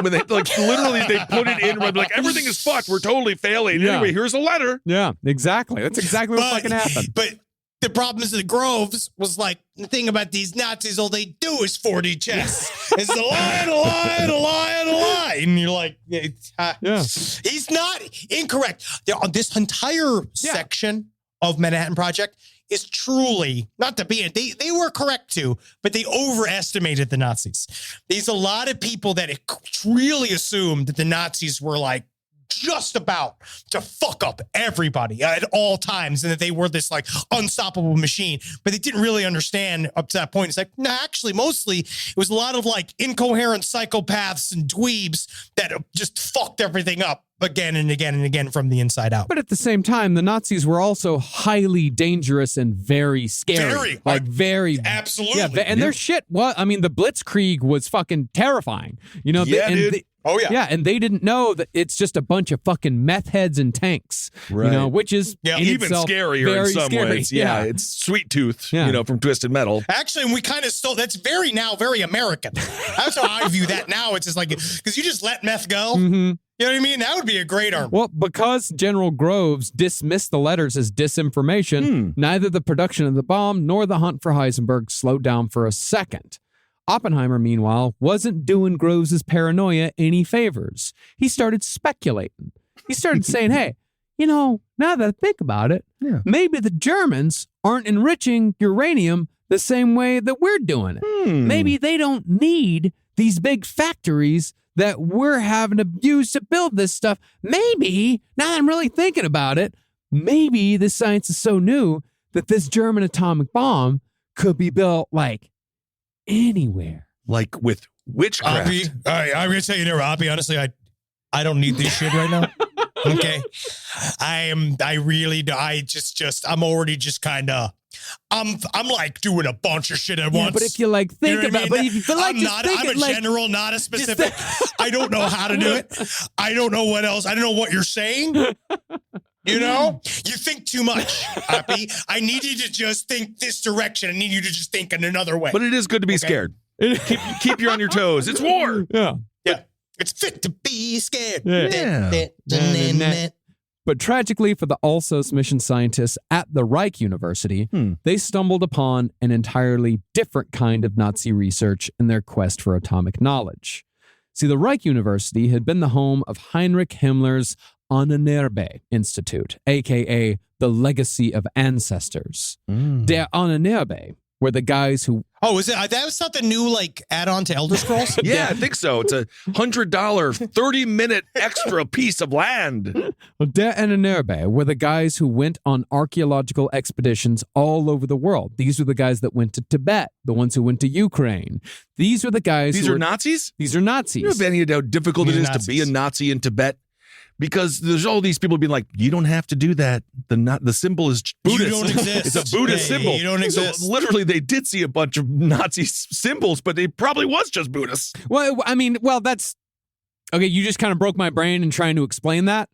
E: When they literally they put it in like everything is fucked. We're totally failing.
D: Yeah.
E: Anyway, here's a letter.
D: Yeah, exactly. That's exactly what fucking happened.
C: But the problem is that Groves was like, the thing about these Nazis, all they do is 4D chess. It's a lie, a lie, a lie, a lie. And you're like,
D: Yeah.
C: He's not incorrect. This entire section of Manhattan Project is truly, not to be, they were correct too, but they overestimated the Nazis. There's a lot of people that really assumed that the Nazis were like, just about to fuck up everybody at all times and that they were this like unstoppable machine, but they didn't really understand up to that point. It's like, nah, actually, mostly it was a lot of like incoherent psychopaths and dweebs that just fucked everything up again and again and again from the inside out.
D: But at the same time, the Nazis were also highly dangerous and very scary. Very.
C: Absolutely.
D: Yeah, and their shit, I mean, the Blitzkrieg was fucking terrifying. You know,
E: dude.
C: Oh, yeah.
D: Yeah, and they didn't know that it's just a bunch of fucking meth heads and tanks,
E: right.
D: You know, which is
E: even scarier in some ways. Yeah, it's Sweet Tooth, from Twisted Metal.
C: Actually, we kind of stole, that's very American. That's how I view that now. It's just like, because you just let meth go.
D: Mm-hmm.
C: You know what I mean? That would be a great arm.
D: Well, because General Groves dismissed the letters as disinformation, neither the production of the bomb nor the hunt for Heisenberg slowed down for a second. Oppenheimer, meanwhile, wasn't doing Groves' paranoia any favors. He started speculating. He started saying, hey, you know, now that I think about it, maybe the Germans aren't enriching uranium the same way that we're doing it. Maybe they don't need these big factories that we're having to use to build this stuff. Maybe, now that I'm really thinking about it, maybe this science is so new that this German atomic bomb could be built like anywhere.
E: Like with witchcraft.
C: I'm going to tell you now, Robbie, honestly, I don't need this shit right now. Okay. I'm already just kind of, I'm like doing a bunch of shit at once.
D: But if you like think about, but if you feel like
C: I'm a general, not a specific. I don't know how to do it. I don't know what else. I don't know what you're saying. You know, you think too much, Happy. I need you to just think this direction. I need you to just think in another way.
E: But it is good to be scared. Keep you on your toes. It's war.
D: Yeah.
C: It's fit to be scared.
E: Yeah.
D: But tragically for the Alsos mission scientists at the Reich University, they stumbled upon an entirely different kind of Nazi research in their quest for atomic knowledge. See, the Reich University had been the home of Heinrich Himmler's Ahnenerbe Institute, a.k.a. the Legacy of Ancestors. Der Ahnenerbe were the guys who...
C: Oh, is it? That was not the new, like, add-on to Elder Scrolls?
E: Yeah, I think so. It's a $100, 30-minute extra piece of land.
D: Well, Der Ahnenerbe were the guys who went on archaeological expeditions all over the world. These were the guys that went to Tibet, the ones who went to Ukraine. These were the guys
E: These are Nazis?
D: These are Nazis.
E: You have any idea how difficult it is to be a Nazi in Tibet? because there's all these people being like, you don't have to do that. The symbol is Buddhist.
C: You don't exist.
E: It's a Buddhist symbol.
C: You don't exist.
E: So literally, they did see a bunch of Nazi symbols, but it probably was just Buddhists.
D: Well, I mean, that's okay. You just kind of broke my brain in trying to explain that.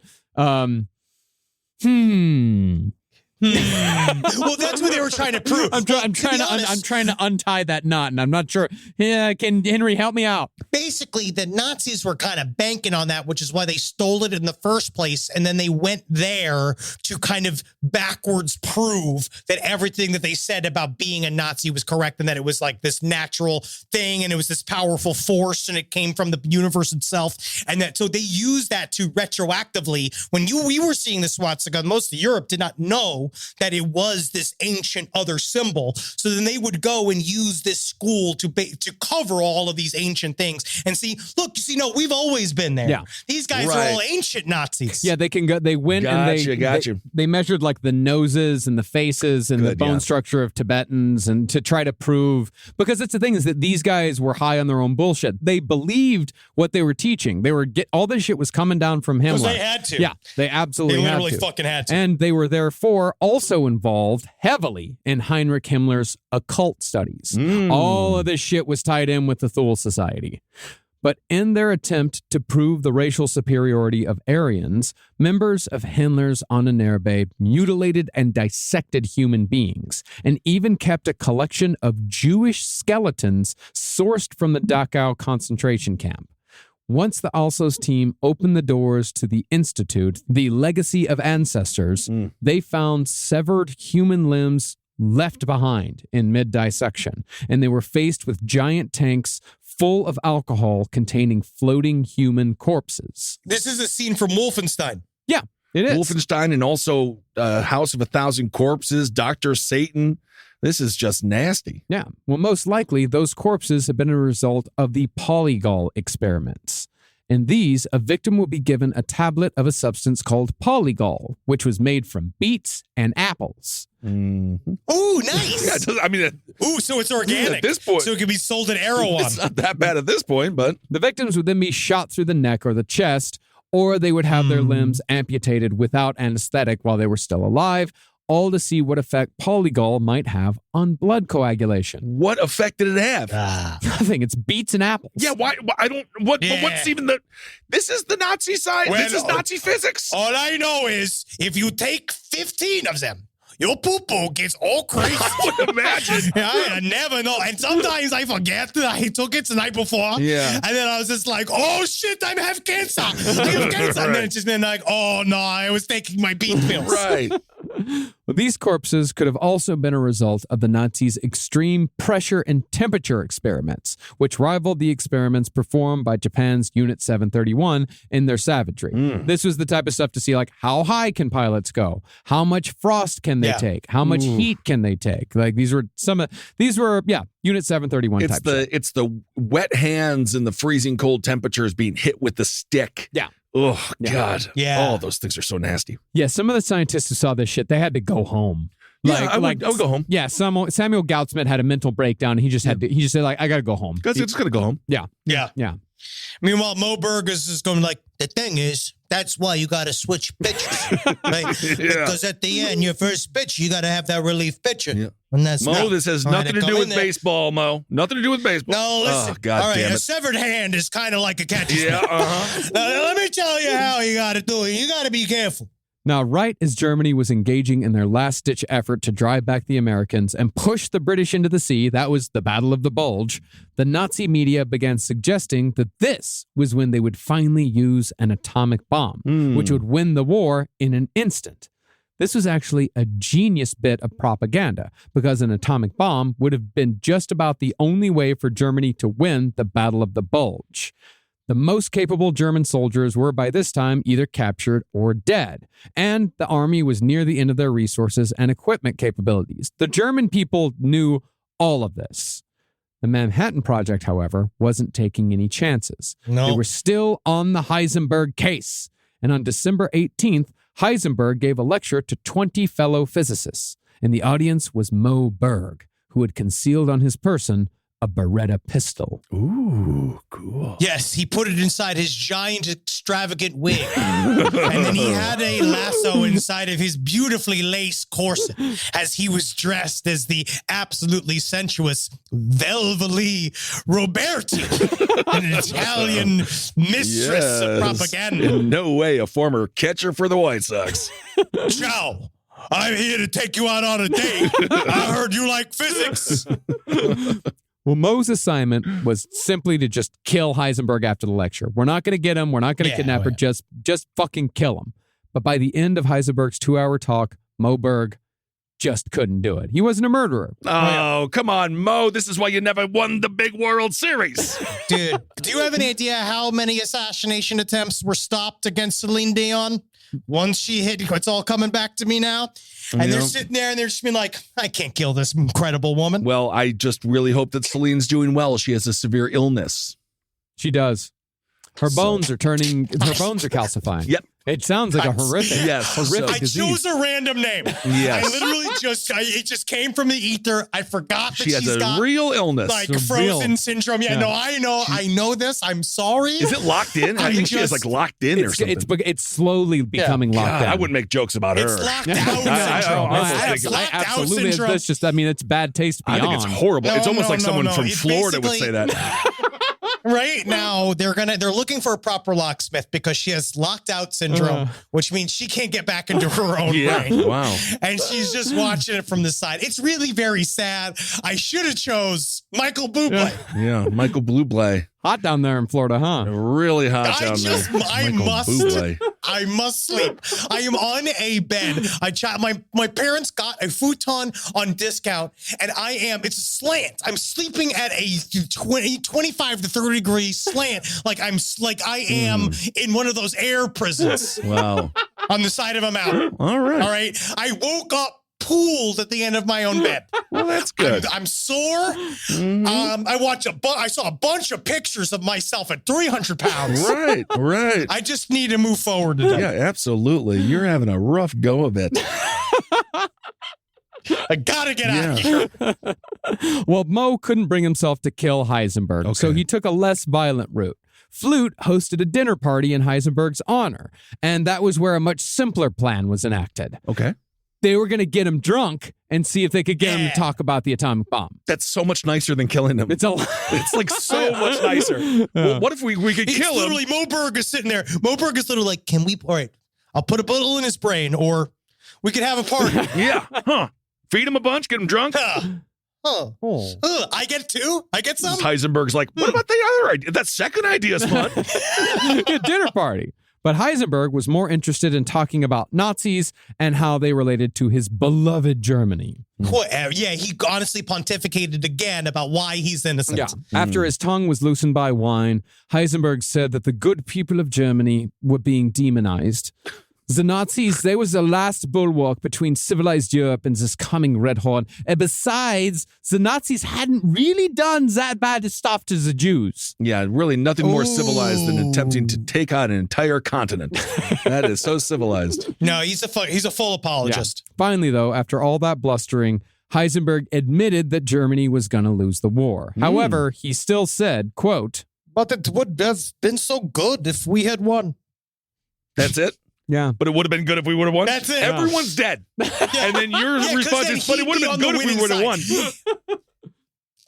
C: Well, that's what they were trying to prove.
D: I'm trying to untie that knot, and I'm not sure. Yeah, can Henry help me out?
C: Basically, the Nazis were kind of banking on that, which is why they stole it in the first place. And then they went there to kind of backwards prove that everything that they said about being a Nazi was correct and that it was like this natural thing and it was this powerful force and it came from the universe itself. And that so they used that to retroactively, when we were seeing the swastika, most of Europe did not know that it was this ancient other symbol. So then they would go and use this school to cover all of these ancient things and see, look, you see, no, we've always been there.
D: Yeah.
C: These guys are all ancient Nazis.
D: Yeah, they can go. They went they measured like the noses and the faces and the bone structure of Tibetans, and to try to prove, because that's the thing, is that these guys were high on their own bullshit. They believed what they were teaching. They were all this shit was coming down from Himmler.
C: Because they had to.
D: Yeah, they absolutely
C: They literally
D: had to.
C: fucking had to.
D: And they were therefore also involved heavily in Heinrich Himmler's occult studies. All of this shit was tied in with the Thule Society. But in their attempt to prove the racial superiority of Aryans, members of Himmler's Ahnenerbe mutilated and dissected human beings, and even kept a collection of Jewish skeletons sourced from the Dachau concentration camp. Once the Alsos team opened the doors to the Institute, the legacy of ancestors, they found severed human limbs left behind in mid-dissection, and they were faced with giant tanks full of alcohol containing floating human corpses.
C: This is a scene from Wolfenstein.
D: Yeah, it is.
E: Wolfenstein, and also House of 1,000 Corpses, Dr. Satan. This is just nasty.
D: Yeah. Well, most likely, those corpses have been a result of the polygol experiments. In these, a victim will be given a tablet of a substance called polygol, which was made from beets and apples.
E: Mm-hmm.
C: Ooh, nice.
E: Yeah, I mean,
C: ooh, so it's organic.
E: At this point,
C: so it can be sold at Erewhon.
E: It's not that bad at this point, but
D: the victims would then be shot through the neck or the chest, or they would have their limbs amputated without anesthetic while they were still alive, all to see what effect polygol might have on blood coagulation.
E: What effect did it have?
D: Nothing. It's beets and apples.
E: Yeah, why I don't, what's even this is the Nazi side?
C: Well,
E: this is Nazi physics?
C: All I know is if you take 15 of them, your poo-poo gets all crazy.
E: I would imagine.
C: Yeah, I never know. And sometimes I forget that I took it the night before.
E: Yeah.
C: And then I was just like, oh shit, I have cancer. I have cancer. And then it's just been like, oh no, I was taking my beet pills.
E: Right.
D: Well, these corpses could have also been a result of the Nazis' extreme pressure and temperature experiments, which rivaled the experiments performed by Japan's Unit 731 in their savagery. This was the type of stuff to see, like, how high can pilots go? How much frost can they take? How much heat can they take? Like, these were Unit 731 type shit.
E: It's the wet hands and the freezing cold temperatures being hit with the stick.
D: Yeah.
E: Oh, God.
C: Yeah.
E: Oh, those things are so nasty.
D: Yeah, some of the scientists who saw this shit, they had to go home.
E: I would go home.
D: Yeah, Samuel Gautzman had a mental breakdown, and he just said, like, I got to go home.
E: Because it's going to go home.
D: Yeah.
C: Meanwhile, Mo Burgers is going like, the thing is, that's why you got to switch pitches, right? Because at the end, your first pitch, you got to have that relief pitcher. Yeah. And that's
E: Mo, this has nothing to do with baseball, Mo. Nothing to do with baseball.
C: No, listen.
E: Oh, God damn it.
C: A severed hand is kind of like a catcher's
E: mitt.
C: Now, let me tell you how you got to do it. You got to be careful.
D: Now, right as Germany was engaging in their last-ditch effort to drive back the Americans and push the British into the sea, that was the Battle of the Bulge, the Nazi media began suggesting that this was when they would finally use an atomic bomb, which would win the war in an instant. This was actually a genius bit of propaganda, because an atomic bomb would have been just about the only way for Germany to win the Battle of the Bulge. The most capable German soldiers were by this time either captured or dead, and the army was near the end of their resources and equipment capabilities. The German people knew all of this. The Manhattan Project, however, wasn't taking any chances.
C: No.
D: They were still on the Heisenberg case, and on December 18th, Heisenberg gave a lecture to 20 fellow physicists, and the audience was Mo Berg, who had concealed on his person a Beretta pistol.
E: Ooh, cool.
C: Yes, he put it inside his giant, extravagant wig. And then he had a lasso inside of his beautifully laced corset as he was dressed as the absolutely sensuous Velvoli Roberti, an Italian mistress of propaganda.
E: In no way a former catcher for the White Sox.
C: Ciao. I'm here to take you out on a date. I heard you like physics.
D: Well, Moe's assignment was simply to just kill Heisenberg after the lecture. We're not going to get him. We're not going to kidnap her. Just fucking kill him. But by the end of Heisenberg's 2-hour talk, Moe Berg just couldn't do it. He wasn't a murderer.
E: Oh, come on, Mo. This is why you never won the big World Series.
C: Dude, do you have any idea how many assassination attempts were stopped against Celine Dion? Once she hit, it's all coming back to me now. And they're sitting there and they're just being like, I can't kill this incredible woman.
E: Well, I just really hope that Celine's doing well. She has a severe illness.
D: She does. Her bones are calcifying.
E: Yep.
D: It sounds like a horrific, horrific disease.
C: I chose a random name.
E: Yes.
C: I literally it just came from the ether. I forgot that
E: She has
C: she's
E: a
C: got
E: real illness.
C: like frozen syndrome. Yeah, no, I know this. I'm sorry.
E: Is it locked in? I think she is like locked in or something.
D: It's slowly becoming locked in.
E: I wouldn't make jokes about her.
C: It's locked out syndrome. It's locked out
D: absolutely.
C: syndrome.
D: That's just, it's bad taste beyond.
E: I think it's horrible. It's almost like someone from
C: It's
E: Florida would say that.
C: Right now, they're looking for a proper locksmith because she has locked out syndrome, which means she can't get back into her own brain.
E: Wow.
C: And she's just watching it from the side. It's really very sad. I should have chose Michael Bublé.
E: Yeah, Michael Bublé.
D: Hot down there in Florida, huh?
E: Really hot down there.
C: I must sleep. I am on a bed. My parents got a futon on discount, and it's a slant. I'm sleeping at a 25 to 30 degree slant, like I am in one of those air prisons.
E: Wow.
C: On the side of a mountain.
E: All right.
C: I woke up pooled at the end of my own bed.
E: Well, that's good.
C: I'm sore. I saw a bunch of pictures of myself at 300 pounds.
E: Right.
C: I just need to move forward today.
E: Yeah, absolutely. You're having a rough go of it.
C: I gotta get out of here.
D: Well, Moe couldn't bring himself to kill Heisenberg, so he took a less violent route. Flute hosted a dinner party in Heisenberg's honor, and that was where a much simpler plan was enacted.
E: Okay.
D: They were going to get him drunk and see if they could get him to talk about the atomic bomb.
E: That's so much nicer than killing him.
D: It's
E: like so much nicer. Well, what if we could kill him?
C: Literally, Moe Berg is sitting there. Moe Berg is literally like, all right, I'll put a bullet in his brain, or we could have a party.
E: Yeah. Huh. Feed him a bunch, get him drunk.
C: I get two? I get some?
E: Heisenberg's like, what about the other idea? That second idea's fun.
D: A dinner party. But Heisenberg was more interested in talking about Nazis and how they related to his beloved Germany.
C: Yeah, he honestly pontificated again about why he's innocent.
D: Yeah. After his tongue was loosened by wine, Heisenberg said that the good people of Germany were being demonized. The Nazis, they was the last bulwark between civilized Europe and this coming Red Horde. And besides, the Nazis hadn't really done that bad stuff to the Jews.
E: Yeah, really nothing more civilized than attempting to take out an entire continent. That is so civilized.
C: No, he's a full apologist.
D: Yeah. Finally, though, after all that blustering, Heisenberg admitted that Germany was going to lose the war. However, he still said, quote,
C: "But it would have been so good if we had won."
E: That's it?
D: Yeah.
E: But it would have been good if we would have won?
C: That's it.
E: Everyone's dead. And then your response is, but it would have been good if we would have won.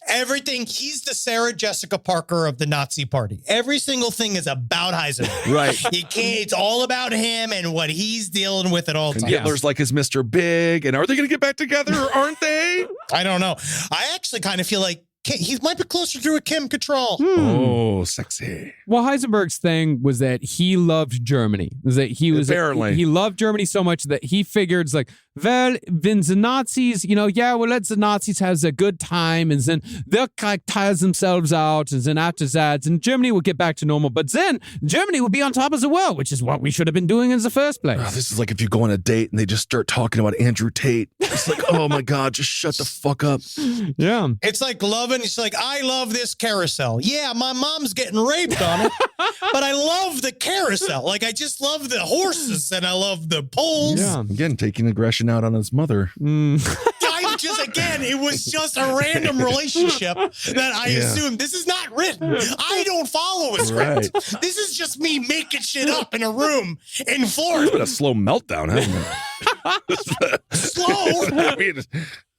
C: Everything, he's the Sarah Jessica Parker of the Nazi party. Every single thing is about Heisenberg.
E: Right.
C: You can't, it's all about him and what he's dealing with at all times.
E: Hitler's like his Mr. Big, and are they going to get back together or aren't they?
C: I don't know. I actually kind of feel like he might be closer to a Kim Cattrall.
E: Oh, sexy.
D: Well, Heisenberg's thing was that he loved Germany. That he loved Germany so much that he figured, it's like, well, when the Nazis, let the Nazis have a good time, and then they'll tire themselves out, and then after that, and Germany will get back to normal. But then Germany will be on top of the world, which is what we should have been doing in the first place.
E: Oh, this is like if you go on a date and they just start talking about Andrew Tate. It's like, oh my God, just shut the fuck up.
D: Yeah.
C: It's like loving, it's like, I love this carousel. Yeah, my mom's getting raped on it, but I love the carousel. Like, I just love the horses and I love the poles.
E: Yeah. Again, taking aggression out on his mother.
C: I'm it was just a random relationship that I assumed. This is not written. I don't follow a script.
E: Right.
C: This is just me making shit up in a room in Florida.
E: Been a slow meltdown, hasn't it?
C: Slow?
E: I mean,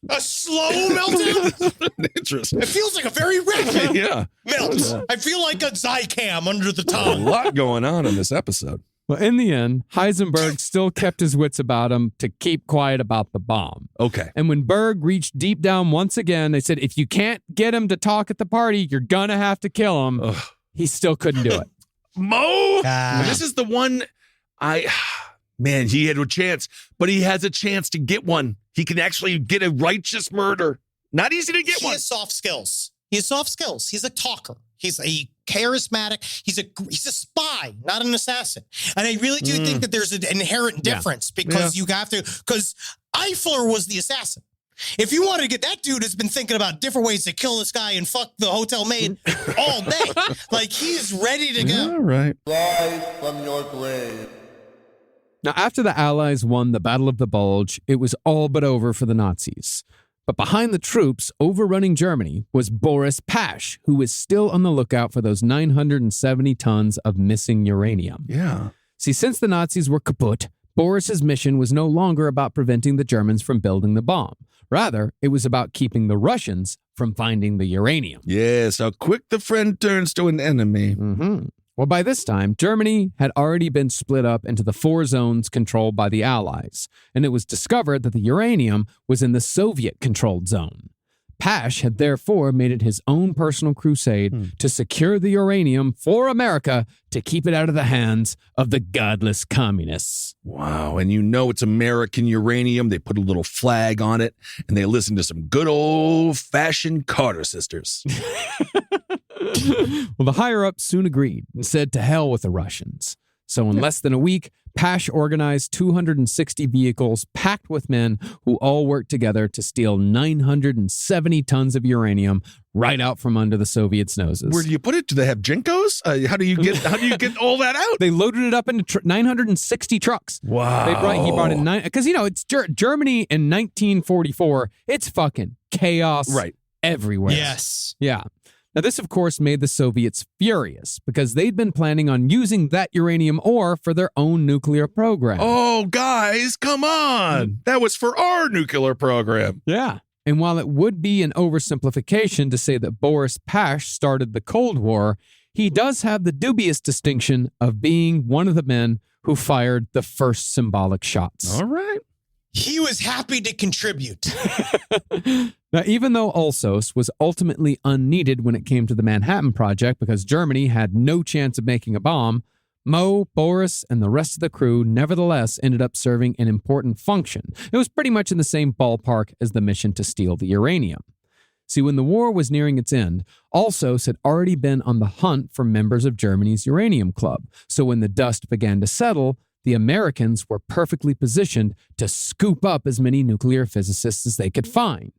C: A slow meltdown?
E: interesting.
C: It feels like a very rapid
E: Yeah.
C: melt. I feel like a Zycam under the
E: A
C: tongue.
E: lot going on in this episode.
D: Well, in the end, Heisenberg still kept his wits about him to keep quiet about the bomb.
E: Okay.
D: And when Berg reached deep down once again, they said, if you can't get him to talk at the party, you're going to have to kill him.
E: Ugh.
D: He still couldn't do it.
E: Mo!
C: Ah.
E: This is the one man, he had a chance, but he has a chance to get one. He can actually get a righteous murder. Not easy to get
C: He
E: one.
C: has soft skills. He has soft skills. He's a talker. He's a charismatic. He's a spy, not an assassin. And I really do think that there's an inherent difference because you have to, because Eifler was the assassin. If you want to get that dude has been thinking about different ways to kill this guy and fuck the hotel maid all day. Like he's ready to go.
E: All right.
F: Rise from your grave.
D: Now, after the Allies won the Battle of the Bulge, it was all but over for the Nazis. But behind the troops overrunning Germany was Boris Pash, who was still on the lookout for those 970 tons of missing uranium.
E: Yeah.
D: See, since the Nazis were kaput, Boris's mission was no longer about preventing the Germans from building the bomb. Rather, it was about keeping the Russians from finding the uranium.
E: Yes, how quick the friend turns to an enemy.
D: Mm-hmm. Well, by this time, Germany had already been split up into the 4 zones controlled by the Allies, and it was discovered that the uranium was in the Soviet-controlled zone. Pash had therefore made it his own personal crusade to secure the uranium for America to keep it out of the hands of the godless communists.
E: Wow, and you know it's American uranium. They put a little flag on it, and they listen to some good old-fashioned Carter sisters.
D: Well, the higher-ups soon agreed and said to hell with the Russians. So in less than a week, Pash organized 260 vehicles packed with men who all worked together to steal 970 tons of uranium right out from under the Soviets' noses.
E: Where do you put it? Do they have Jinkos? How do you get all that out?
D: They loaded it up into 960 trucks.
E: Wow.
D: He brought in because it's Germany in 1944. It's fucking chaos everywhere.
C: Yes.
D: Yeah. Now, this, of course, made the Soviets furious because they'd been planning on using that uranium ore for their own nuclear program.
E: Oh, guys, come on. That was for our nuclear program.
D: Yeah. And while it would be an oversimplification to say that Boris Pash started the Cold War, he does have the dubious distinction of being one of the men who fired the first symbolic shots.
E: All right.
C: He was happy to contribute.
D: Now, even though Alsos was ultimately unneeded when it came to the Manhattan Project because Germany had no chance of making a bomb, Mo, Boris, and the rest of the crew nevertheless ended up serving an important function. It was pretty much in the same ballpark as the mission to steal the uranium. See, when the war was nearing its end, Alsos had already been on the hunt for members of Germany's uranium club. So when the dust began to settle, the Americans were perfectly positioned to scoop up as many nuclear physicists as they could find.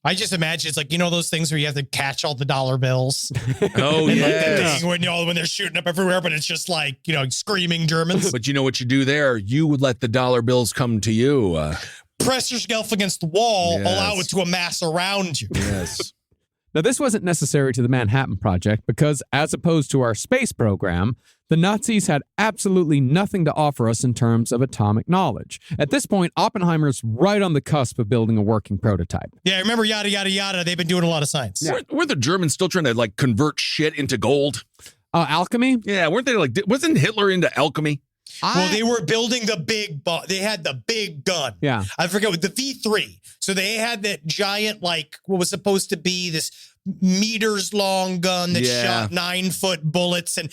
C: I just imagine it's like, those things where you have to catch all the dollar bills.
E: Oh,
C: And
E: yeah.
C: like that thing when they're shooting up everywhere, but it's just like, screaming Germans.
E: But you know what you do there? You would let the dollar bills come to you.
C: Press yourself against the wall,
E: Yes.
C: allow it to amass around you.
E: Yes.
D: Now, this wasn't necessary to the Manhattan Project because, as opposed to our space program, the Nazis had absolutely nothing to offer us in terms of atomic knowledge. At this point, Oppenheimer's right on the cusp of building a working prototype.
C: Yeah, remember, yada, yada, yada. They've been doing a lot of science.
E: Yeah. Were the Germans still trying to convert shit into gold?
D: Alchemy?
E: Yeah, weren't they wasn't Hitler into alchemy?
C: Well, they were building the big, they had the big gun.
D: Yeah.
C: I forget what the V3. So they had that giant, what was supposed to be this meters long gun that shot 9-foot bullets. And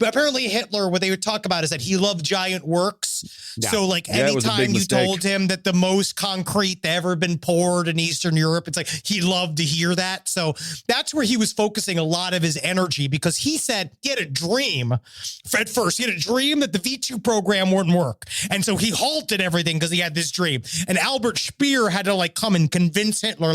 C: apparently Hitler, what they would talk about is that he loved giant works.
D: Yeah.
C: So
E: it was a
C: anytime
E: big
C: you
E: mistake.
C: told him that the most concrete that ever been poured in Eastern Europe, it's like he loved to hear that. So that's where he was focusing a lot of his energy because he said he had a dream at first. He had a dream that the V2 program wouldn't work. And so he halted everything because he had this dream. And Albert Speer had to come and convince Hitler,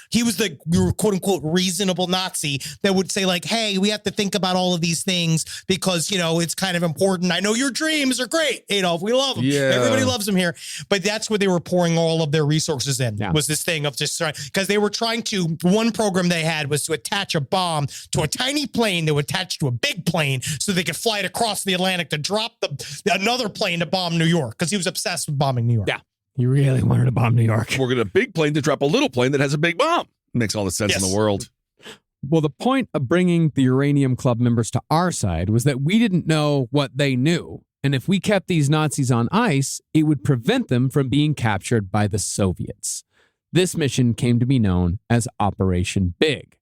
C: he was the quote unquote real reasonable Nazi that would say like, hey, we have to think about all of these things because, it's kind of important. I know your dreams are great, Adolf. We love them.
E: Yeah.
C: Everybody loves them here. But that's where they were pouring all of their resources in, was this thing of just because they were trying to, one program they had was to attach a bomb to a tiny plane that would attach to a big plane so they could fly it across the Atlantic to drop another plane to bomb New York because he was obsessed with bombing New York.
D: Yeah. He really wanted to bomb New York.
E: We're going to a big plane to drop a little plane that has a big bomb. Makes all the sense in the world.
D: Well, the point of bringing the Uranium Club members to our side was that we didn't know what they knew. And if we kept these Nazis on ice, it would prevent them from being captured by the Soviets. This mission came to be known as Operation Big.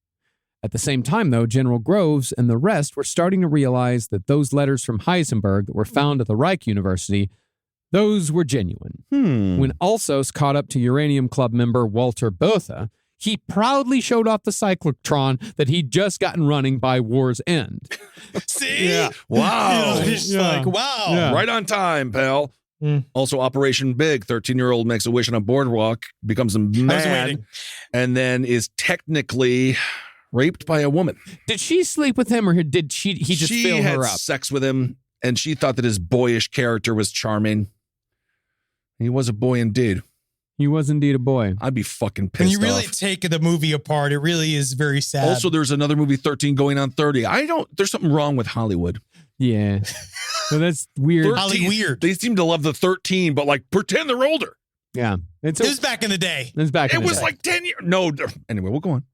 D: At the same time, though, General Groves and the rest were starting to realize that those letters from Heisenberg that were found at the Reich University, those were genuine. When Alsos caught up to Uranium Club member Walter Botha, he proudly showed off the cyclotron that he'd just gotten running by war's end.
C: See?
D: Yeah.
E: Wow.
C: Like, wow.
D: Yeah.
E: Right on time, pal. Also, Operation Big, 13-year-old makes a wish on a boardwalk, becomes a man,
C: waiting.
E: and then is technically raped by a woman.
D: Did she sleep with him, or did he just fill
E: had
D: her up?
E: sex with him, and she thought that his boyish character was charming. He was a boy indeed.
D: He was indeed a boy.
E: I'd be fucking pissed
C: When you really
E: off.
C: take the movie apart, it really is very sad.
E: Also, there's another movie, 13, going on 30. There's something wrong with Hollywood.
D: Yeah. So that's weird.
C: Holly weird.
E: They seem to love the 13, but like pretend they're older.
D: Yeah.
C: It was back in the day.
D: It's back in
E: It
D: the
E: was
D: day.
E: like 10 years. No, anyway, we'll go on.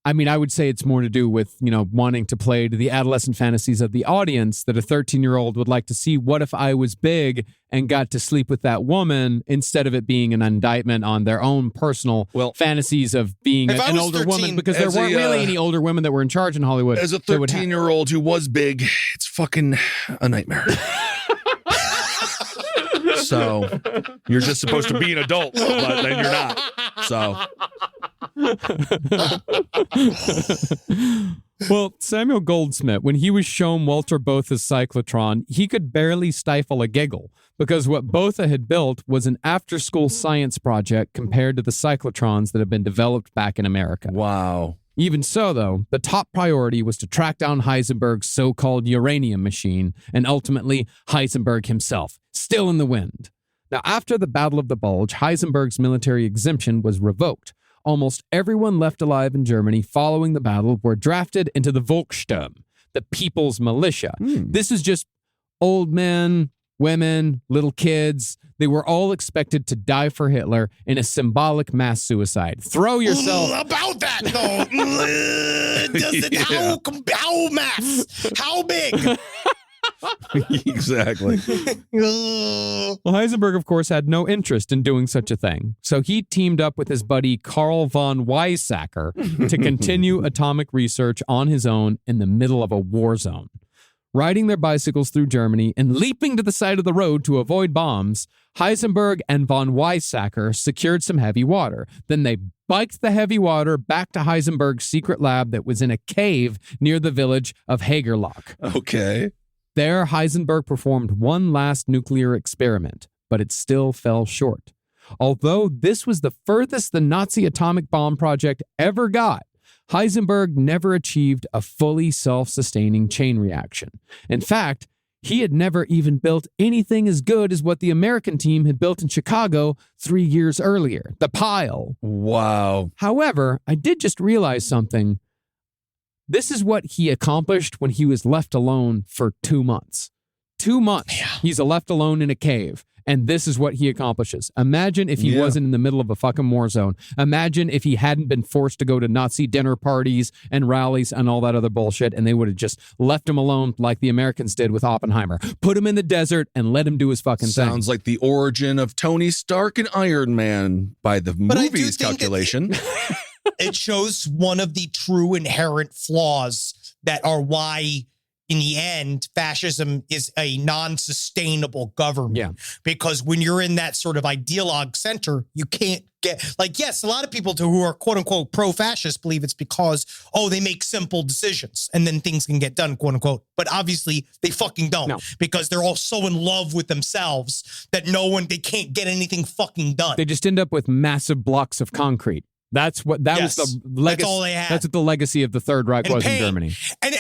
D: I mean, I would say it's more to do with, wanting to play to the adolescent fantasies of the audience that a 13-year-old would like to see what if I was big and got to sleep with that woman instead of it being an indictment on their own personal fantasies of being
C: If I
D: an
C: was
D: older
C: 13,
D: woman, because there
E: as
D: weren't
E: a,
D: really any older women that were in charge in Hollywood.
E: As a
D: that would
E: 13-year-old who was big, it's fucking a nightmare. So you're just supposed to be an adult, but then you're not. So.
D: Well, Samuel Goldsmith, when he was shown Walter Botha's cyclotron, he could barely stifle a giggle because what Botha had built was an after-school science project compared to the cyclotrons that had been developed back in America.
E: Wow.
D: Even so, though, the top priority was to track down Heisenberg's so-called uranium machine and ultimately Heisenberg himself, still in the wind. Now, after the Battle of the Bulge, Heisenberg's military exemption was revoked. Almost everyone left alive in Germany following the battle were drafted into the Volkssturm, the People's Militia. This is just old men, women, little kids. They were all expected to die for Hitler in a symbolic mass suicide. Throw yourself...
C: About that, though. How mass? How big?
E: Exactly.
D: Well, Heisenberg, of course, had no interest in doing such a thing. So he teamed up with his buddy Carl von Weizsäcker to continue atomic research on his own in the middle of a war zone. Riding their bicycles through Germany and leaping to the side of the road to avoid bombs, Heisenberg and von Weizsäcker secured some heavy water. Then they biked the heavy water back to Heisenberg's secret lab that was in a cave near the village of Hagerloch.
E: Okay.
D: There, Heisenberg performed one last nuclear experiment, but it still fell short. Although this was the furthest the Nazi atomic bomb project ever got, Heisenberg never achieved a fully self-sustaining chain reaction. In fact, he had never even built anything as good as what the American team had built in Chicago 3 years earlier, the pile.
E: Wow.
D: However, I did just realize something. This is what he accomplished when he was left alone for 2 months. 2 months, he's left alone in a cave, and this is what he accomplishes. Imagine if he wasn't in the middle of a fucking war zone. Imagine if he hadn't been forced to go to Nazi dinner parties and rallies and all that other bullshit, and they would have just left him alone like the Americans did with Oppenheimer. Put him in the desert and let him do his fucking thing.
E: Sounds like the origin of Tony Stark and Iron Man by the movie's calculation.
C: It shows one of the true inherent flaws that are why, in the end, fascism is a non-sustainable government.
D: Yeah.
C: Because when you're in that sort of ideologue center, you can't get, like, yes, a lot of people who are quote unquote pro-fascist believe it's because, they make simple decisions and then things can get done, quote unquote. But obviously they fucking don't because they're all so in love with themselves that they can't get anything fucking done.
D: They just end up with massive blocks of concrete. That's what
C: Yes.
D: was the legacy.
C: That's all they had.
D: That's what the legacy of the Third Reich
C: And
D: was in
C: pain.
D: Germany.
C: And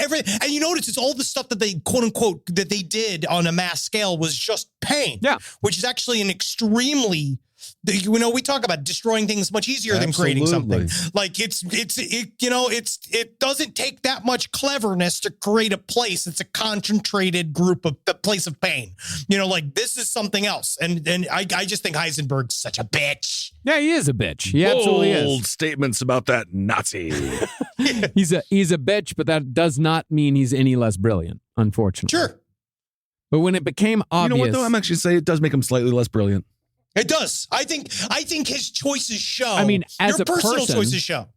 C: you notice it's all the stuff that they quote unquote that they did on a mass scale was just pain.
D: Yeah.
C: Which is actually an extremely, we talk about destroying things much easier than creating something. Like it doesn't take that much cleverness to create a place. It's a concentrated group of the place of pain. Like this is something else. And I just think Heisenberg's such a bitch.
D: Yeah, he is a bitch. He absolutely
E: Bold
D: is.
E: statements about that Nazi.
D: He's a bitch, but that does not mean he's any less brilliant, unfortunately.
C: Sure.
D: But when it became obvious,
E: You know what, though? I'm actually saying it does make him slightly less brilliant.
C: It does. I think his choices show.
D: I mean, as
C: your
D: a
C: personal
D: person-
C: choices show.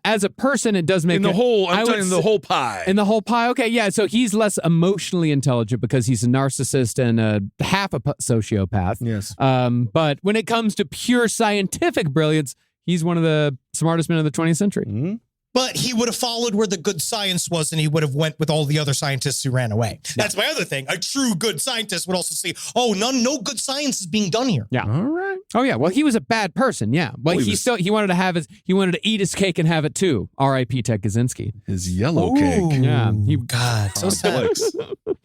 D: as a person, it does make
E: In the
D: it-
E: whole,
D: I
E: I'm
D: would
E: telling you, the
D: say-
E: whole pie.
D: in the whole pie. Okay, yeah. So he's less emotionally intelligent because he's a narcissist and half a sociopath.
E: Yes.
D: But when it comes to pure scientific brilliance, he's one of the smartest men of the 20th century.
E: Mm-hmm.
C: But he would have followed where the good science was, and he would have went with all the other scientists who ran away. That's my other thing. A true good scientist would also see, no good science is being done here.
D: Yeah.
E: All right.
D: Oh yeah. Well, he was a bad person. Yeah, but
E: Well,
D: he wanted to eat his cake and have it too. R.I.P. Ted Kaczynski.
E: His yellow cake.
D: Yeah.
C: God, so sad.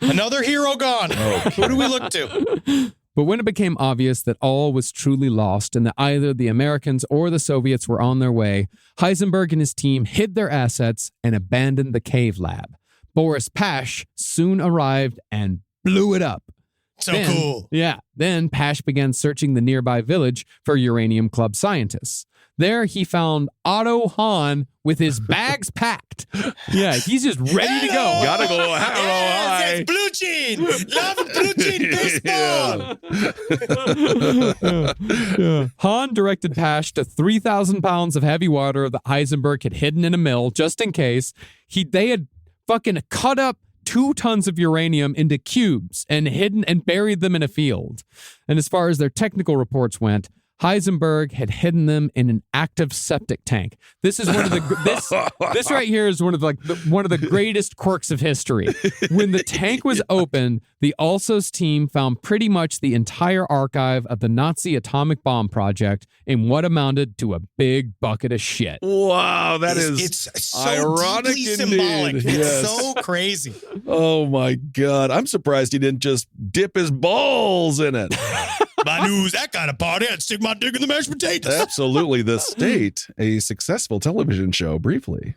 C: Another hero gone. Who do we look to?
D: But when it became obvious that all was truly lost and that either the Americans or the Soviets were on their way, Heisenberg and his team hid their assets and abandoned the cave lab. Boris Pash soon arrived and blew it up.
C: So
D: Then-
C: cool.
D: Yeah. Then Pash began searching the nearby village for uranium club scientists. There he found Otto Hahn with his bags packed. Yeah, he's just ready to go.
E: Gotta go. Hello, hi.
C: It's Blue Jean. Love Blue Jean baseball.
D: Hahn directed Pash to 3,000 pounds of heavy water that Heisenberg had hidden in a mill just in case. They had fucking cut up 2 tons of uranium into cubes and hidden and buried them in a field. And as far as their technical reports went, Heisenberg had hidden them in an active septic tank. This is one of the this right here is one of the greatest quirks of history. When the tank was opened, the Alsos team found pretty much the entire archive of the Nazi atomic bomb project in what amounted to a big bucket of shit.
E: Wow, it's
C: so
E: ironic
C: deeply
E: indeed.
C: symbolic. It's
E: Yes.
C: so crazy.
E: Oh my God. I'm surprised he didn't just dip his balls in it.
C: If I knew it was that kind of party, I'd stick my dick in the mashed potatoes.
E: Absolutely. The State, a successful television show, briefly.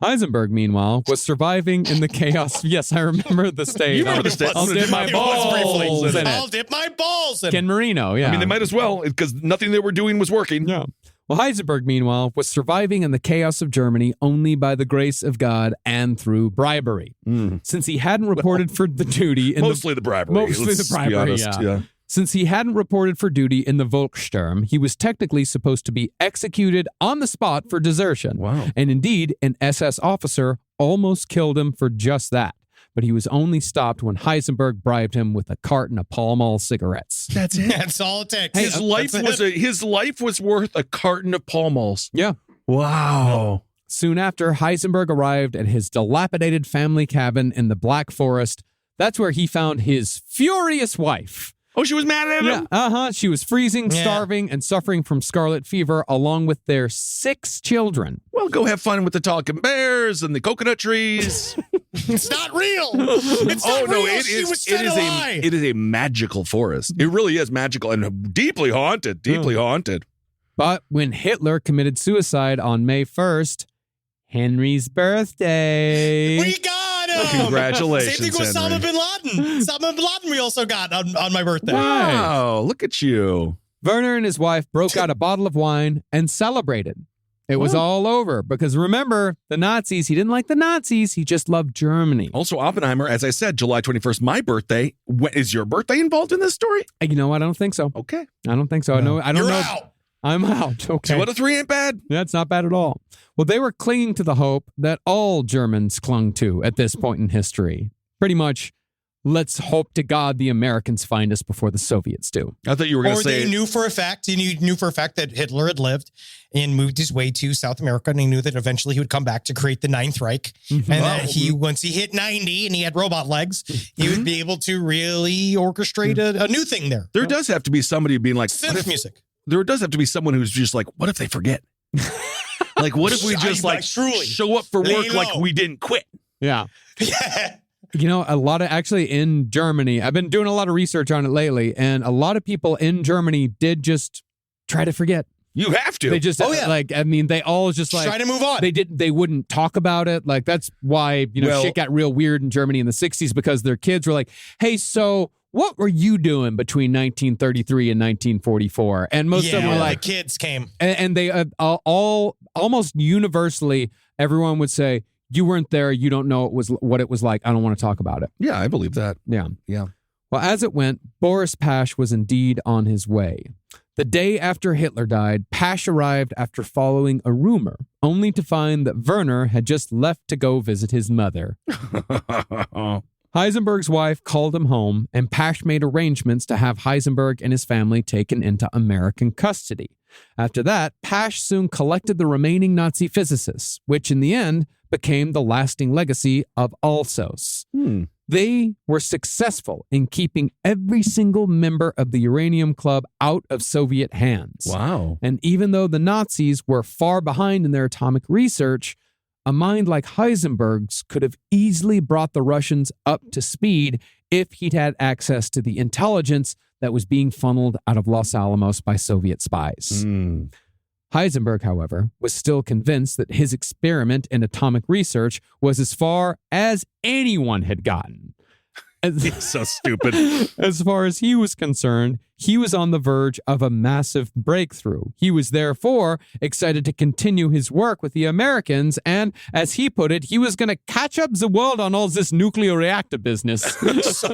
D: Heisenberg, meanwhile, was surviving in the chaos. Yes, I remember the state.
E: You remember the state.
D: I'll dip my
C: It was briefly.
D: balls in
C: I'll
D: it.
C: dip my balls in
D: Ken
C: it.
D: Marino, yeah.
E: I mean, they might as well, because nothing they were doing was working.
D: Yeah. Well, Heisenberg, meanwhile, was surviving in the chaos of Germany only by the grace of God and through bribery. Since he hadn't reported for the duty in
E: Mostly the bribery.
D: Mostly
E: let's
D: the
E: be
D: bribery,
E: honest.
D: yeah. Since he hadn't reported for duty in the Volkssturm, he was technically supposed to be executed on the spot for desertion.
E: Wow.
D: And indeed, an SS officer almost killed him for just that. But he was only stopped when Heisenberg bribed him with a carton of Pall Mall cigarettes.
E: That's it.
C: That's all it takes.
E: His life was worth a carton of Pall Malls.
D: Yeah.
E: Wow.
D: Soon after, Heisenberg arrived at his dilapidated family cabin in the Black Forest. That's where he found his furious wife.
E: Oh, she was mad at him?
D: Yeah, She was freezing,
C: Yeah.
D: starving, and suffering from scarlet fever, along with their 6 children.
E: Well, go have fun with the talking bears and the coconut trees.
C: It's not real. It's not real. She was set alive.
E: It is a magical forest. It really is magical and deeply haunted. Deeply haunted.
D: But when Hitler committed suicide on May 1st, Henry's birthday.
C: We got him.
E: Congratulations,
C: Same thing with
E: Henry.
C: Osama bin Laden. Osama bin Laden we also got on my birthday.
E: Wow, look at you.
D: Werner and his wife broke out a bottle of wine and celebrated. It was all over because remember, the Nazis, he didn't like the Nazis. He just loved Germany.
E: Also, Oppenheimer, as I said, July 21st, my birthday. Is your birthday involved in this story?
D: You know what? I don't think so.
E: Okay.
D: I don't think so. I don't
C: You're
D: know.
C: out.
D: I'm out. Okay.
E: 2 out of 3 ain't bad.
D: That's not bad at all. Well, they were clinging to the hope that all Germans clung to at this point in history. Pretty much, let's hope to God the Americans find us before the Soviets do.
E: I thought you were going
C: Or
E: to say.
C: they knew for a fact, that Hitler had lived and moved his way to South America, and he knew that eventually he would come back to create the Ninth Reich. And that once he hit 90 and he had robot legs, he would be able to really orchestrate a new thing there.
E: There does have to be somebody being like,
C: Synth music.
E: there does have to be someone who's just like, what if they forget? Like, what if we just
C: truly
E: show up for
C: lay
E: work like
C: low.
E: we didn't quit?
D: Yeah.
C: Yeah.
D: You know, a lot of actually in Germany, I've been doing a lot of research on it lately, and a lot of people in Germany did just try to forget.
E: You have to.
D: They just they all just
C: Try to move on.
D: They wouldn't talk about it. Like that's why, shit got real weird in Germany in the 60s because their kids were like, "Hey, so what were you doing between 1933 and 1944?" And most of them were like,
C: the kids came.
D: and they all almost universally, everyone would say, "You weren't there. You don't know what it was like. I don't want to talk about it."
E: Yeah, I believe that.
D: Yeah.
E: Yeah.
D: Well, as it went, Boris Pash was indeed on his way. The day after Hitler died, Pash arrived after following a rumor, only to find that Werner had just left to go visit his mother. Heisenberg's wife called him home, and Pash made arrangements to have Heisenberg and his family taken into American custody. After that, Pash soon collected the remaining Nazi physicists, which in the end became the lasting legacy of Alsos. They were successful in keeping every single member of the Uranium Club out of Soviet hands.
E: Wow.
D: And even though the Nazis were far behind in their atomic research, a mind like Heisenberg's could have easily brought the Russians up to speed if he'd had access to the intelligence that was being funneled out of Los Alamos by Soviet spies. Heisenberg, however, was still convinced that his experiment in atomic research was as far as anyone had gotten.
E: He's so stupid.
D: As far as he was concerned, he was on the verge of a massive breakthrough. He was therefore excited to continue his work with the Americans, and as he put it, he was going to catch up the world on all this nuclear reactor business.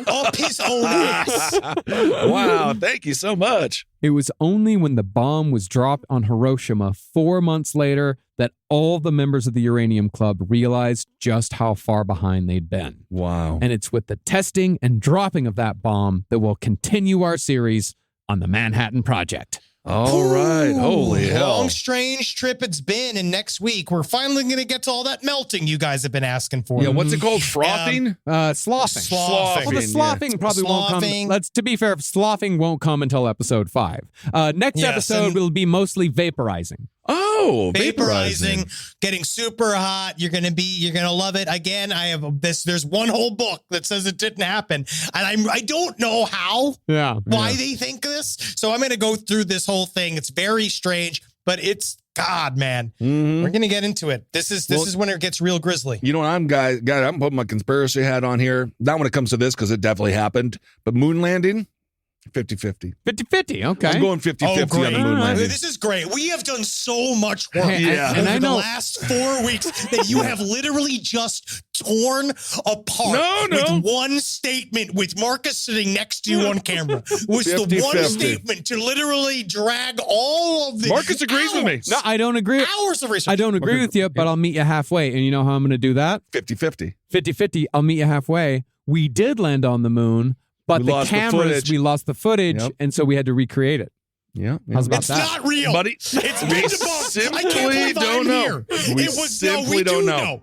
C: Up his own ass.
E: Wow, thank you so much.
D: It was only when the bomb was dropped on Hiroshima 4 months later that all the members of the Uranium Club realized just how far behind they'd been.
E: Wow.
D: And it's with the testing and dropping of that bomb that we'll continue our series on the Manhattan Project.
E: All right. Holy hell.
C: Long, strange trip it's been. And next week, we're finally going to get to all that melting you guys have been asking for.
E: Yeah, what's it called? Frothing?
D: Sloughing.
C: Sloughing.
D: Well, the sloughing probably won't come. To be fair, sloughing won't come until episode 5. Next episode will be mostly vaporizing.
E: Oh,
C: vaporizing, getting super hot. You're gonna love it. Again, I have this. There's one whole book that says it didn't happen, and I don't know how. Why they think this. So I'm gonna go through this whole thing. It's very strange, but it's God, man. We're gonna get into it. This is when it gets real grisly.
E: You know what, I'm putting my conspiracy hat on here. Not when it comes to this, because it definitely happened. But moon landing, 50-50.
D: 50-50, okay.
E: I'm going 50-50 on the moon landing.
C: This is great. We have done so much work
D: and I know
C: the last 4 weeks that you have literally just torn apart with one statement with Marcus sitting next to you on camera. Was the one statement to literally drag all of this.
E: Marcus agrees with me.
D: No, I don't agree.
C: Hours of research.
D: I don't agree with you, but I'll meet you halfway. And you know how I'm going to do that?
E: 50-50.
D: 50-50. I'll meet you halfway. We did land on the moon. But we lost the footage, and so we had to recreate it.
E: Yeah.
D: How's about
C: it's
D: that?
C: Not real.
E: Buddy,
C: it's been debunked. I can't
E: simply
C: believe
E: don't
C: I'm
E: know.
C: here.
E: We
C: It was
E: simply
C: we
E: don't
C: do
E: know.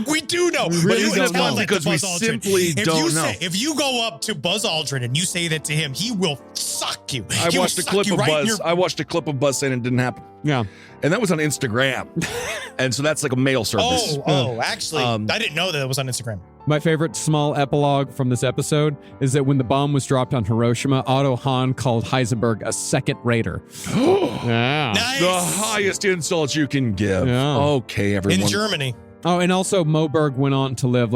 C: We do know.
E: We
C: But
E: really
C: you
E: don't
C: tell
E: know
C: that
E: because
C: to
E: we
C: Buzz Aldrin.
E: simply don't know.
C: If you go up to Buzz Aldrin and you say that to him, he will suck you.
E: I watched a clip of Buzz. I watched a clip of Buzz saying it didn't happen.
D: Yeah.
E: And that was on Instagram. And so that's like a mail service.
C: Actually, I didn't know that it was on Instagram.
D: My favorite small epilogue from this episode is that when the bomb was dropped on Hiroshima, Otto Hahn called Heisenberg a second-rater. Yeah.
C: Nice.
E: The highest insult you can give.
D: Yeah.
E: Okay, everyone.
C: In Germany.
D: Oh, and also Moberg went on to live,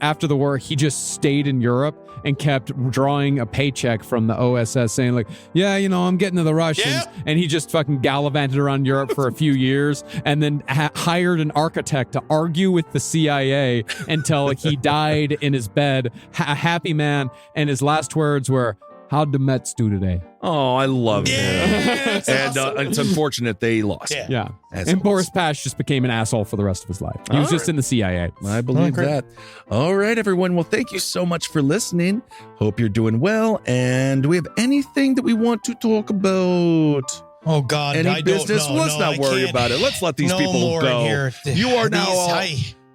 D: after the war, he just stayed in Europe and kept drawing a paycheck from the OSS saying I'm getting to the Russians.
C: Yep.
D: And he just fucking gallivanted around Europe for a few years and then hired an architect to argue with the CIA until he died in his bed, a happy man. And his last words were, "How'd the Mets do today?"
E: Oh, I love him.
C: That's
E: And
C: awesome.
E: it's unfortunate they lost.
C: Yeah.
D: And Boris Pash just became an asshole for the rest of his life. He was just in the CIA.
E: I believe
C: Okay.
E: that. All right, everyone. Well, thank you so much for listening. Hope you're doing well. And do we have anything that we want to talk about?
C: Oh, God.
E: Any
C: I
E: business?
C: don't know.
E: Let's not worry about it. Let's let these
C: no
E: people
C: more
E: go.
C: In here.
E: You are now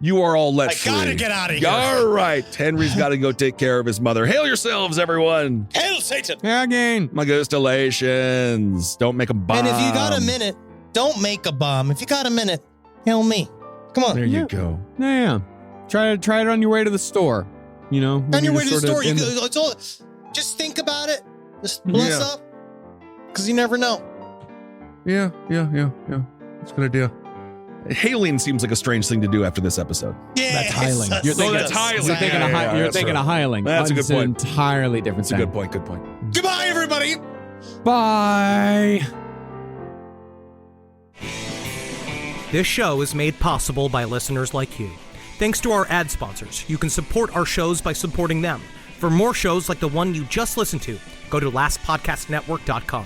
E: you are all let free.
C: I gotta get out of here.
E: All right. Henry's got to go take care of his mother. Hail yourselves, everyone.
C: Hail Satan.
D: Yeah, again.
E: My constellations. Don't make a bomb.
C: And if you got a minute, don't make a bomb. If you got a minute, Hail me. Come on.
E: There you go.
D: Yeah. Try it on your way to the store. You know,
C: On your way to the
D: sort of
C: store, you
D: in-
C: go, it's all, just think about it. Just bless up. Because you never know.
E: Yeah. That's a good idea. Hailing seems like a strange thing to do after this episode.
C: Yeah,
D: That's hiling. You're thinking,
E: that's hiling.
D: You're thinking,
E: Yeah,
D: of,
E: that's
D: hiling.
E: That's a good
D: It's
E: point.
D: An entirely different
E: That's a
D: thing.
E: good point.
C: Goodbye, everybody.
D: Bye.
G: This show is made possible by listeners like you. Thanks to our ad sponsors, you can support our shows by supporting them. For more shows like the one you just listened to, go to lastpodcastnetwork.com.